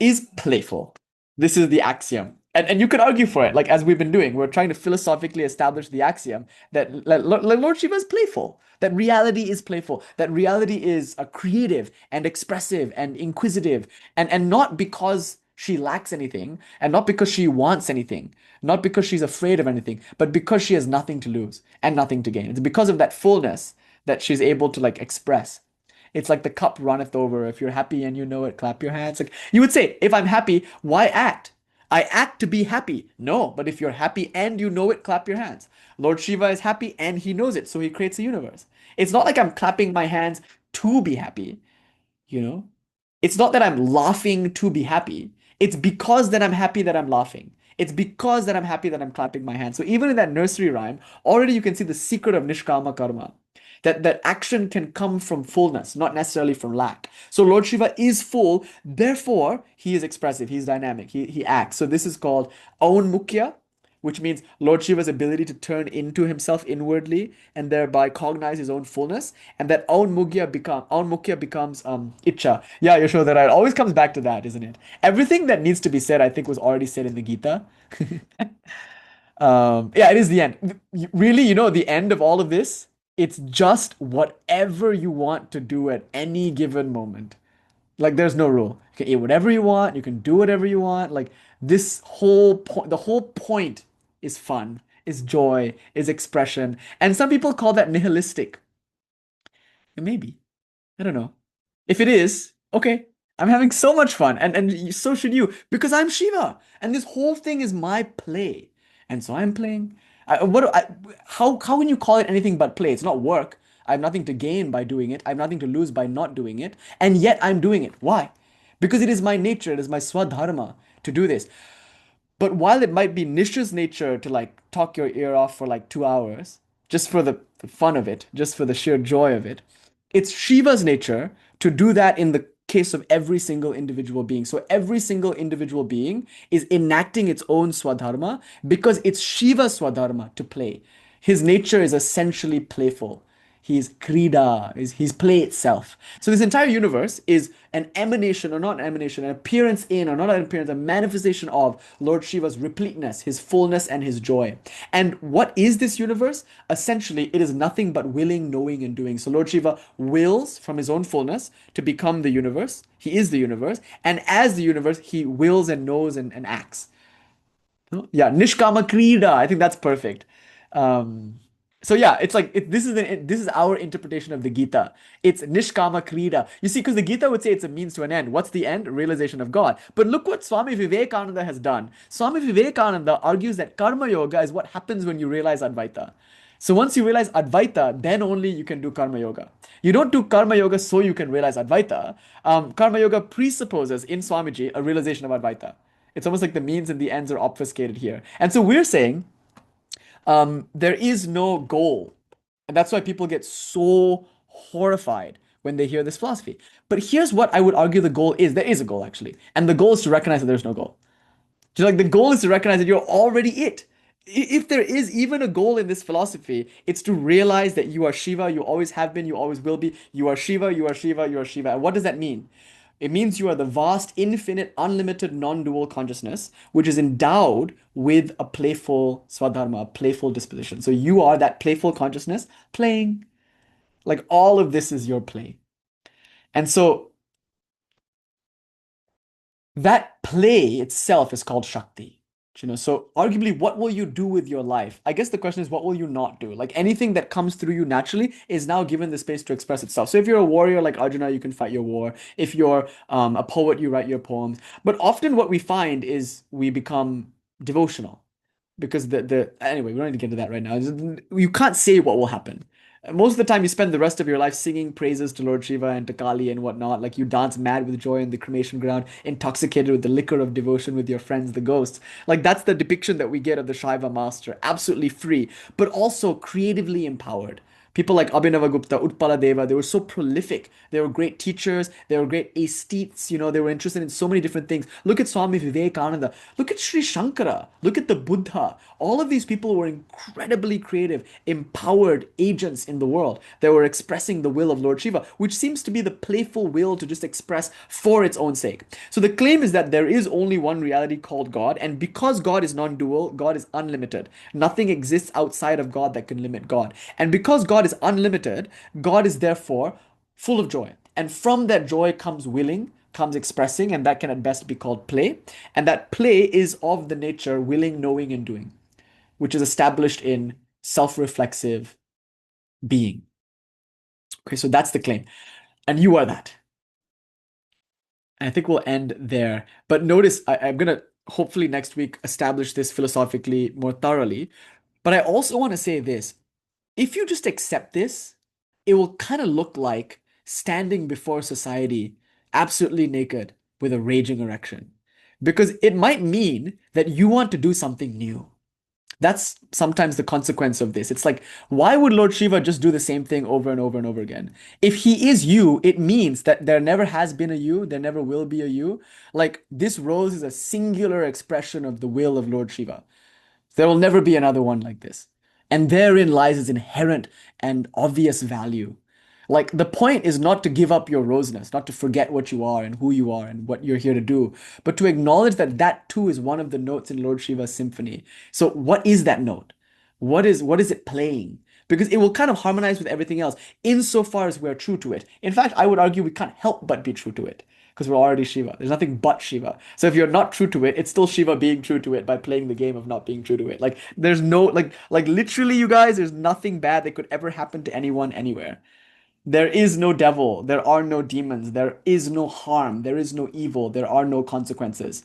is playful. This is the axiom. And you could argue for it, like as we've been doing. We're trying to philosophically establish the axiom that Lord Shiva is playful, that reality is playful, that reality is creative and expressive and inquisitive, and not because she lacks anything, and not because she wants anything, not because she's afraid of anything, but because she has nothing to lose and nothing to gain. It's because of that fullness that she's able to express. It's like the cup runneth over. If you're happy and you know it, clap your hands. Like you would say, if I'm happy, why act? I act to be happy. No, but if you're happy and you know it, clap your hands. Lord Shiva is happy and he knows it, so he creates a universe. It's not like I'm clapping my hands to be happy, you know? It's not that I'm laughing to be happy. It's because that I'm happy that I'm laughing. It's because that I'm happy that I'm clapping my hands. So even in that nursery rhyme, already you can see the secret of nishkama karma. That action can come from fullness, not necessarily from lack. So Lord Shiva is full, therefore he is expressive, he's dynamic, he acts. So this is called aun mukhya, which means Lord Shiva's ability to turn into himself inwardly and thereby cognize his own fullness, and that aunmukya becomes Icha. Yeah, you're sure that right. It always comes back to that, isn't it? Everything that needs to be said, I think, was already said in the Gita. Yeah, it is the end. Really, the end of all of this, it's just whatever you want to do at any given moment. Like there's no rule. You can eat whatever you want, you can do whatever you want. Like this whole point, the whole point is fun, is joy, is expression. And some people call that nihilistic. Maybe. I don't know. If it is, okay, I'm having so much fun, and so should you, because I'm Shiva, and this whole thing is my play, and so I'm playing. How can you call it anything but play? It's not work. I have nothing to gain by doing it. I have nothing to lose by not doing it, and yet I'm doing it. Why? Because it is my nature. It is my swadharma to do this. But while it might be Nish's nature to like talk your ear off for like 2 hours, just for the fun of it, just for the sheer joy of it, it's Shiva's nature to do that in the case of every single individual being. So every single individual being is enacting its own swadharma because it's Shiva's swadharma to play. His nature is essentially playful. He's krida, he's play itself. So this entire universe is an emanation or not an emanation, an appearance in or not an appearance, a manifestation of Lord Shiva's repleteness, his fullness, and his joy. And what is this universe? Essentially, it is nothing but willing, knowing, and doing. So Lord Shiva wills from his own fullness to become the universe. He is the universe. And as the universe, he wills and knows and acts. Yeah, Nishkama Krida. I think that's perfect. Um, so yeah, it's like this is our interpretation of the Gita. It's Nishkama Krida. You see, because the Gita would say it's a means to an end. What's the end? Realization of God. But look what Swami Vivekananda has done. Swami Vivekananda argues that Karma Yoga is what happens when you realize Advaita. So once you realize Advaita, then only you can do Karma Yoga. You don't do Karma Yoga so you can realize Advaita. Karma Yoga presupposes in Swamiji a realization of Advaita. It's almost like the means and the ends are obfuscated here. And so we're saying there is no goal. And that's why people get so horrified when they hear this philosophy. But here's what I would argue the goal is. There is a goal, actually. And the goal is to recognize that there's no goal. So like the goal is to recognize that you're already it. If there is even a goal in this philosophy, it's to realize that you are Shiva, you always have been, you always will be. You are Shiva, you are Shiva, you are Shiva. And what does that mean? It means you are the vast, infinite, unlimited, non-dual consciousness, which is endowed with a playful swadharma, a playful disposition. So you are that playful consciousness playing. Like all of this is your play. And so that play itself is called Shakti. So arguably, what will you do with your life? I guess the question is, what will you not do? Like anything that comes through you naturally is now given the space to express itself. So if you're a warrior like Arjuna, you can fight your war. If you're a poet, you write your poems. But often what we find is we become devotional because the anyway, we don't need to get into that right now. You can't say what will happen. Most of the time, you spend the rest of your life singing praises to Lord Shiva and to Kālī and whatnot. Like you dance mad with joy in the cremation ground, intoxicated with the liquor of devotion with your friends, the ghosts. Like that's the depiction that we get of the Shaiva master. Absolutely free, but also creatively empowered. People like Abhinavagupta, Utpala Deva, they were so prolific. They were great teachers. They were great aesthetes. They were interested in so many different things. Look at Swami Vivekananda. Look at Sri Shankara. Look at the Buddha. All of these people were incredibly creative, empowered agents in the world. They were expressing the will of Lord Shiva, which seems to be the playful will to just express for its own sake. So the claim is that there is only one reality called God, and because God is non-dual, God is unlimited. Nothing exists outside of God that can limit God. And because God is unlimited, God is therefore full of joy. And from that joy comes willing, comes expressing, and that can at best be called play. And that play is of the nature willing, knowing, and doing, which is established in self-reflexive being. Okay, so that's the claim. And you are that. And I think we'll end there. But notice, I'm going to hopefully next week establish this philosophically more thoroughly. But I also want to say this. If you just accept this, it will kind of look like standing before society absolutely naked with a raging erection. Because it might mean that you want to do something new. That's sometimes the consequence of this. It's like, why would Lord Shiva just do the same thing over and over and over again? If he is you, it means that there never has been a you, there never will be a you. Like this rose is a singular expression of the will of Lord Shiva. There will never be another one like this. And therein lies its inherent and obvious value. Like, the point is not to give up your roseness, not to forget what you are and who you are and what you're here to do, but to acknowledge that that too is one of the notes in Lord Shiva's symphony. So, what is that note? What is it playing? Because it will kind of harmonize with everything else insofar as we're true to it. In fact, I would argue we can't help but be true to it because we're already Shiva. There's nothing but Shiva. So if you're not true to it, it's still Shiva being true to it by playing the game of not being true to it. Like, there's no, like literally, you guys, there's nothing bad that could ever happen to anyone anywhere. There is no devil. There are no demons. There is no harm. There is no evil. There are no consequences.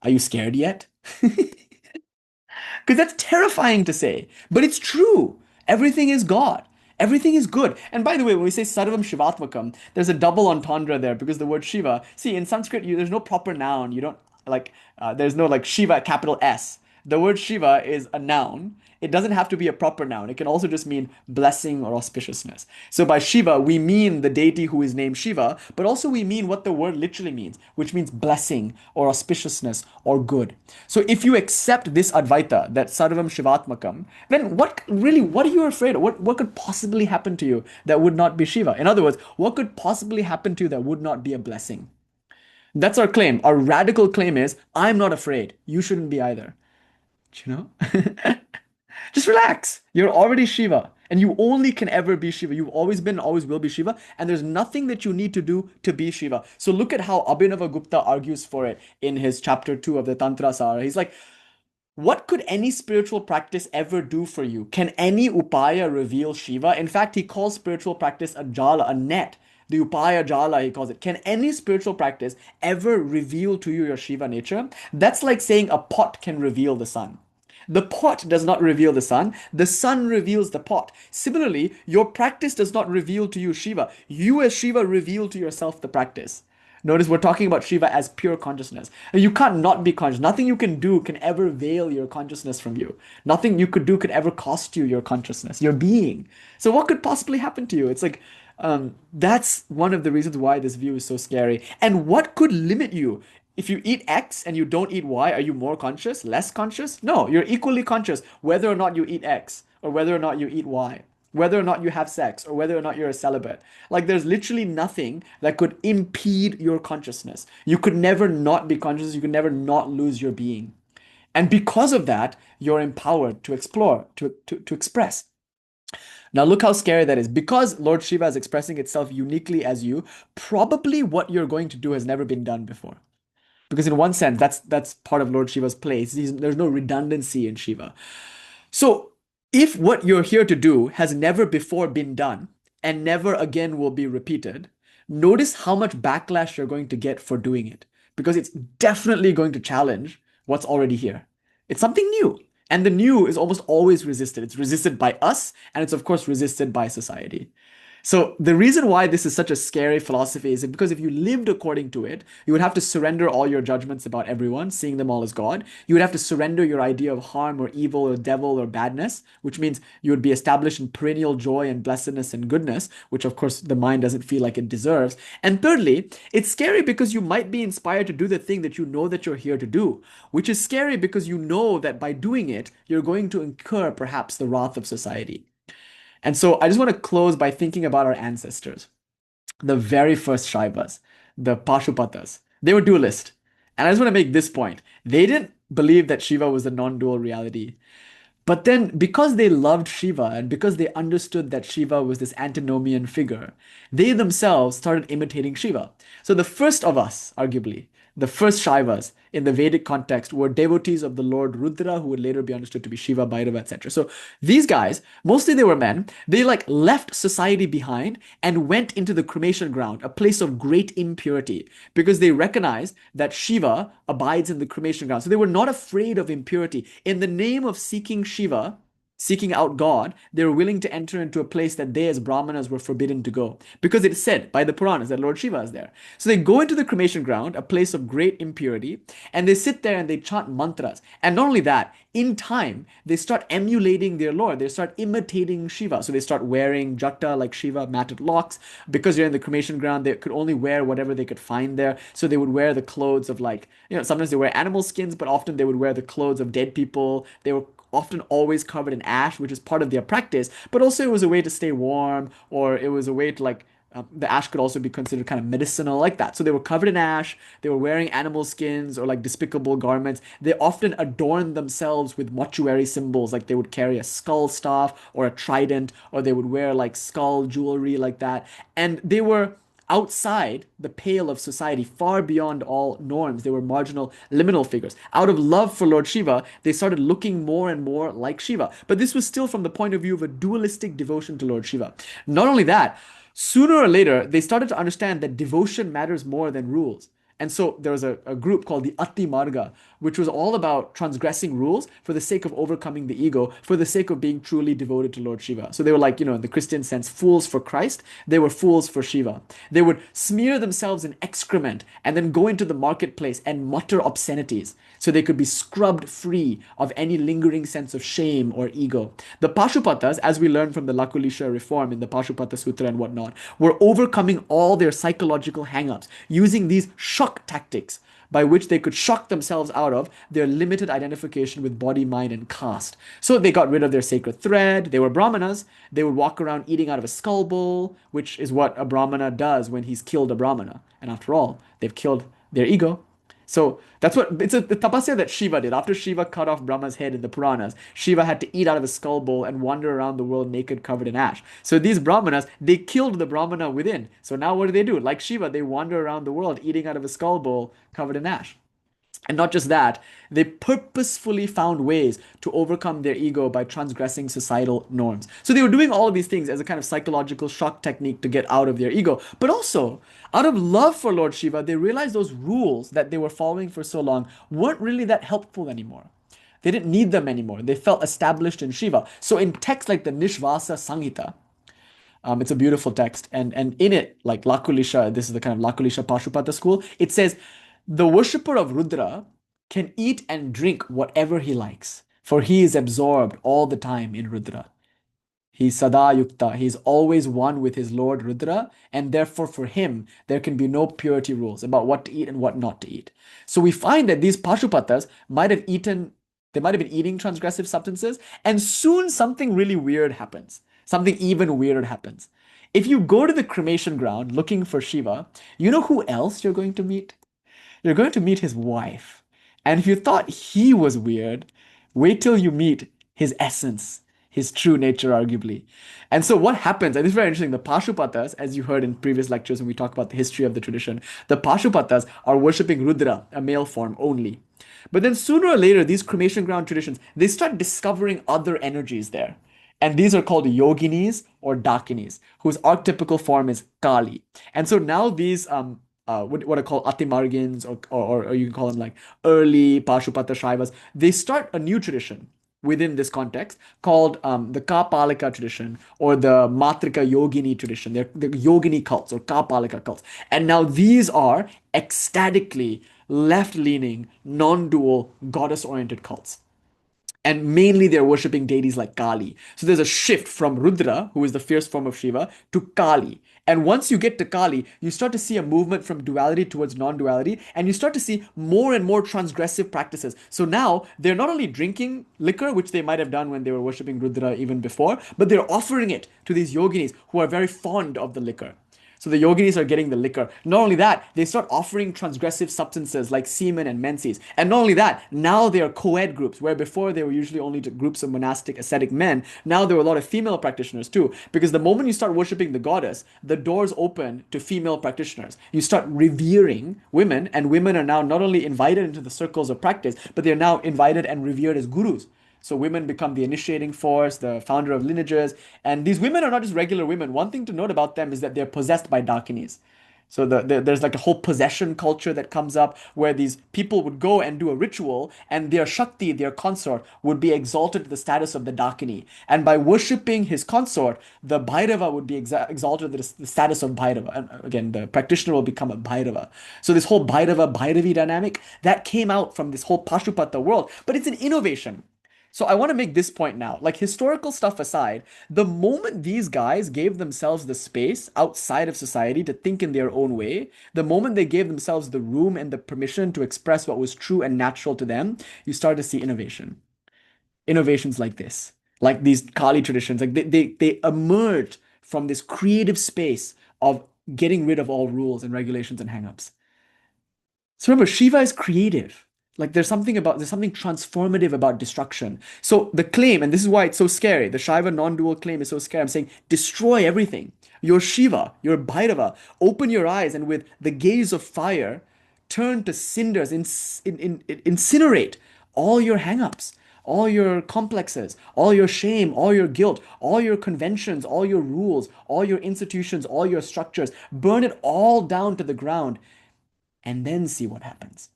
Are you scared yet? Because that's terrifying to say, but it's true. Everything is God. Everything is good. And by the way, when we say Sarvam Shivatmakam, there's a double entendre there because the word Shiva, see, in Sanskrit, there's no proper noun. You don't there's no like Shiva, capital S. The word Shiva is a noun. It doesn't have to be a proper noun. It can also just mean blessing or auspiciousness. So by Shiva, we mean the deity who is named Shiva, but also we mean what the word literally means, which means blessing or auspiciousness or good. So if you accept this Advaita, that Sarvam Shivatmakam, then what are you afraid of? What could possibly happen to you that would not be Shiva? In other words, what could possibly happen to you that would not be a blessing? That's our claim. Our radical claim is, I'm not afraid. You shouldn't be either. You know? Just relax. You're already Shiva, and you only can ever be Shiva. You've always been, always will be Shiva, and there's nothing that you need to do to be Shiva. So look at how Abhinavagupta argues for it in his chapter 2 of the Tantra Sara. He's like, what could any spiritual practice ever do for you? Can any upaya reveal Shiva? In fact, he calls spiritual practice a jala, a net. The upaya jala, he calls it. Can any spiritual practice ever reveal to you your Shiva nature? That's like saying a pot can reveal the sun. The pot does not reveal the sun reveals the pot. Similarly, your practice does not reveal to you Shiva. You as Shiva reveal to yourself the practice. Notice we're talking about Shiva as pure consciousness. You can't not be conscious. Nothing you can do can ever veil your consciousness from you. Nothing you could do could ever cost you your consciousness, your being. So what could possibly happen to you? It's like, that's one of the reasons why this view is so scary. And what could limit you? If you eat X and you don't eat Y, are you more conscious, less conscious? No, you're equally conscious whether or not you eat X or whether or not you eat Y, whether or not you have sex or whether or not you're a celibate. Like, there's literally nothing that could impede your consciousness. You could never not be conscious. You could never not lose your being. And because of that, you're empowered to explore, to express. Now look how scary that is. Because Lord Shiva is expressing itself uniquely as you, probably what you're going to do has never been done before. Because in one sense, that's part of Lord Shiva's place. There's no redundancy in Shiva. So if what you're here to do has never before been done and never again will be repeated, notice how much backlash you're going to get for doing it. Because it's definitely going to challenge what's already here. It's something new. And the new is almost always resisted. It's resisted by us, and it's of course resisted by society. So the reason why this is such a scary philosophy is because if you lived according to it, you would have to surrender all your judgments about everyone, seeing them all as God. You would have to surrender your idea of harm or evil or devil or badness, which means you would be established in perennial joy and blessedness and goodness, which of course the mind doesn't feel like it deserves. And thirdly, it's scary because you might be inspired to do the thing that you know that you're here to do, which is scary because you know that by doing it, you're going to incur perhaps the wrath of society. And so I just want to close by thinking about our ancestors, the very first Shaivas, the Pashupatas. They were dualist. And I just want to make this point. They didn't believe that Shiva was a non-dual reality. But then, because they loved Shiva and because they understood that Shiva was this antinomian figure, they themselves started imitating Shiva. So the first of us, arguably, the first Shaivas in the Vedic context were devotees of the Lord Rudra, who would later be understood to be Shiva, Bhairava, etc. So these guys, mostly they were men, they left society behind and went into the cremation ground, a place of great impurity, because they recognized that Shiva abides in the cremation ground. So they were not afraid of impurity. In the name of seeking Shiva, seeking out God, they were willing to enter into a place that they as Brahmanas were forbidden to go. Because it is said by the Puranas that Lord Shiva is there. So they go into the cremation ground, a place of great impurity, and they sit there and they chant mantras. And not only that, in time, they start emulating their Lord. They start imitating Shiva. So they start wearing jata like Shiva, matted locks. Because they're in the cremation ground, they could only wear whatever they could find there. So they would wear the clothes of sometimes they wear animal skins, but often they would wear the clothes of dead people. They were often always covered in ash, which is part of their practice, but also it was a way to stay warm, or it was a way to the ash could also be considered kind of medicinal like that. So they were covered in ash, they were wearing animal skins or like despicable garments. They often adorned themselves with mortuary symbols, like they would carry a skull staff or a trident, or they would wear like skull jewelry like that. And they were outside the pale of society, far beyond all norms. They were marginal, liminal figures. Out of love for Lord Shiva, they started looking more and more like Shiva. But this was still from the point of view of a dualistic devotion to Lord Shiva. Not only that, sooner or later, they started to understand that devotion matters more than rules. And so there was a group called the Ati Marga, which was all about transgressing rules for the sake of overcoming the ego, for the sake of being truly devoted to Lord Shiva. So they were like, in the Christian sense, fools for Christ. They were fools for Shiva. They would smear themselves in excrement and then go into the marketplace and mutter obscenities so they could be scrubbed free of any lingering sense of shame or ego. The Pashupatas, as we learned from the Lakulisha reform in the Pashupata Sutra and whatnot, were overcoming all their psychological hang-ups using these shock tactics by which they could shock themselves out of their limited identification with body, mind, and caste. So they got rid of their sacred thread. They were Brahmanas. They would walk around eating out of a skull bowl, which is what a Brahmana does when he's killed a Brahmana. And after all, they've killed their ego. So that's it's the tapasya that Shiva did. After Shiva cut off Brahma's head in the Puranas, Shiva had to eat out of a skull bowl and wander around the world naked, covered in ash. So these Brahmanas, they killed the Brahmana within. So now what do? Like Shiva, they wander around the world eating out of a skull bowl covered in ash. And not just that, they purposefully found ways to overcome their ego by transgressing societal norms. So they were doing all of these things as a kind of psychological shock technique to get out of their ego. But also, out of love for Lord Shiva, they realized those rules that they were following for so long weren't really that helpful anymore. They didn't need them anymore. They felt established in Shiva. So in texts like the Nishvasa Samhita, it's a beautiful text. And in it, like Lakulisha, this is the kind of Lakulisha Pashupata school, it says, the worshipper of Rudra can eat and drink whatever he likes, for he is absorbed all the time in Rudra. He's Sada Yukta, he's always one with his Lord Rudra, and therefore for him, there can be no purity rules about what to eat and what not to eat. So we find that these Pashupatas might have been eating transgressive substances, and soon something really weird happens. Something even weirder happens. If you go to the cremation ground looking for Shiva, you know who else you're going to meet? You're going to meet his wife. And if you thought he was weird, wait till you meet his essence, his true nature, arguably. And so what happens, and this is very interesting, the Pashupatas, as you heard in previous lectures when we talked about the history of the tradition, the Pashupatas are worshipping Rudra, a male form only. But then sooner or later, these cremation ground traditions, they start discovering other energies there. And these are called yoginis or dakinis, whose archetypical form is Kālī. And so now these what are called Atimargins, or you can call them like early Pashupata Shaivas, they start a new tradition within this context called the Kāpalika tradition or the Matrika Yogini tradition. They're the Yogini cults or Kāpalika cults. And now these are ecstatically left-leaning, non-dual, goddess-oriented cults. And mainly they're worshipping deities like Kālī. So there's a shift from Rudra, who is the fierce form of Shiva, to Kālī. And once you get to Kālī, you start to see a movement from duality towards non-duality, and you start to see more and more transgressive practices. So now they're not only drinking liquor, which they might have done when they were worshipping Rudra even before, but they're offering it to these yoginis who are very fond of the liquor. So the yoginis are getting the liquor. Not only that, they start offering transgressive substances like semen and menses. And not only that, now they are co-ed groups, where before they were usually only groups of monastic ascetic men. Now there were a lot of female practitioners too. Because the moment you start worshipping the goddess, the doors open to female practitioners. You start revering women, and women are now not only invited into the circles of practice, but they're now invited and revered as gurus. So women become the initiating force, the founder of lineages. And these women are not just regular women. One thing to note about them is that they're possessed by dakinis. So there's like a whole possession culture that comes up where these people would go and do a ritual, and their Shakti, their consort, would be exalted to the status of the Dakini. And by worshipping his consort, the Bhairava would be exalted to the status of Bhairava. And again, the practitioner will become a Bhairava. So this whole Bhairava Bhairavi dynamic that came out from this whole Pashupata world, but it's an innovation. So I want to make this point now. Like, historical stuff aside, the moment these guys gave themselves the space outside of society to think in their own way, the moment they gave themselves the room and the permission to express what was true and natural to them, you start to see innovation. Innovations like this, like these Kālī traditions, like they emerged from this creative space of getting rid of all rules and regulations and hangups. So remember, Shiva is creative. Like there's something transformative about destruction. So the claim, and this is why it's so scary, the Shiva non-dual claim is so scary. I'm saying destroy everything. You're Shiva, you're Bhairava. Open your eyes and with the gaze of fire, turn to cinders, incinerate all your hang-ups, all your complexes, all your shame, all your guilt, all your conventions, all your rules, all your institutions, all your structures. Burn it all down to the ground and then see what happens.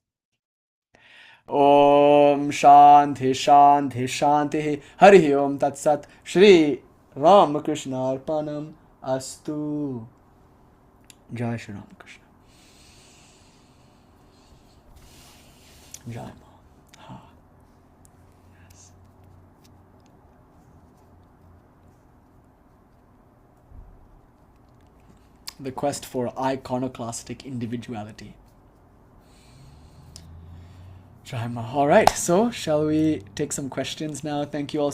Om Shanti Shanti Shanti Hari Om Tat Sat Shri Ramakrishna Arpanam Astu. Jai Shri Ramakrishna. Jai Ma. Ha. Yes. The quest for iconoclastic individuality. All right, so shall we take some questions now? Thank you all